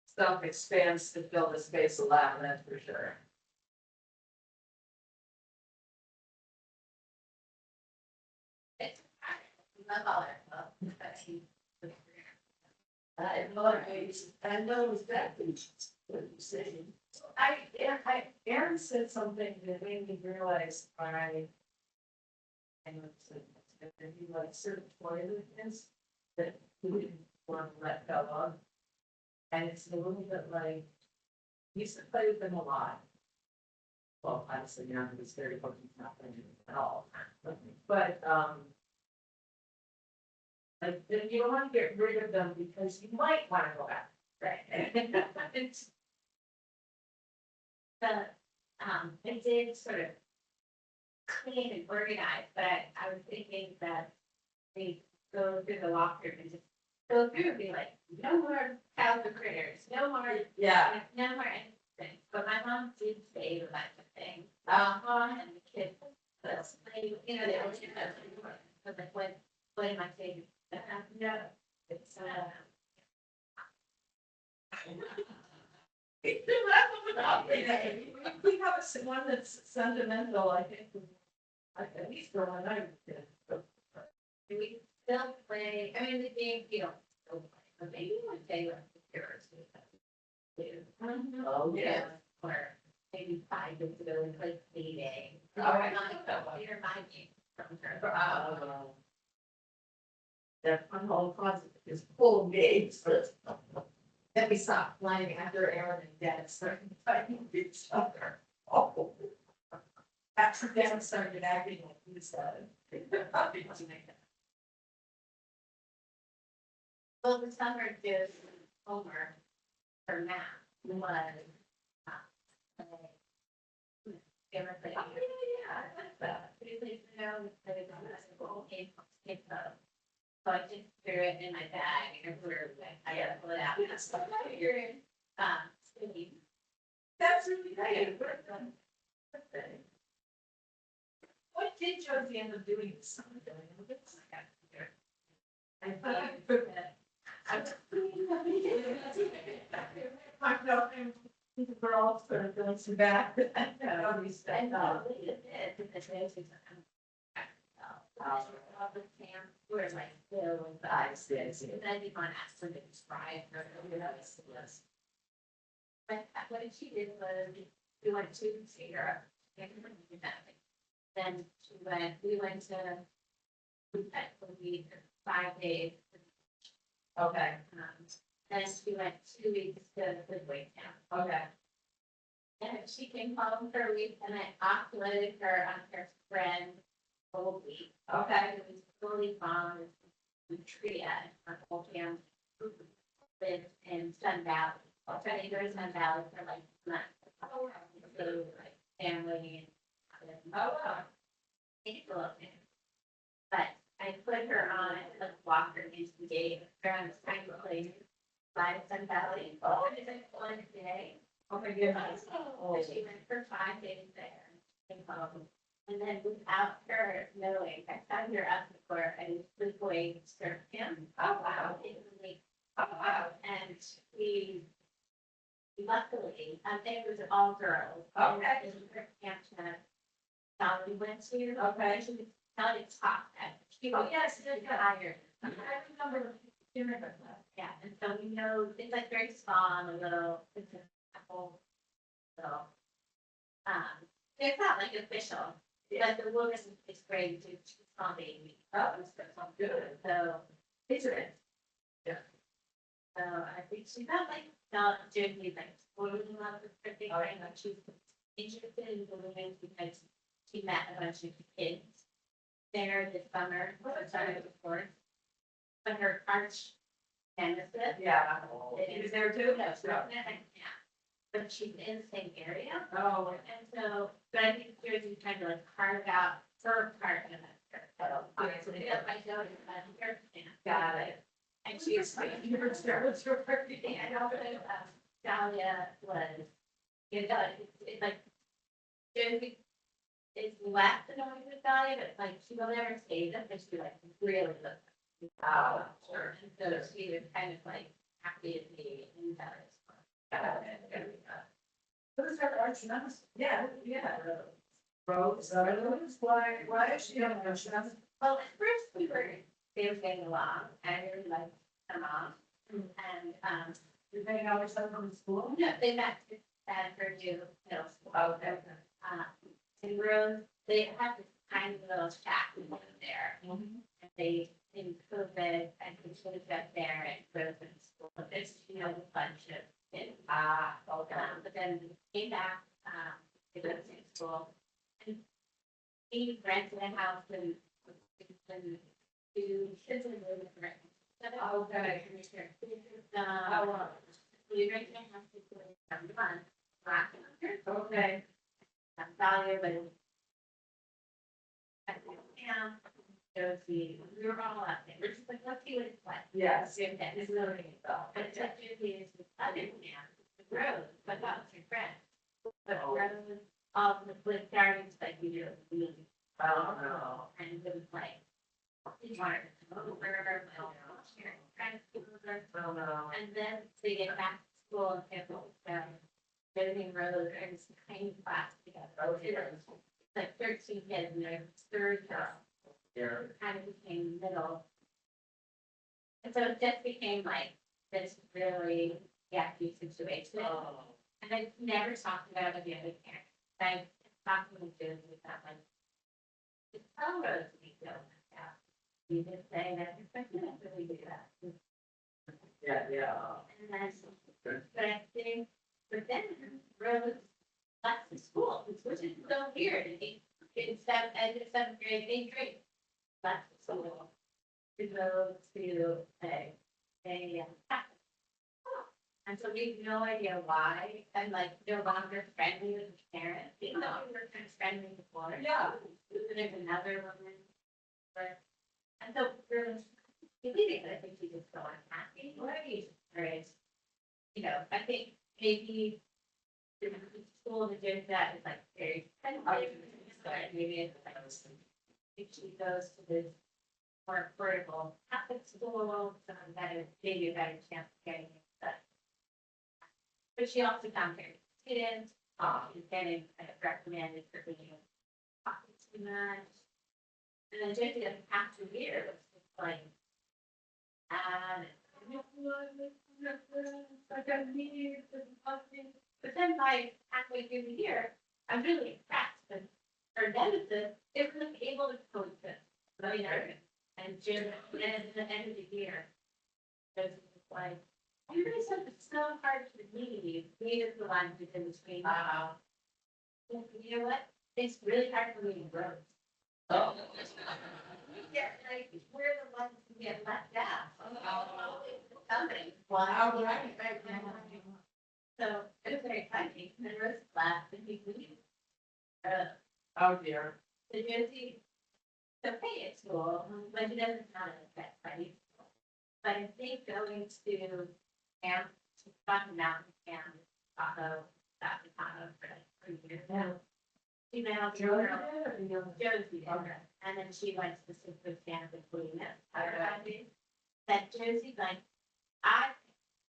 Speaker 10: Stuff expands to fill the space a lot, that's for sure.
Speaker 9: It's not all that well, but he.
Speaker 10: I know exactly what you're saying. Aaron said something that made me realize and he like certain toilets that he didn't want to let go of. And it's a little bit like, he used to play with them a lot. Well, obviously now he's very fucking not playing at all. But, like, then you don't want to get rid of them because you might want to go back. Right. It's,
Speaker 9: I did sort of clean and organize, but I was thinking that they go through the locker and just go through and be like, no more thousand critters, no more,
Speaker 10: yeah.
Speaker 9: no more anything. But my mom did save a bunch of things. And the kids, you know, they always have, but like, what am I saving? No, it's,
Speaker 10: We have one that's sentimental, I think, at least the one I did.
Speaker 9: we still play, I mean, the game, you don't still play, but maybe one day like the heroes.
Speaker 10: Oh, yeah.
Speaker 9: Or maybe 5 years ago, we played Payday.
Speaker 10: Oh, I like
Speaker 9: that one. You're my game from her.
Speaker 10: That my whole closet is full of games, but then we stopped playing after Aaron and Dad started fighting with each other. Oh. After Dad started acting like he started.
Speaker 9: Well, the summer did homework for math was. They were playing.
Speaker 10: Oh, yeah, I like that.
Speaker 9: Really, you know, the whole game skip though. So I just threw it in my bag and put it away. I gotta pull it out.
Speaker 10: That's what I figured.
Speaker 9: Sticky.
Speaker 10: That's really great. What did Josie end up doing this summer? I thought I put that. I know, the girls are going to back. We spent out.
Speaker 9: Where's my bill and
Speaker 10: Yes.
Speaker 9: and then you want to ask them to describe her, you know, yes. But what she did was, we went to see her. Then we went to, we 5 days.
Speaker 10: Okay,
Speaker 9: Then she went 2 weeks to Midway Town.
Speaker 10: okay.
Speaker 9: And she came home for a week and I offloaded her on her friend whole week.
Speaker 10: Okay.
Speaker 9: It was fully gone. The tree at our whole family lived in Sun Valley. Okay, there was Sun Valley for like months. So like family and.
Speaker 10: Oh, wow.
Speaker 9: But I put her on, like walk her into the gate, around this tiny place by Sun Valley. Oh, it's like one day.
Speaker 10: Oh, my goodness.
Speaker 9: So she went for 5 days there, came home, and then without her knowing, I found her up the court and was going to serve him.
Speaker 10: Oh, wow. Oh, wow.
Speaker 9: And we, luckily, it was all girls.
Speaker 10: Okay.
Speaker 9: And her camp that we went to.
Speaker 10: Okay.
Speaker 9: She was not a top. She
Speaker 10: Oh,
Speaker 9: was
Speaker 10: yes,
Speaker 9: hired I remember doing it, yeah, and so we know it's like very small, and a little, it's a couple, so. It's not like official, but the woman is great to small baby. Oh, that's good. So, it's it. Yeah. So I think she's not like, not doing these like, totally love the thing, right? Like she's interested in the women because she met a bunch of kids there this summer, before. But her arch nemesis. Yeah. He was there too? No, yeah. But she's in the same area. Oh. And so, but I think Jersey's trying to like carve out her part of it. Obviously, yeah, I know it's not her. Got it. And she's like, you're service for everything. And also, Dahlia was, you know, it's like, Jersey is less annoying with Dahlia, but like, she will never say that, but she like really looks. Oh, sure. And so she was kind of like happy to be in Dahlia's. Who's her arch nemesis? Yeah. Rose, why is she on her nemesis? Well, at first they were getting along, and I really liked her mom. And, did they know each other from school? No, they met at Purdue Middle School. Oh, okay. And Rose, they had this tiny little shack there. And they, in COVID, I think she was up there and Rose in school. There's, you know, a bunch of kids. But then came back, to go to school. And he rented a house and two kids in the room. Okay. We rented a house every month. Okay. Value, but we were all out there. We're just like, let's see what it's like. Yes. It's really but it's like is with other man, the road, but that was your friend. But road, all the flip gardens like we do. Oh no. And it was like, he wanted to come over, and then they get back to school and get building road and it's tiny class together. It's like 13 kids in their third class. Kind of became middle. And so it just became like this really yucky situation. And I never talked about it with the other parents. I talked to the kids about like, it's how roads we feel like that. You just say that you're pregnant after we do that. Yeah. And then, but I think, but then Rose left the school, which is so weird. In seventh grade, 8th grade, left the school to go to a and so we have no idea why. I'm like no longer friendly with the parents, even though we were kind of friendly before. Yeah. There's another woman. And so we're believing that I think she just so unhappy. Right. You know, I think maybe the school that did that is like very expensive. Maybe it's like if she goes to this more affordable Catholic school, maybe a better chance of getting it. But she also found her students, she's getting kind of recommended for being too much. And then just the past 2 years, it's like, but then by halfway through the year, I'm really impressed with her nemesis is really able to coexist. And Jim, and at the end of the year, it's like, everybody said it's so hard to leave. We is the one who's in between. You know what? It's really hard for me to grow. Oh. Yeah, like we're the ones who get left out. Something. Wow, right. So it was very funny. The rest left and he leaves. Oh dear. So Josie, it's okay at school, but he doesn't have that funny. But I think going to camp, to Buck Mountain Camp, Tahoe, that was Tahoe for like 3 years now. She met out Josie, and then she went to the Super Camp with William. That Josie, like, I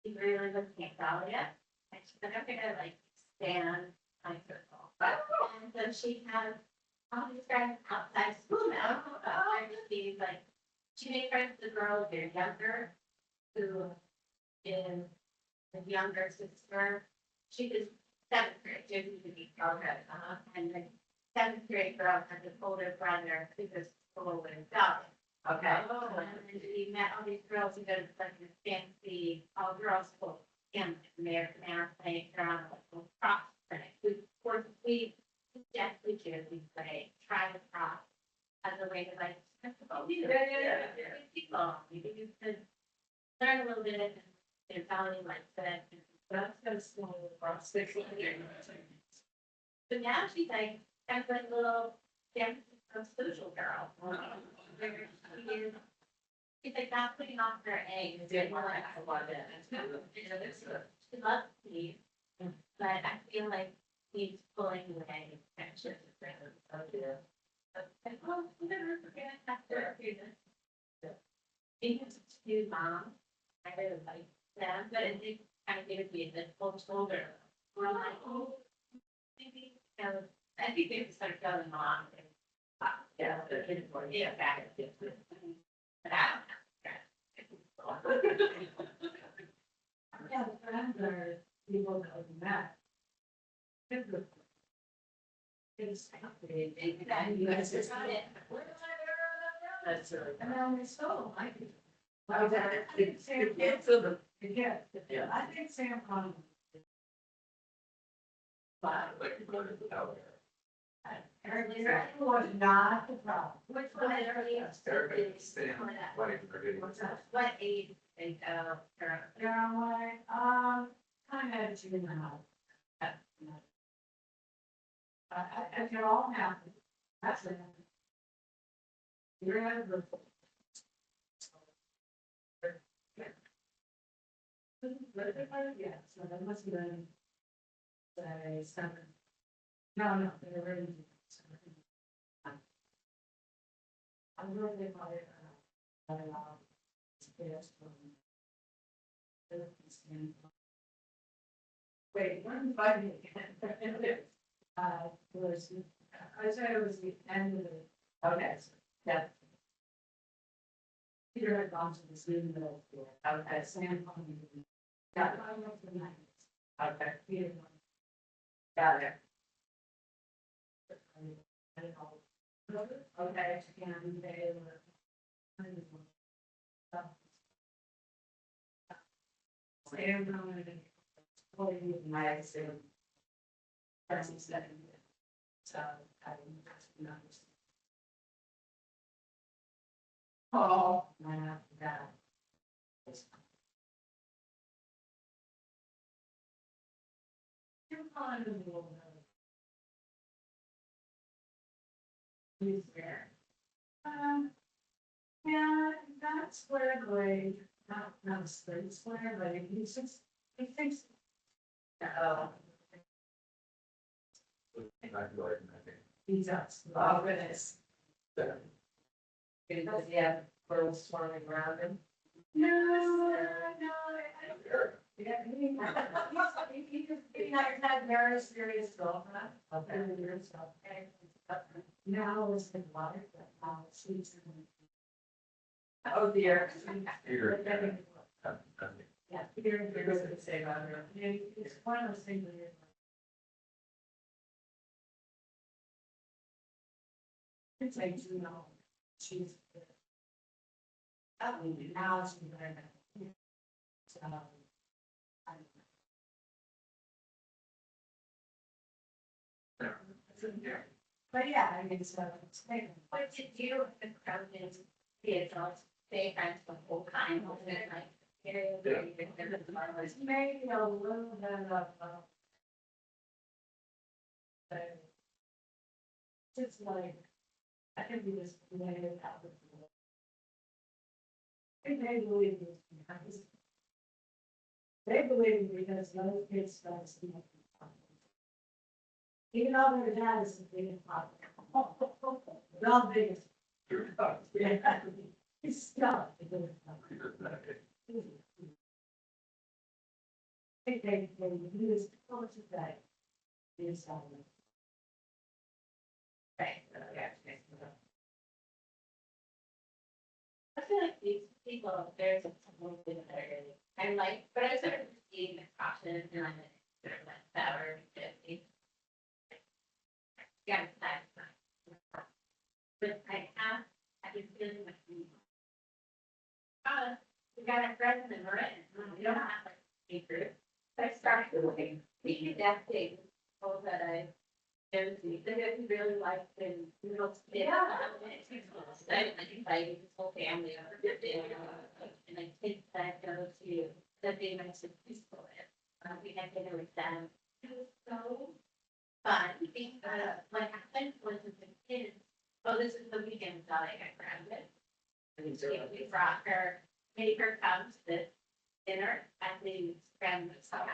Speaker 9: really was Camp Dahlia, and she's like, I'm gonna like stand my circle. And so she has all these friends outside school now. These like she made friends with the girl who's younger, who is the younger sister. She was seventh grade, okay, and the seventh grade girl has an older brother who was school with himself. Okay. And we met all these girls who go to like this fancy all girls school. And they're playing around with cross clinic. We suggested to we say try the cross as a way to like people. You could learn a little bit of their family mindset. That's kind of small cross. But now she's like kind of like a little San Francisco social girl. She's like not putting off her eggs. Doing more like I love it. She loves me, but I feel like he's pulling away. So oh, we're gonna have to do this. Being a new mom, I really like them, but it did kind of give me the full shoulder. We're like, oh, maybe, I think they start going on. Yeah, yeah, back. Yeah, the friends are people that we met. It's you guys just got it. That's right. And then it's so like it. I think Sam, yeah, I think Sam probably. But earlier was not the problem. Which one earliest? What age? Kind of juvenile. If you're all happy, that's it. You're in the. Yeah, so that must have been. Say 7. No, they're ready. I'm really about it. Wait, one fighting again. Was I said it was the end of the. Okay, so, yeah. Peter had gone to the student middle school. Okay, Sam. Yeah, I went to the 90s. Okay, Peter. Got it. Okay, and they were. Sam wanted to my assume. So I didn't know. Oh, man, that. You're fine in the world. He's there. Yeah, that's where the not straight square, but he thinks. He does. Oh, goodness. Because he had girls swarming around him. No. Yeah, he had very serious girlfriend. Okay. Now it's the water, but now she's. Oh dear. Yeah, Peter would say about her. It's one of those things where you're like, it's like, she's. Now she's very bad. So, but yeah, I mean, so it's like, what did you with the crowd is kids all stay friends the whole time? Was it like maybe a little bit of just like I can be this way out of the world. They believe this because they believe because those kids start to even though their dad is the biggest problem. The biggest. Yeah. He's stuck. They use how much is that? Is right. feel like these people, there's something that are really, I'm like, but I sort of seeing the caution and I'm sort of like sour because yeah, but I've been feeling like we got our friends and we're in. We don't have like a group. I started like thinking that thing that I did that we really liked in middle school. Yeah. I invited this whole family over to dinner and I kids that go to that they went to preschool with. We had dinner with them. It was so fun. What happened was with the kids. Oh, this is the weekend that I got grounded. We brought her, made her come to the dinner at the grandmother's house.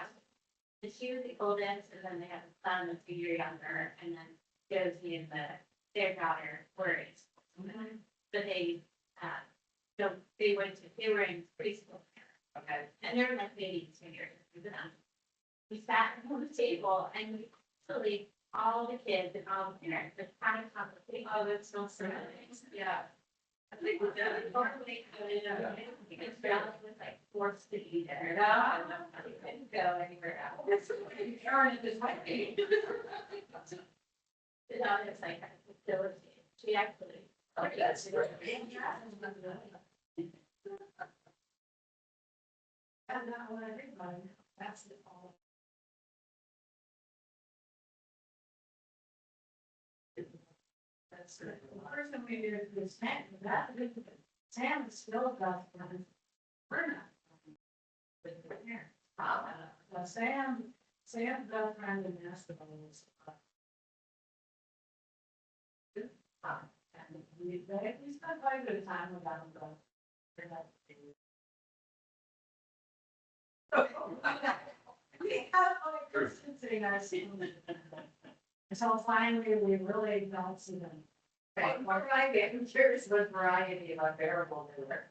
Speaker 9: And she was the oldest, and then they have a son that's a year younger, and then Josie and their daughter were in school. But they, so they were in preschool. Okay. And they were like maybe 2 years. We sat on the table and we actually all the kids and all the parents are kind of complicated. Oh, that's so nice. Yeah. I think we're done. Normally, because Valley was like forced to be there. No, I couldn't go anywhere else. That's like Karen at this point. It's like a facility. She actually. Okay, that's great. And that one, everybody, that's the all. That's the first thing we did was Sam. Sam still got one. We're not. Sam got friend in basketball. And we spent quite a bit of time with them. We have like Kristen sitting our seat. So finally, we really don't see them. Right, I'm curious what variety of unbearable they were.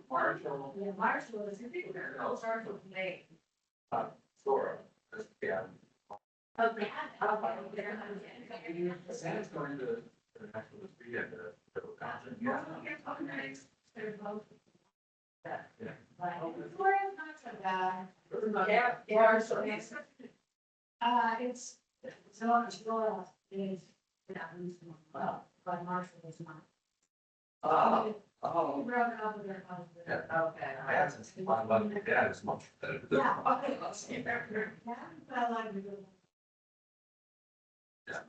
Speaker 9: Marshall. Yeah, Marshall is, I think they're all starts with May.
Speaker 7: Sora. Yeah.
Speaker 9: Oh, yeah.
Speaker 7: Sam's going to the national speed at the concert.
Speaker 9: They're both.
Speaker 7: Yeah.
Speaker 9: Florida's not so bad.
Speaker 10: Yeah, so
Speaker 9: It's, so Florida is, well, but Marshall is not.
Speaker 7: Oh.
Speaker 9: He broke up with her husband.
Speaker 7: Yeah.
Speaker 10: Okay.
Speaker 7: I haven't seen my mother and dad is much better.
Speaker 9: Yeah, okay, let's see. Yeah, I like it.
Speaker 7: Yeah.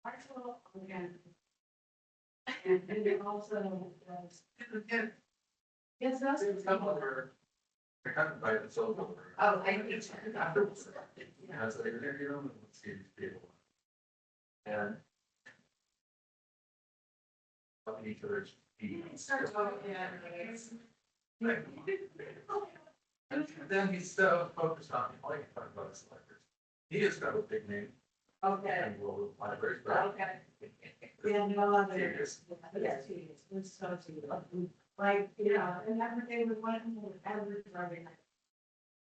Speaker 9: Marshall, again. And then also, yes, that's.
Speaker 7: Come over. I kind of invite myself over.
Speaker 10: Oh, thank you.
Speaker 7: Afterwards. Yeah, I was like, here you go, and let's see these people. And helping each other's feet.
Speaker 10: Start talking, yeah.
Speaker 7: And then he's so focused on, like, talking about his libraries. He has got a big name.
Speaker 10: Okay.
Speaker 7: And world libraries, but.
Speaker 10: Okay.
Speaker 9: Yeah, no other.
Speaker 7: Serious.
Speaker 9: Yes, it's so serious. Like, you know, and that day we went with average driving.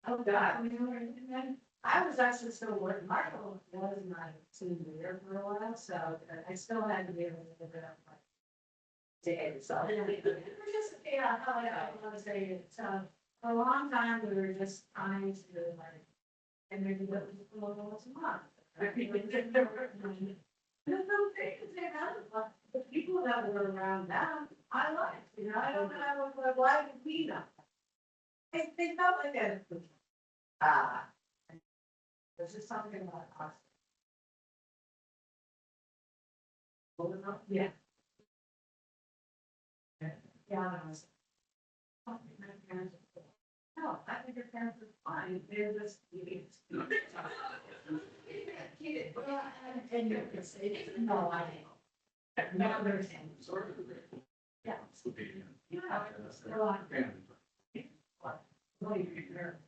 Speaker 9: Oh, God, you know, and then I was actually still working, Marshall was my senior year for a while, so I still had to be able to live it up. So, just, yeah, how I want to say it, so, for a long time, we were just trying to, like, and maybe that was a little once a month. There's no things they had, but the people that were around them, I liked, you know, I don't know what I'd like to be them. They felt like that. There's just something about us. Yeah. Yeah, I was. My parents are cool. No, I think your parents are fine, they're just idiots. And you're just, no, I don't. No, there's. Yeah. Yeah. Well, what do you hear?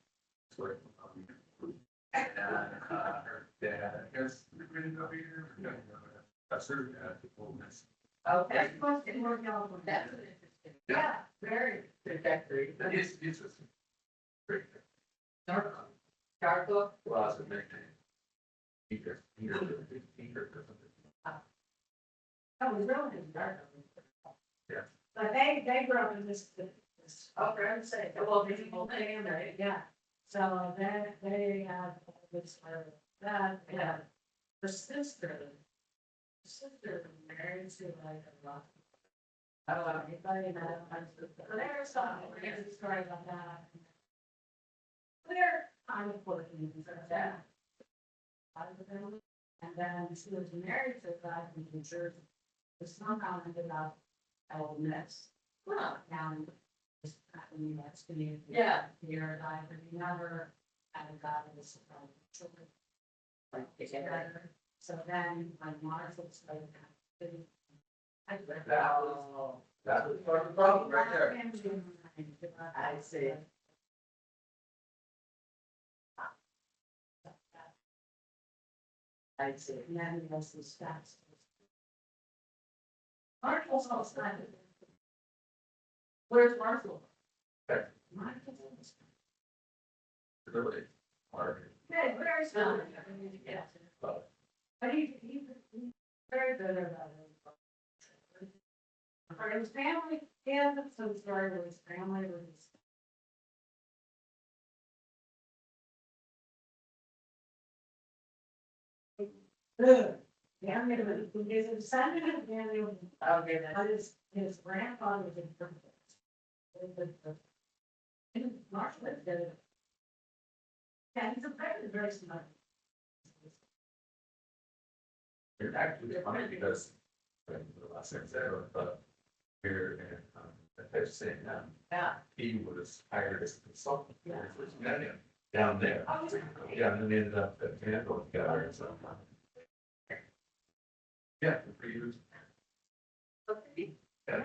Speaker 7: And her dad, I guess, really over here. That's her dad.
Speaker 10: Okay.
Speaker 9: That's supposed to work out for
Speaker 10: That's
Speaker 9: that.
Speaker 10: interesting.
Speaker 9: Yeah, very.
Speaker 10: Trajectory.
Speaker 7: It's a great.
Speaker 10: Dark book.
Speaker 7: Well, as a nickname. Peter.
Speaker 9: That was really dark.
Speaker 7: Yeah.
Speaker 8: But they grew up in this upper and say, well, there's a whole family, yeah. So they had this, that, yeah. The sister married to like a rock. Anybody know? There's a story about that. They're kind of working for that. And then she was married to a guy from New Jersey. The son commented about Old Miss. Well, now, just happening that's been here, I have never had a guy this children. Like, together. So then, my Marshall started.
Speaker 7: That was part of the problem right there.
Speaker 8: I see. I see. And then there's the stats. Marshall's also. Where's Marshall?
Speaker 7: Okay.
Speaker 8: Marshall's.
Speaker 7: Really hard.
Speaker 8: Yeah, very strong. But he's very good about it. For his family, he has some story with his family, with his. Yeah, he's a son of a family. Okay, but his grandfather was in perfect. Marshall is good. Yeah, he's a very smart.
Speaker 7: It's actually funny because the last thing there, but here in they're saying he was hired as a consultant.
Speaker 8: Yeah.
Speaker 7: Down there. Yeah, and then they ended up at Campbell together and so. Yeah, for years. Yeah.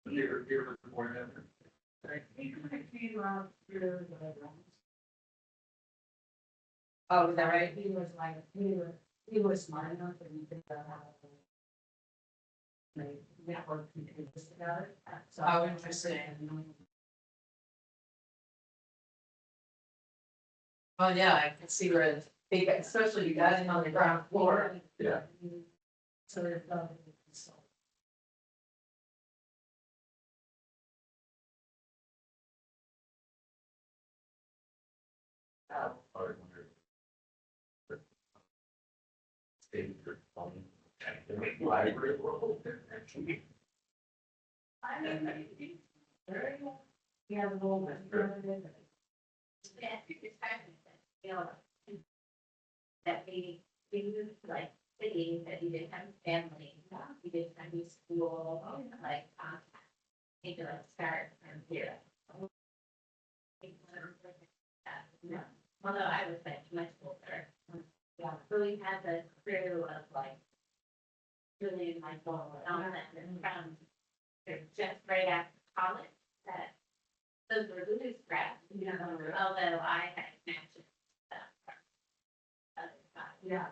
Speaker 7: You're born in.
Speaker 8: Oh, is that right? He was like, he was smart enough that he did that. Like, network computers together. So. Oh, interesting. Oh, yeah, I can see where, especially you got him on the ground floor.
Speaker 7: Yeah.
Speaker 8: So they're probably.
Speaker 7: I wonder. Stay for fun. Library world.
Speaker 8: I mean, very well. Yeah, a little bit.
Speaker 9: Yeah, I think it's kind of, you know, that we moved like cities that you didn't have family, you didn't have any school, like, maybe like start from here. Although I was like much older, really had the crew of like, really like, from just right after college, that those were loose grads, although I had mentioned stuff.
Speaker 8: Yeah.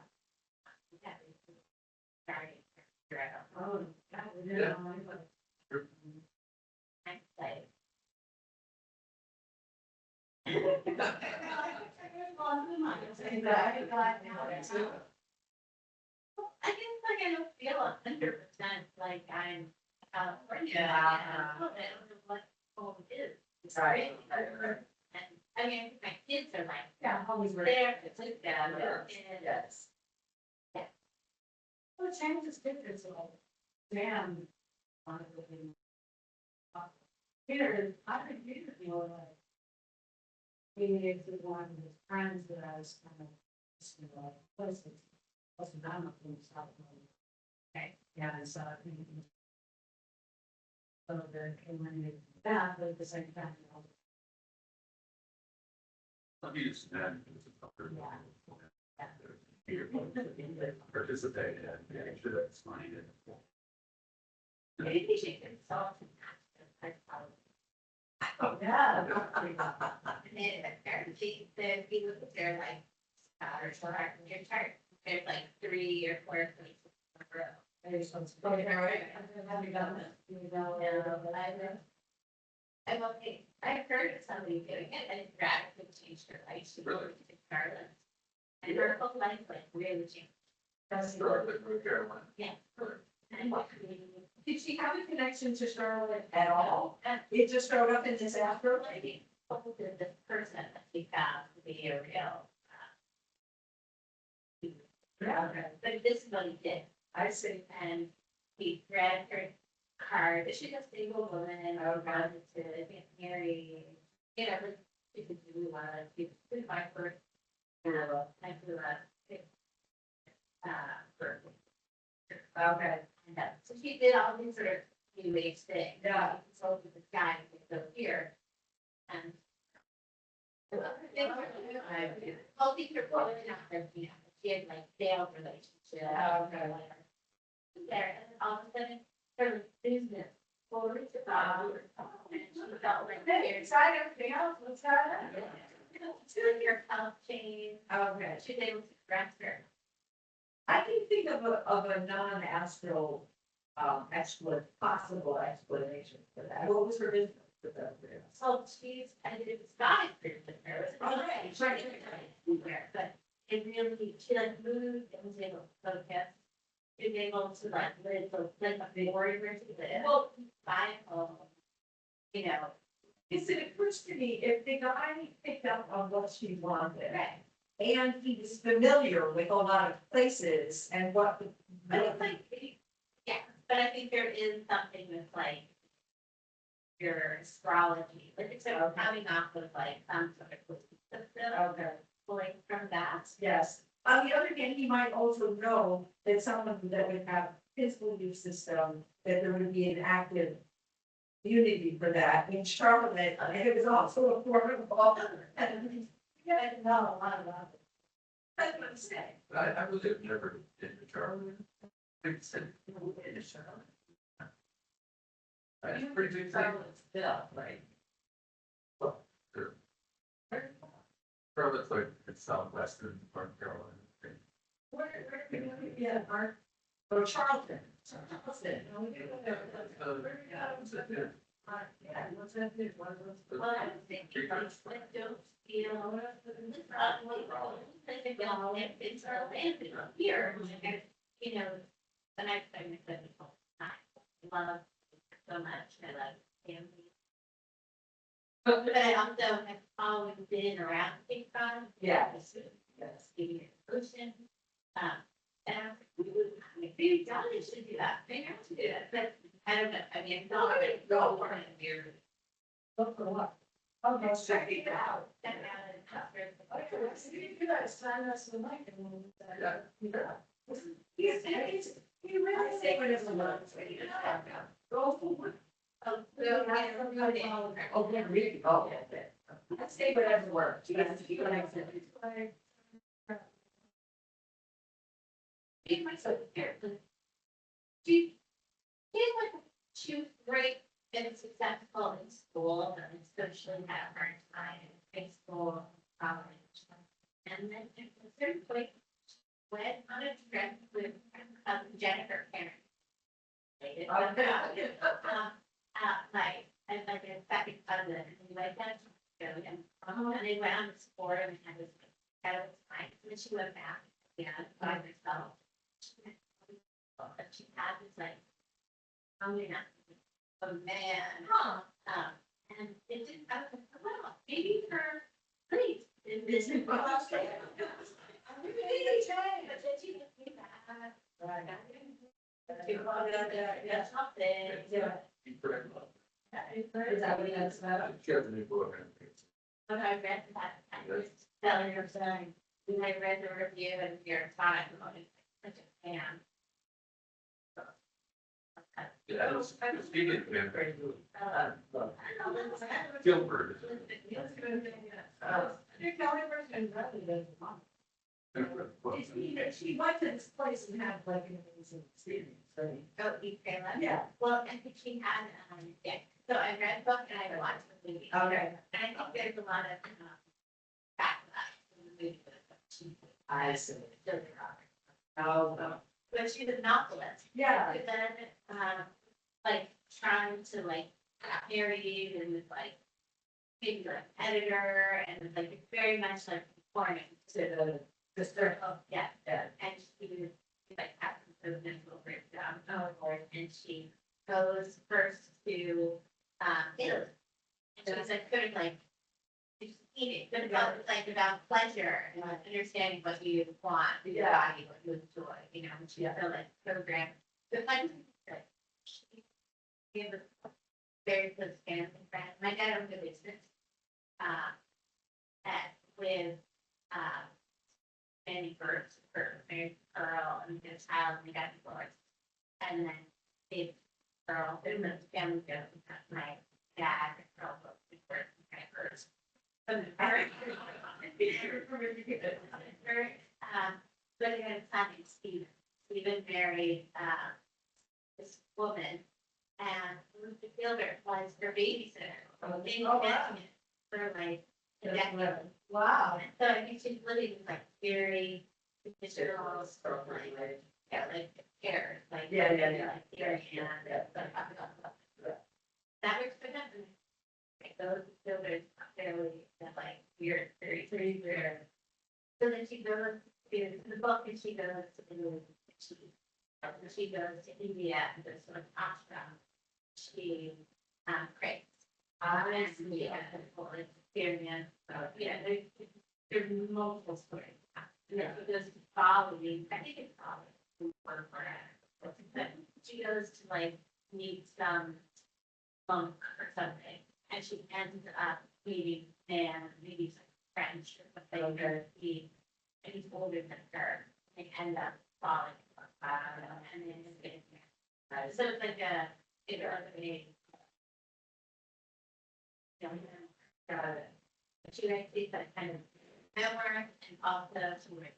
Speaker 9: Starting.
Speaker 8: Oh, God,
Speaker 7: Yeah.
Speaker 9: I'm like. I guess like I don't feel 100% like I'm California.
Speaker 8: Yeah.
Speaker 9: I don't know what home is.
Speaker 8: Right.
Speaker 9: And I mean, my kids are like,
Speaker 8: Yeah, always
Speaker 9: there, it's like that.
Speaker 8: Yes. Well, change is different, so, damn. Peter, I think Peter, you know, like. He is one of his friends that I was kind of, you know, places. Also, I'm not from South. Okay, yeah, and so I think. So the, that, but at the same time, you know.
Speaker 7: Let me use that.
Speaker 8: Yeah.
Speaker 7: Here, participate in, make sure that's fine.
Speaker 9: Maybe she can solve some.
Speaker 8: Oh, yeah.
Speaker 9: And then apparently the people they're like, or short, your chart, there's like 3 or 4 places in a row.
Speaker 8: There's some.
Speaker 9: Have you done this? I'm okay. I've heard of somebody doing it and it radically changed her life. She moved to Charlotte. And her whole life like really changed.
Speaker 7: Charlotte, North Carolina.
Speaker 9: Yeah. And what
Speaker 10: Did she have a connection to Charlotte at all? And it just showed up in this afterlife?
Speaker 9: this person that she found to be a real. But this is what he did.
Speaker 10: I see.
Speaker 9: And he read her card. She's a single woman, wanted to get married. You know, she could do she was my first. I flew birth.
Speaker 10: Okay.
Speaker 9: And so she did all these sort of new age things.
Speaker 10: Yeah.
Speaker 9: So this guy was here. And both these are growing up there. She had like failed relationship.
Speaker 10: Okay.
Speaker 9: There, and then all of a sudden, her business forward to God. And she felt like
Speaker 10: Beside everything else, what's happening?
Speaker 9: her health changed.
Speaker 10: Okay.
Speaker 9: She was able to rest her.
Speaker 10: I can think of a non-astral, possible explanation for that. What was her business?
Speaker 9: So she's, I did it Scottish person. There was but it really, she like moved and was able to focus. She was able to like live the warrior where she lived. Well, buy a home, you know.
Speaker 10: Because it occurs to me, if the guy picked up on what she wanted,
Speaker 9: Right.
Speaker 10: and he was familiar with a lot of places and what the.
Speaker 9: But it's like, yeah, but I think there is something with like your astrology, like it's like coming off of like some sort of system,
Speaker 10: Okay.
Speaker 9: pulling from that.
Speaker 10: Yes. On the other hand, he might also know that someone that would have his belief system, that there would be an active unity for that. In Charlotte, it was also a form of all. Yeah, I know a lot about it. That's what I'm saying.
Speaker 7: I was never in the Charlotte. It's pretty big thing.
Speaker 10: Charlotte's bill, right?
Speaker 7: Charlotte's like it's southwestern North Carolina.
Speaker 10: Yeah, Mark. Or Charlton. Charleston. Yeah, what's that do?
Speaker 9: Well, I was thinking, I don't feel, it's our land here, and, you know, and I said it all the time. I love so much, I love family. But I also have always been around Cape Cod.
Speaker 10: Yes.
Speaker 9: Yes, in the ocean. And I was like, maybe God should do that, maybe I should do that, but I don't know, I mean, it's not really go for it here.
Speaker 10: Look for what? Oh, no, check it out.
Speaker 9: And now it's tougher.
Speaker 10: Okay, let's see, you guys sign us the mic and we'll. He really say whatever he wants. Go for it.
Speaker 9: Oh, so I
Speaker 10: Oh, yeah, really? Oh, okay. Let's say whatever works. Yes, you can exit.
Speaker 9: Be myself here. She was great and successful in school and especially had a hard time in high school, college. And then at a certain point, she went on a trip with Jennifer Karen. Like a second cousin, and we went down to Australia. And they went on this tour and had this incredible time. And then she went back again by herself. But she had this like, a man. And it didn't, I was like, well, maybe her place is this. But then she just came back. That's something.
Speaker 10: Is that what that's about?
Speaker 9: When I read that, I was telling her saying, when I read the review and your time, I was such a fan.
Speaker 7: Yeah, I was speaking to him. Gilbert.
Speaker 10: She went to this place and had like an amazing experience, right?
Speaker 9: Oh, you feel that?
Speaker 10: Yeah.
Speaker 9: Well, I think she had, yeah, so I read the book and I watched the movie.
Speaker 10: Okay.
Speaker 9: And I think there's a lot of, backlash in the movie.
Speaker 10: I see.
Speaker 9: Oh, but she's a novelist.
Speaker 10: Yeah.
Speaker 9: And then, like, trying to, like, get married and was, like, maybe, like, editor, and was, like, very much, like, performing to the circle, yeah. And she was, like, having the mental breakdown.
Speaker 10: Oh,
Speaker 9: and she goes first to Italy. And so it's like sort of like just eating, but about pleasure and understanding what you want, what you value, what you enjoy, you know, and she's so like program. The fun like we have a very close family friend. My dad owns a business with Mandy first, her married Earl and his child, and they got divorced. And then they Earl, and the family goes, my dad, Earl, both divorced and kind of first. But they had a son named Stephen. Stephen married this woman, and Elizabeth Gilbert was her babysitter. For like a decade.
Speaker 10: Wow.
Speaker 9: So I think she's living with like very traditional, sort of like, yeah, like care, like.
Speaker 10: Yeah.
Speaker 9: Like care and. That works for them. Like those Gilberts fairly, like weird, very weird. So then she goes to the book and she goes to Italy. She goes to India and does sort of ashram. She prays. Honestly, yeah, full experience. Yeah, there's multiple stories. Yeah, she goes to Bali. I think it's Bali. But she goes to like meet some monk or something, and she ends up meeting and maybe some French or something. And he's older than her. They end up falling. And then it's getting there. So it's like a she writes these that kind of memoir and also some like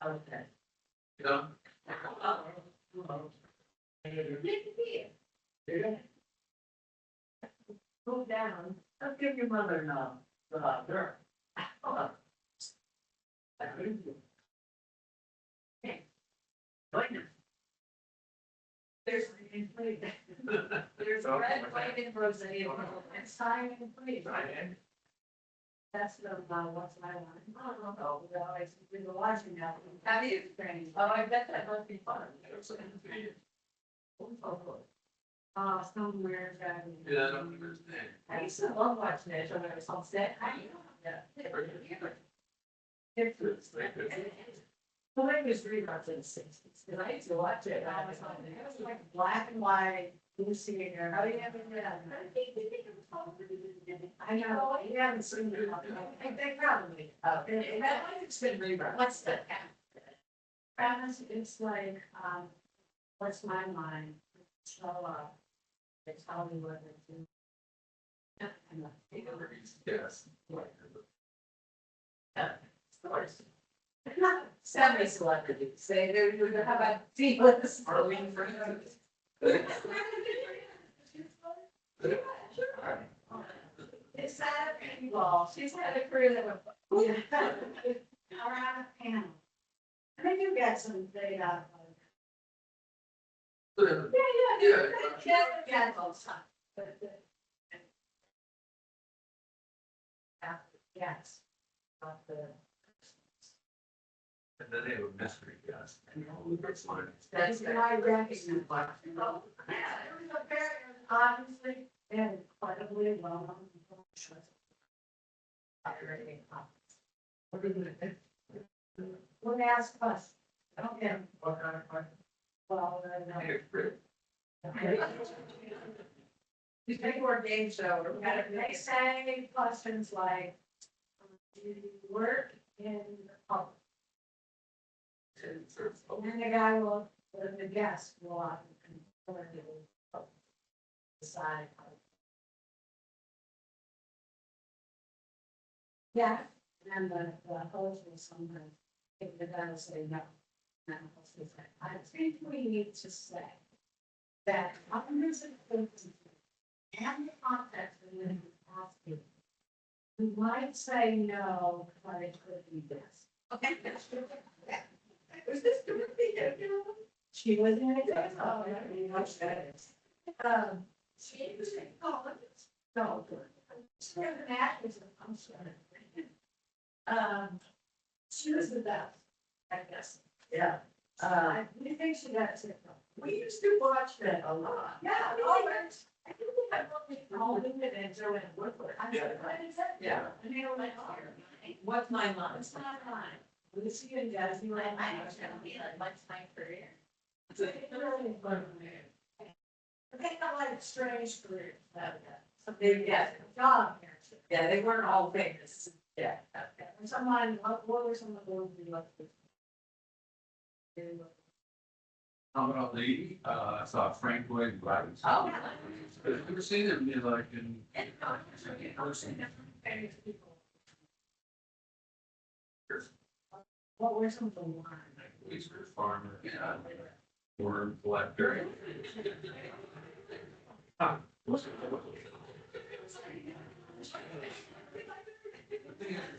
Speaker 9: okay.
Speaker 10: Move down. I'll give your mother now. There's red, white, and rosé, and sign and please. That's the, what's my one? I don't know, well, we were watching that. Have you? Oh, I bet that must be fun. Somewhere.
Speaker 7: Yeah, I don't understand.
Speaker 10: I used to love watching it when I was on set. The latest reruns in the sixties, because I used to watch it, I was on, it was like black and white, Lucy and her. Oh, yeah. I know, you haven't seen it. They probably, it's been rerun. What's the? Travis, it's like, what's my mind? So, it's Hollywood.
Speaker 7: Yes.
Speaker 10: Of course. Semi-celebrities, say they're, how about D-list? Arlene Francis. It's that, well, she's had a career that was. Around a panel. I think you got some data. Yeah, both sides. Yes.
Speaker 7: And then they have a mystery guest.
Speaker 10: That's why I recognize. Yeah, it was a very, obviously, and incredibly well known. Let me ask us. Okay. What kind of question? Well, you take more game show. They say questions like, do you work in the public? And then the guy will, the guest will decide. Yeah, and the host will sometimes, if the guy will say no. And the host will say, I think we need to say that hundreds of things and the context of when you ask people, you might say no, but it could be this. Okay. Was this Dorothy? She was in it. Oh, I mean, much that is. She was in college. No, she was an actress. I'm sorry. She was the best, I guess. Yeah. We think she got sick. We used to watch that a lot. Yeah, always. I think we had one all in it and Joanne Woodward. Yeah. And they were like, oh, what's my line? It's not mine. We see you guys, you like, I was gonna be like, what's my career? It's like, really fun. They got like strange careers. So they, yeah, job. Yeah, they weren't all famous. Yeah. And someone, what were some of those you like?
Speaker 11: Muhammad Ali, I saw Frank Lloyd Wright.
Speaker 10: Oh.
Speaker 11: Have you ever seen him? He's like in person.
Speaker 10: What were some of the ones?
Speaker 11: He's a farmer, worm collector.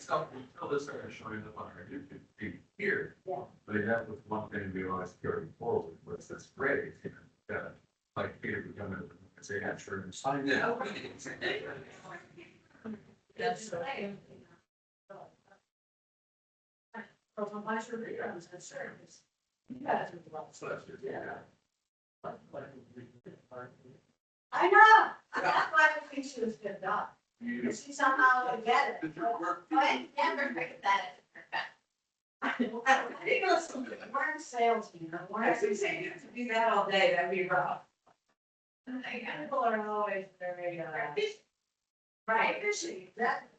Speaker 11: Until this started showing up on our YouTube here, but it had with one thing to be honest carrying forward was this phrase, like Peter becoming, say, yeah, sure, and sign it.
Speaker 10: That's right. From my career, I was concerned. You guys are the ones. Yeah. I know. That's why I think she was good dog. She somehow would get it. I never forget that. I think we're in sales, you know. We're saying to do that all day, that'd be rough. People are always very, right, that,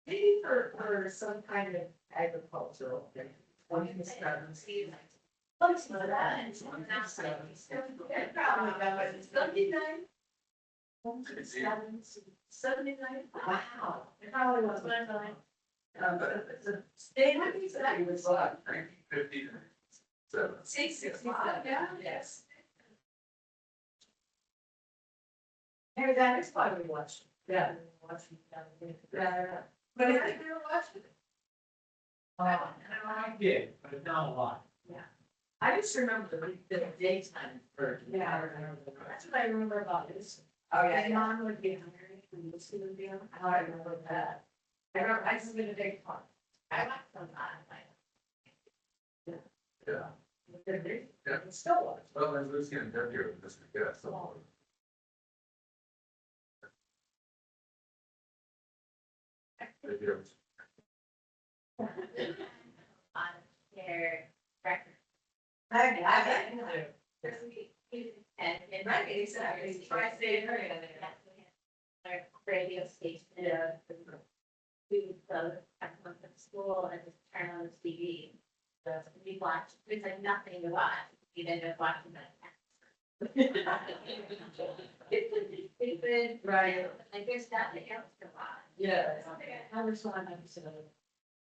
Speaker 10: maybe for some kind of agricultural thing. One of the studies. Looks like that. Probably about 79. 79. Wow. It probably was my time. The state of the study was like
Speaker 11: 1957.
Speaker 10: 65. Yeah. Yes. Maybe that is why we watched it. Yeah. Watching that. But I think we were watching it.
Speaker 11: I did, but not a lot.
Speaker 10: Yeah. I just remember the daytime version. Yeah, I remember. That's what I remember about this. Oh, yeah. My mom would be hungry and Lucy would be on. Oh, I remember that. I remember, I just been a big part. I like some time.
Speaker 11: Yeah.
Speaker 10: Yeah. It's still was.
Speaker 11: Well, as Lucy and Debbie are this week, so.
Speaker 9: On their record.
Speaker 10: I know. And right, exactly. Try to stay in her.
Speaker 9: Their radio station.
Speaker 10: Yeah.
Speaker 9: We go back from school and just turn on the TV. We watch, there's like nothing to watch, you end up watching that. It's been,
Speaker 10: Right.
Speaker 9: like there's nothing else to watch.
Speaker 10: Yeah. I was on episode.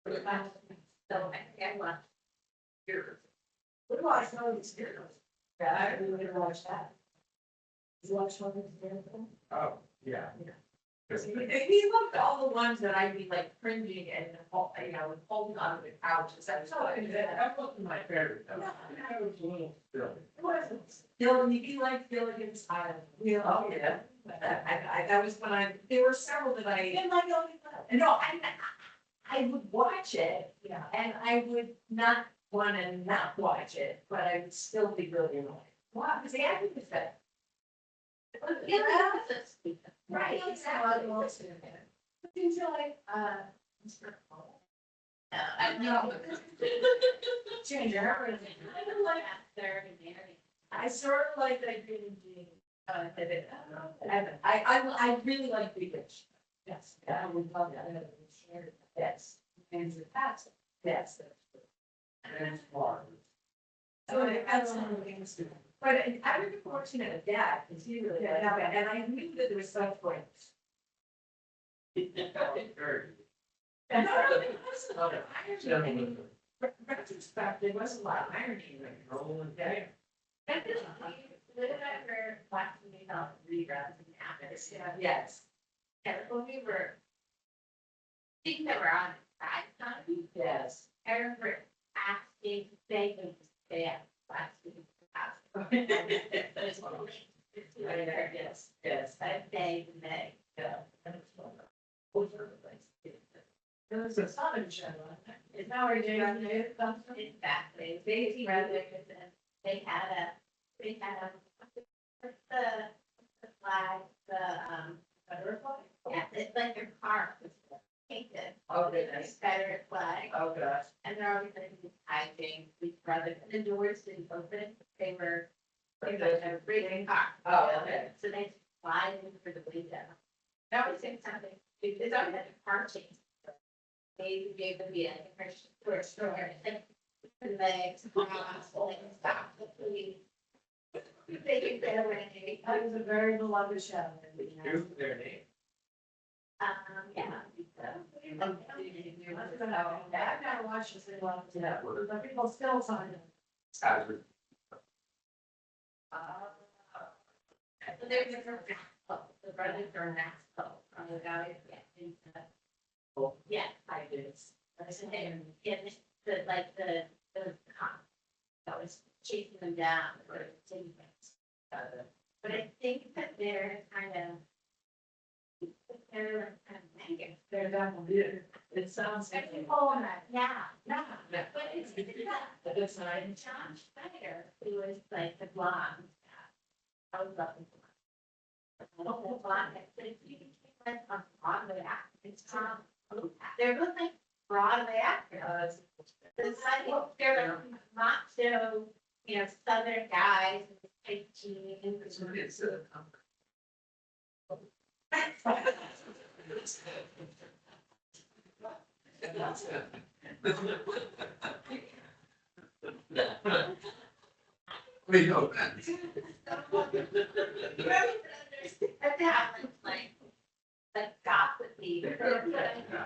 Speaker 9: So I think I watched.
Speaker 10: We watched one of these heroes. Yeah, I really watch that. You watch one of these heroes?
Speaker 11: Oh, yeah.
Speaker 10: If you looked at all the ones that I'd be like cringing and, you know, holding on to the couches, that's all I did.
Speaker 11: That wasn't my favorite. That was a little silly.
Speaker 10: It wasn't. Still, you be like Gilligan's Island. Yeah. Oh, yeah. That was when there were several that I. No, I would watch it. Yeah. And I would not want to not watch it, but I would still be really annoyed. Wow, because the acting was better.
Speaker 9: Yeah,
Speaker 10: Right, exactly. Things like, Mr. Paul.
Speaker 9: I know.
Speaker 10: Change everything. I don't like
Speaker 9: After married.
Speaker 10: I sort of like that green jean. I really like Big Fish. Yes, I would love that. Yes, and the past. Yes.
Speaker 11: And it's hard.
Speaker 10: So I had some of the things to. But I was fortunate at that, because he really had that, and I knew that there was such points. And it wasn't irony. Retrospect, there was a lot of irony in it. Rolling there.
Speaker 9: Did it ever watch me about reruns and habits?
Speaker 10: Yes.
Speaker 9: Yeah, when we were. I think they were on side time.
Speaker 10: Yes.
Speaker 9: I remember asking, begging to stay up last week.
Speaker 10: Yes, yes.
Speaker 9: I begged and begged.
Speaker 10: Yeah. It was a southern show. Is that where Jay comes from?
Speaker 9: Exactly. They brothers and they had the flag,
Speaker 10: Federal flag?
Speaker 9: yeah, it's like their car was painted.
Speaker 10: Oh,
Speaker 9: with
Speaker 10: goodness.
Speaker 9: a Confederate flag.
Speaker 10: Oh, gosh.
Speaker 9: And they're always like hijing these brothers. The doors didn't open. They were a breathing car.
Speaker 10: Oh, okay.
Speaker 9: So they fly in for the window. That was something. It's always like a car chase. They gave them the Christian for a store. Like the legs, cross, like stop. They can get away.
Speaker 10: That was a very beloved show.
Speaker 11: Here's their name.
Speaker 9: Yeah.
Speaker 10: I've never watched this in a while. Yeah. But people still sign it.
Speaker 11: Hazard.
Speaker 9: So they're different. The brothers are in Mexico. The guy, yeah, I do. And in the, like the cop that was chasing them down or taking them. But I think that they're kind of negative.
Speaker 10: They're definitely, it sounds like.
Speaker 9: Yeah, no,
Speaker 10: Yeah.
Speaker 9: but it's not.
Speaker 10: But it's not.
Speaker 9: And John Schneider, who was like the blonde, I was loving the blonde, but if you can on Broadway actors, it's they're both like Broadway actors. It's like they're like macho, you know, Southern guys, tight jeans.
Speaker 11: We know that.
Speaker 9: Like gossipy.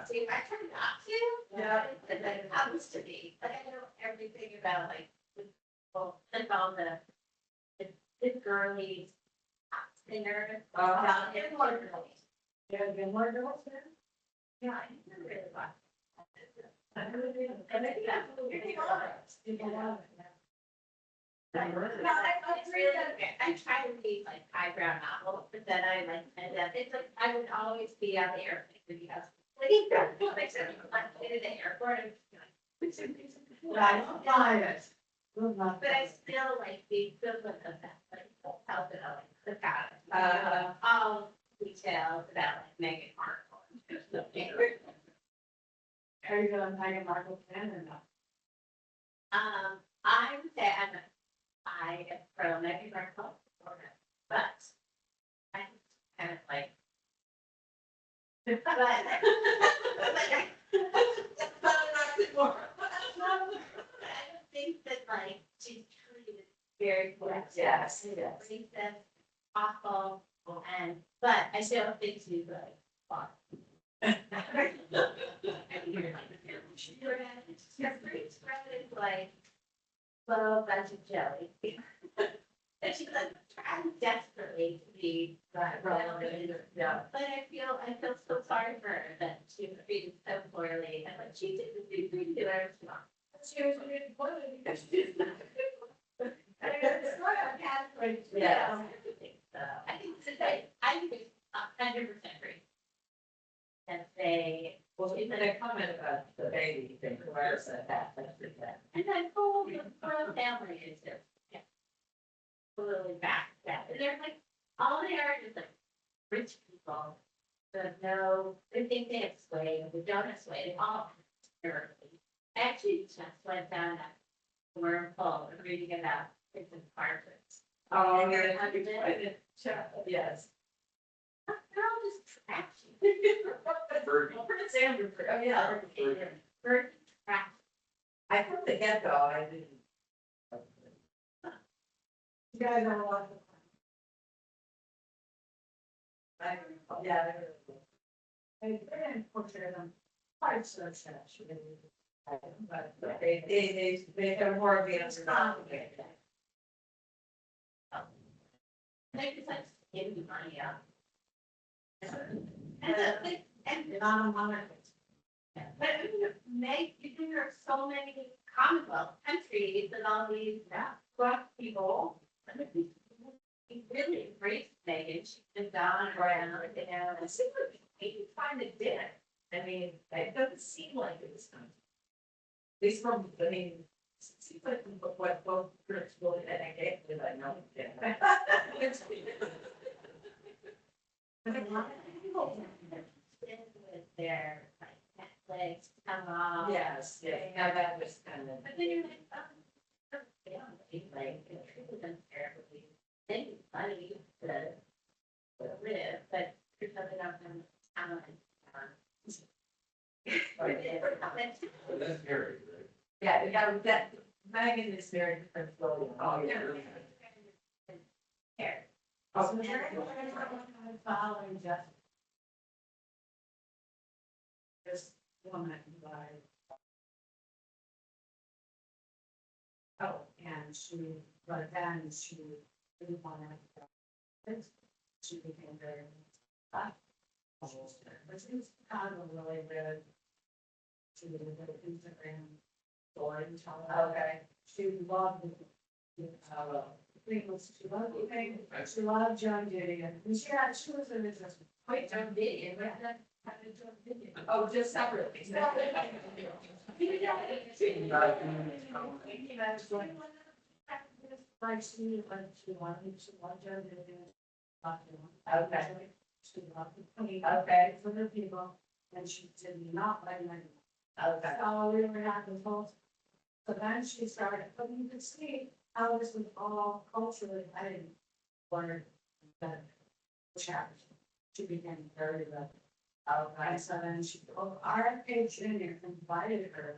Speaker 9: See, I try not to.
Speaker 10: Yeah.
Speaker 9: But then it happens to be. Like I know everything about like all the girly singers.
Speaker 10: Uh-huh.
Speaker 9: And more girlies.
Speaker 10: There have been more girls there?
Speaker 9: Yeah, I never really watched.
Speaker 10: I really didn't. And they got people love it. People love it.
Speaker 9: No, it's really okay. I try to read like highbrow novels, but then I like end up, it's like, I would always be on the airplane with you guys. Like, in the airport, and
Speaker 10: I don't buy it.
Speaker 9: but I still like the equivalent of that, like, help it out, like, the
Speaker 10: Uh-huh.
Speaker 9: all details about like Meghan Markle.
Speaker 10: Are you gonna Meghan Markle fan or not?
Speaker 9: I would say I am pro Meghan Markle, but I'm kind of like. I don't think that like she's treated very well.
Speaker 10: Yes.
Speaker 9: Racist, awful, and, but I still think she's like fun. She's like slow bunch of jelly. And she's like trying desperately to be relevant.
Speaker 10: Yeah.
Speaker 9: But I feel so sorry for her that she was treated so poorly and like she didn't do whatever she wants.
Speaker 10: She was really poorly because she's not.
Speaker 9: I mean, it's not a category.
Speaker 10: Yeah.
Speaker 9: I think it's 100% great. That they.
Speaker 10: Well, even they comment about the baby thing, where is that?
Speaker 9: And then whole the royal family is just, yeah. Totally back. And they're like, all they are is like rich people. That know, they think they have sway, they don't have sway, they all have. I actually just went down that wormhole and reading about different parts.
Speaker 10: Oh,
Speaker 9: And
Speaker 10: yeah,
Speaker 9: they're under
Speaker 10: yes.
Speaker 9: they're all just trashy.
Speaker 10: Prince Andrew, oh, yeah.
Speaker 9: Bird trash.
Speaker 10: I from the get-go, I didn't. You guys don't want. Yeah. They're unfortunate, quite so trash. But they have more of the complicated.
Speaker 9: They just like giving money out. And
Speaker 10: Not on my.
Speaker 9: but I mean, there are so many Commonwealth countries and all these black people. He really embraced Megan. She's been down around, you know, and see what we can find a dinner.
Speaker 10: I mean, it doesn't seem like it was done. At least from, I mean, it seems like what both groups really, and I get it, I know.
Speaker 9: But a lot of people with their like Netflix,
Speaker 10: Yes, yeah, that was kind of.
Speaker 9: but then you're like, they don't like, it treated them terribly. They need money to live, but there's nothing of them talent.
Speaker 11: That's scary, right?
Speaker 10: Yeah, that, Megan is very different. Oh, yeah.
Speaker 9: Here.
Speaker 10: Oh,
Speaker 9: So they're following just
Speaker 10: this woman by. Oh, and she, but then she didn't want to. She became very. But she was kind of really good. She did a good Instagram story. Okay. She loved it. She loved it. She loved John Gideon. And she was in this.
Speaker 9: Wait, John Gideon, what that kind of John Gideon?
Speaker 10: Oh, just separately. Like she wanted John Gideon. Okay. She loved the pain. Okay. For the people, and she did not like money. Okay. So we were having both. So then she started, but you could see how this was all culturally heading for the chapter. She became very good. Okay. So then she, RFK Jr. invited her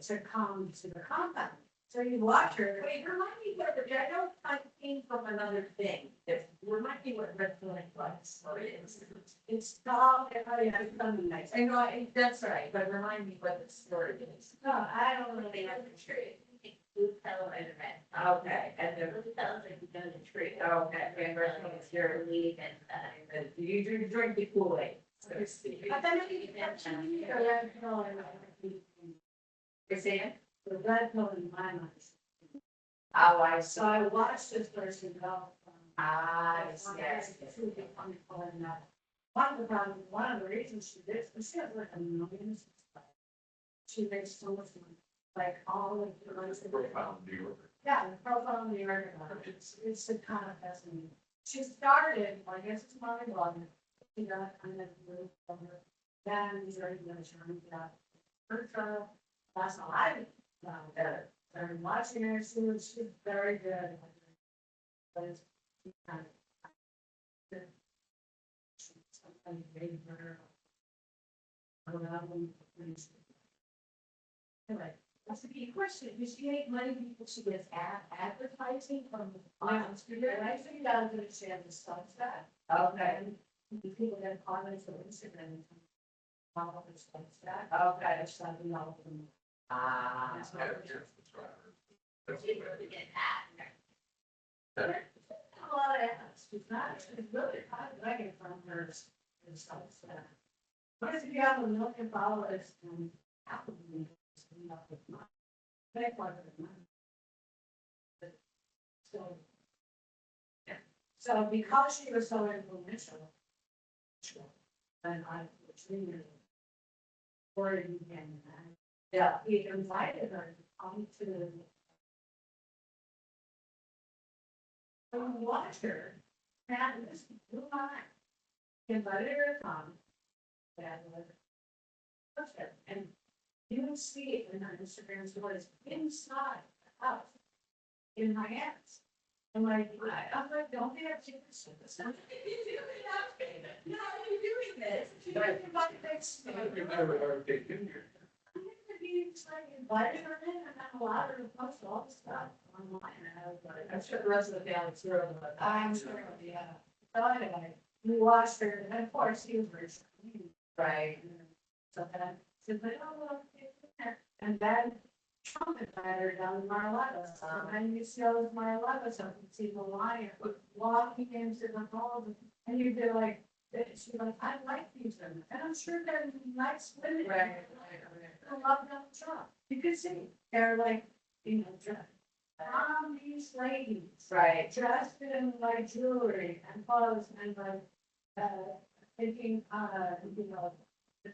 Speaker 10: to come to the compound. So you watch her.
Speaker 9: Wait, remind me what, I know I came from another thing, remind me what red flag was, or it is.
Speaker 10: It's called, it's something nice.
Speaker 9: I know, that's right, but remind me what the story is.
Speaker 10: No, I don't
Speaker 9: They
Speaker 10: really
Speaker 9: have
Speaker 10: know.
Speaker 9: the tree, blue fellow and a red.
Speaker 10: Okay, and the
Speaker 9: Blue fellow's like we go to the tree.
Speaker 10: Okay, and
Speaker 9: Red fellow is your leaf and,
Speaker 10: you drink the Kool-Aid, so to speak.
Speaker 9: But then if you mention
Speaker 10: The red pill in
Speaker 9: you're saying?
Speaker 10: the red pill in my mind.
Speaker 9: Oh, I
Speaker 10: So I watched this person go.
Speaker 9: Yes.
Speaker 10: One of the reasons she did, she has like a million. She makes so much money, like all of the ones that.
Speaker 11: Profile in New York.
Speaker 10: Yeah, the profile in the American market, it's the kind of fascinating. She started, I guess it's my blogger, she got kind of moved over. Then he's already been trying to get her trial, that's all I better. I'm watching her, she's very good. But it's kind of. Something made her. Around. Anyway.
Speaker 9: That's a key question. Does she make money because she gets advertising from the
Speaker 10: Yeah, and I think I understand the stuff that.
Speaker 9: Okay.
Speaker 10: And people get comments on Instagram. All of this stuff that.
Speaker 9: Okay.
Speaker 10: It's something else.
Speaker 9: Ah.
Speaker 10: That's
Speaker 11: Yeah,
Speaker 10: not.
Speaker 11: yeah, that's right.
Speaker 9: She really get that.
Speaker 10: A lot of ads. It's not, it's really hard to get from her and stuff that. But if you have a million followers and half of them. Make one of them. So. Yeah. So because she was so influential. And I was reading. Or you can, yeah, he invited her to come to. Watch her, and this blew my mind. He invited her to come. And you would see in her Instagram stories inside the house. In my hands. I'm like, don't be a chicken.
Speaker 9: No, you're doing this.
Speaker 11: I remember her taking you.
Speaker 10: He's like invited her in and then allowed her to post all the stuff online. And I was like, I'm sure the rest of the family threw it, but I'm sure, yeah. So anyway, we watched her, and of course, he was very sweet. Right. So then, she said, oh, well, it's in there. And then Trump invited her down to Mar-a-Lago. And then you see all those Mar-a-Lago stuff, you see the lion walking into the hall, and you'd be like, she's like, I like these women, and I'm sure they're nice women. Right. I love Donald Trump. You can see, they're like, you know, these ladies.
Speaker 9: Right.
Speaker 10: Dressed in like jewelry and clothes and like, thinking, you know, the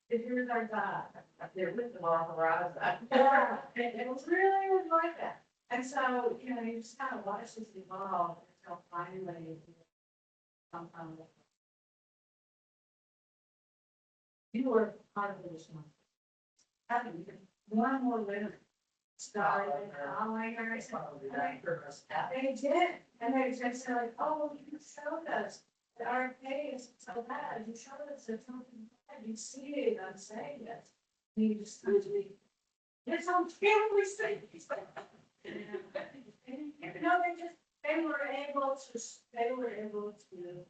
Speaker 10: If you're like that, they're with the wrong horizon. Yeah, it was really like that. And so, you know, you just kind of watch this evolve until finally, sometime. You were part of this one. Having more and more women started following her. They did, and they just said, like, oh, you showed us that our pay is so bad. You showed us that something bad. You see it, I'm saying it. And you just usually, it's on family things. You know, they were able to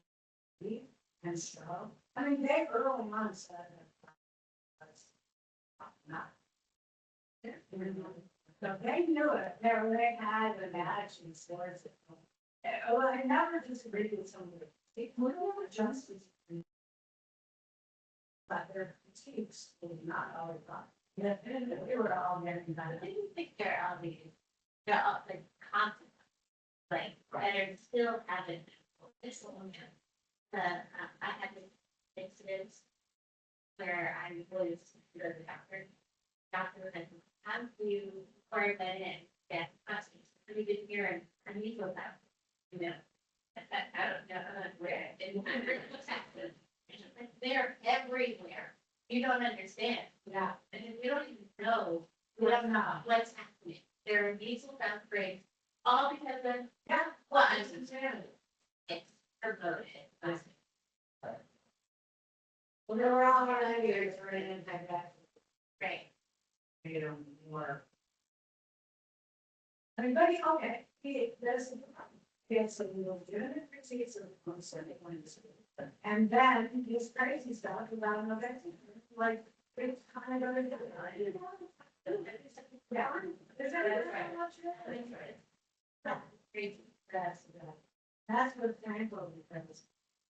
Speaker 10: leave and show. I mean, they early on said that not. So they knew it. They had an attitude towards it. Well, I never disagreed with somebody. They were justice. But their critiques were not always right. Yeah, they were all very kind.
Speaker 9: I didn't think they're all like constant, like, that are still having this one. I had this incident where I was to the doctor. Doctor was like, how do you record that in? Get questions. We didn't hear an unusual sound, you know. I don't know where it didn't happen. They're everywhere. You don't understand.
Speaker 10: Yeah.
Speaker 9: And we don't even know what's happening. There are measles outbreaks, all because of well, it's promoted.
Speaker 10: Well, they were all around here, it's running in that.
Speaker 9: Right.
Speaker 10: You know, more. I mean, but okay, there's he had some legitimate critiques of certain points. And then this crazy stuff about no vaccine, like it's kind of yeah. Is that that's what's thankful because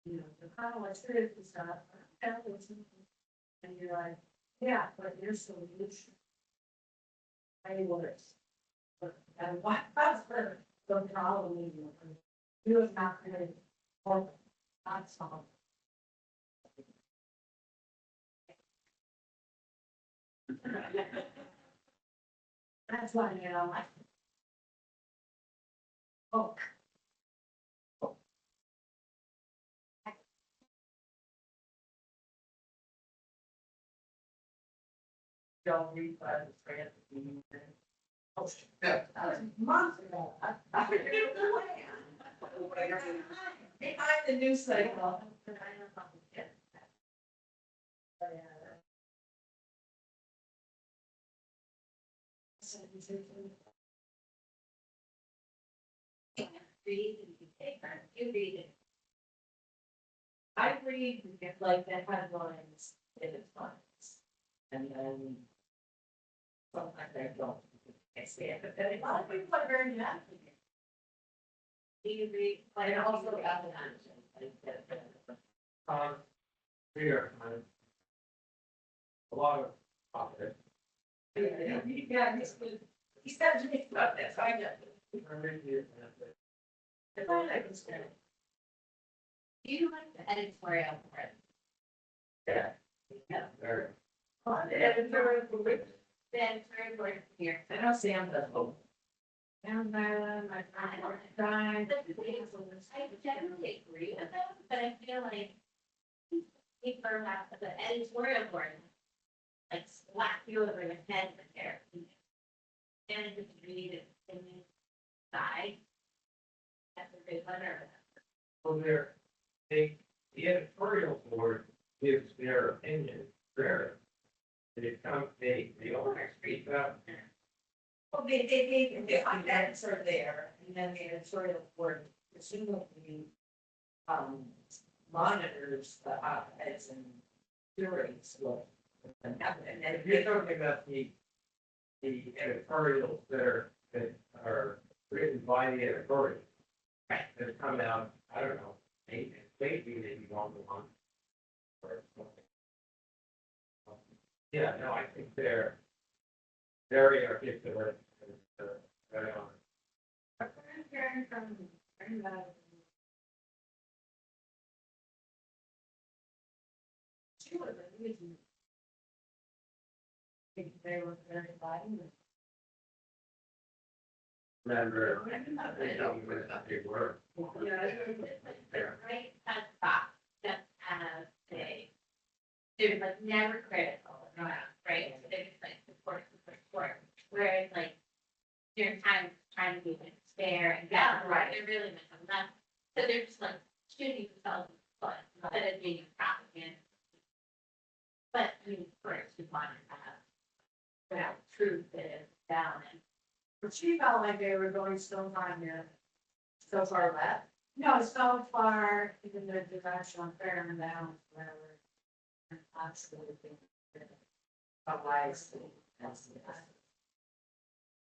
Speaker 10: you know the kind of like serious stuff. And you're like, yeah, but your solution. Way worse. And what was the problem? You was not created or not solved. That's why you know like. Oh. Don't read by the thread. Oh, that was months ago. I figured it was behind the news cycle.
Speaker 9: Read and you take her. You read it.
Speaker 10: I read like the headlines in advance, and then sometimes I don't. I see it, but then a lot of people are very happy.
Speaker 9: Do you read?
Speaker 10: And also got the
Speaker 11: Here, a lot of it.
Speaker 10: yeah, he said to me about this, I know. If I understand.
Speaker 9: Do you like the editorial part?
Speaker 10: Yeah.
Speaker 11: Yeah, very.
Speaker 10: The editorial board.
Speaker 9: The editorial board here.
Speaker 10: I don't see him the whole. Down there, my friend,
Speaker 9: I generally agree with them, but I feel like people have the editorial board like slap you over the head with their and if you read it in the side. That's a good letter.
Speaker 11: Well, the editorial board gives their opinion, rarely. They all speak up.
Speaker 10: well, they finance are there, and then the editorial board presumably monitors the op-eds and curates what. And then
Speaker 11: If you're talking about the editorials that are written by the editorial, that come out, I don't know, maybe one to one. Or something. Yeah, no, I think they're very articulate. Very on.
Speaker 10: I'm hearing from two of them, they were very violent.
Speaker 11: Never, they don't, they were.
Speaker 9: Yeah, they're right at the top, just as they're like never critical, right? So they're just like support. Whereas like during time trying to be like fair and right, they're really missing that. So they're just like shooting themselves in the foot instead of being propaganda. But I mean, first we want to have without truth that is down and.
Speaker 10: But she felt like they were going so far here, so far left. No, so far in the direction of fair and balanced, whatever. And absolutely. But wise. That's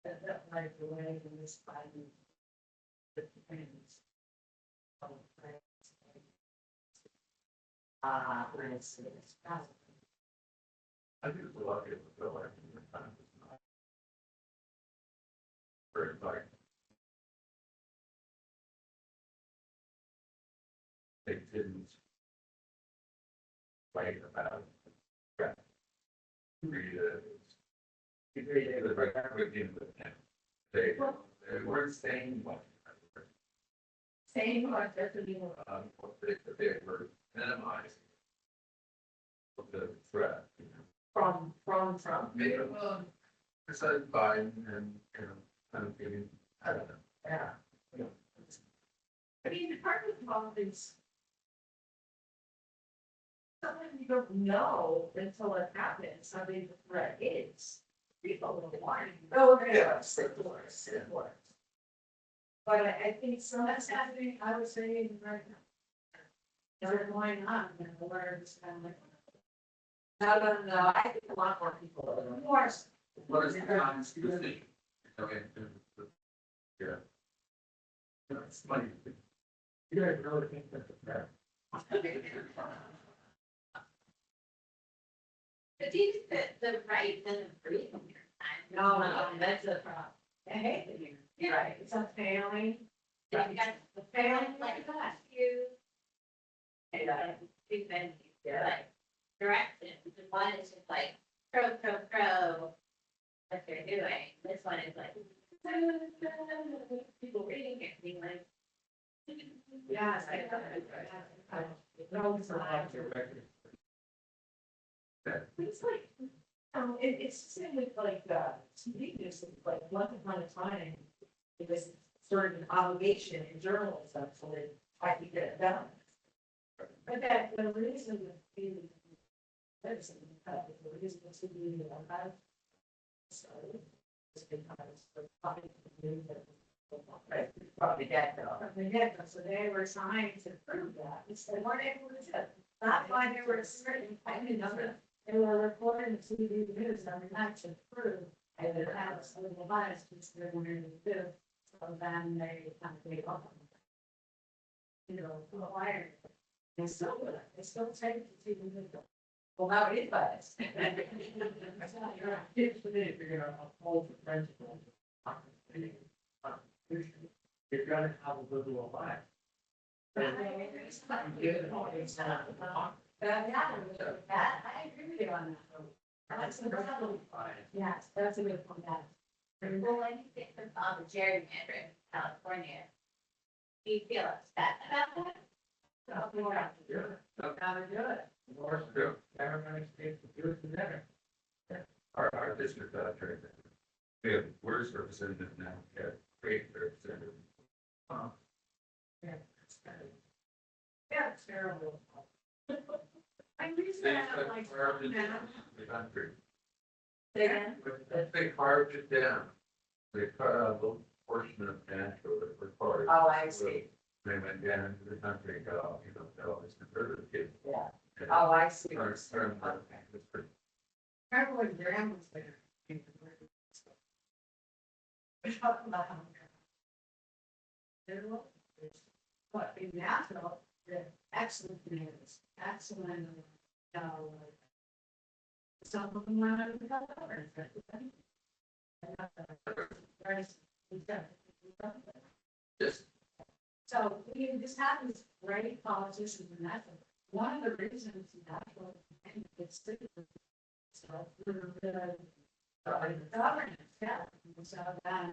Speaker 10: that like the way in this fighting. The things. It's
Speaker 11: I think it's a lot of people feel like in your time is not. Very like. They didn't. Fight about. Right. Read it. They weren't saying much.
Speaker 10: same or different.
Speaker 11: They were minimizing. The threat.
Speaker 10: From.
Speaker 11: Maybe, well, besides Biden and, kind of getting, I don't know.
Speaker 10: Yeah. I mean, the part of the problem is. Sometimes you don't know until it happens, how big the threat is. People will warn you. Oh, yeah, it works. But I think so that's happening, I was saying right now. They're going on, where it's kind of like. No, I think a lot more people are. More.
Speaker 11: What is the constitution? Okay. Yeah. It's funny. You guys really think that's a threat?
Speaker 9: But do you think that the right doesn't breathe in your time?
Speaker 10: No, that's the problem. I hate it here.
Speaker 9: Yeah.
Speaker 10: Right, it's a failing.
Speaker 9: You got the failing like that, you.
Speaker 10: Yeah.
Speaker 9: Two venues, like directions, and one is just like pro, what they're doing, this one is like. People reading it, being like.
Speaker 10: Yes, it's like, it's the same with like, TV news, like, once upon a time, it was sort of an obligation in journalism, so they had to get it done. But that, the reason that the medicine, the reason to be about. So, it's because the public knew that. Probably get them. So they were trying to prove that, which they weren't able to do. That's why they were certain, they were recording the TV news every night to prove. And it had a little bias, which they wanted to do. So then they kind of gave up. Wired. They still do it. They still take the TV news. Well, now it is biased.
Speaker 11: You're gonna have a liberal life.
Speaker 10: Yeah, I agree with you on that. That's a problem. Yes, that's a good point.
Speaker 9: Well, when you think about the gerrymandering in California, do you feel upset about that?
Speaker 11: More to do. Everybody stays to do it together. Our district, we have worse representatives now, we have great representatives.
Speaker 10: Yeah, it's terrible. I used to have like.
Speaker 11: The country.
Speaker 10: Say again?
Speaker 11: They carved it down. They cut out a little portion of Nashville that were part.
Speaker 10: Oh, I see.
Speaker 11: They went down into the country and got all, got all these conservative kids.
Speaker 10: Yeah. Oh, I see.
Speaker 11: It's pretty.
Speaker 10: Remember when Graham was there? We're talking about how. But in Nashville, the excellent news, excellent, some of them went out of the color.
Speaker 11: Just.
Speaker 10: So, this happens, great politicians in Nashville. One of the reasons Nashville, it's so, Governance, yeah. So then,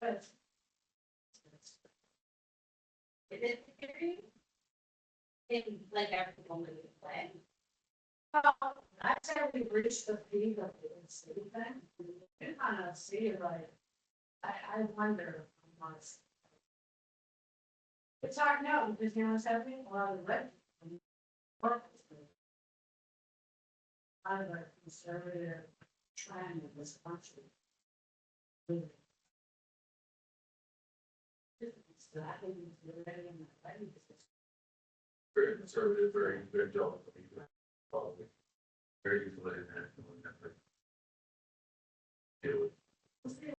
Speaker 10: but
Speaker 9: In like everyone would play.
Speaker 10: I said we reached the peak of the city thing. You kind of see it like, I wonder. It's hard now because you know what's happening? A lot of the red. Kind of a conservative trend in this country.
Speaker 11: Very conservative, very, very dull. Very easily.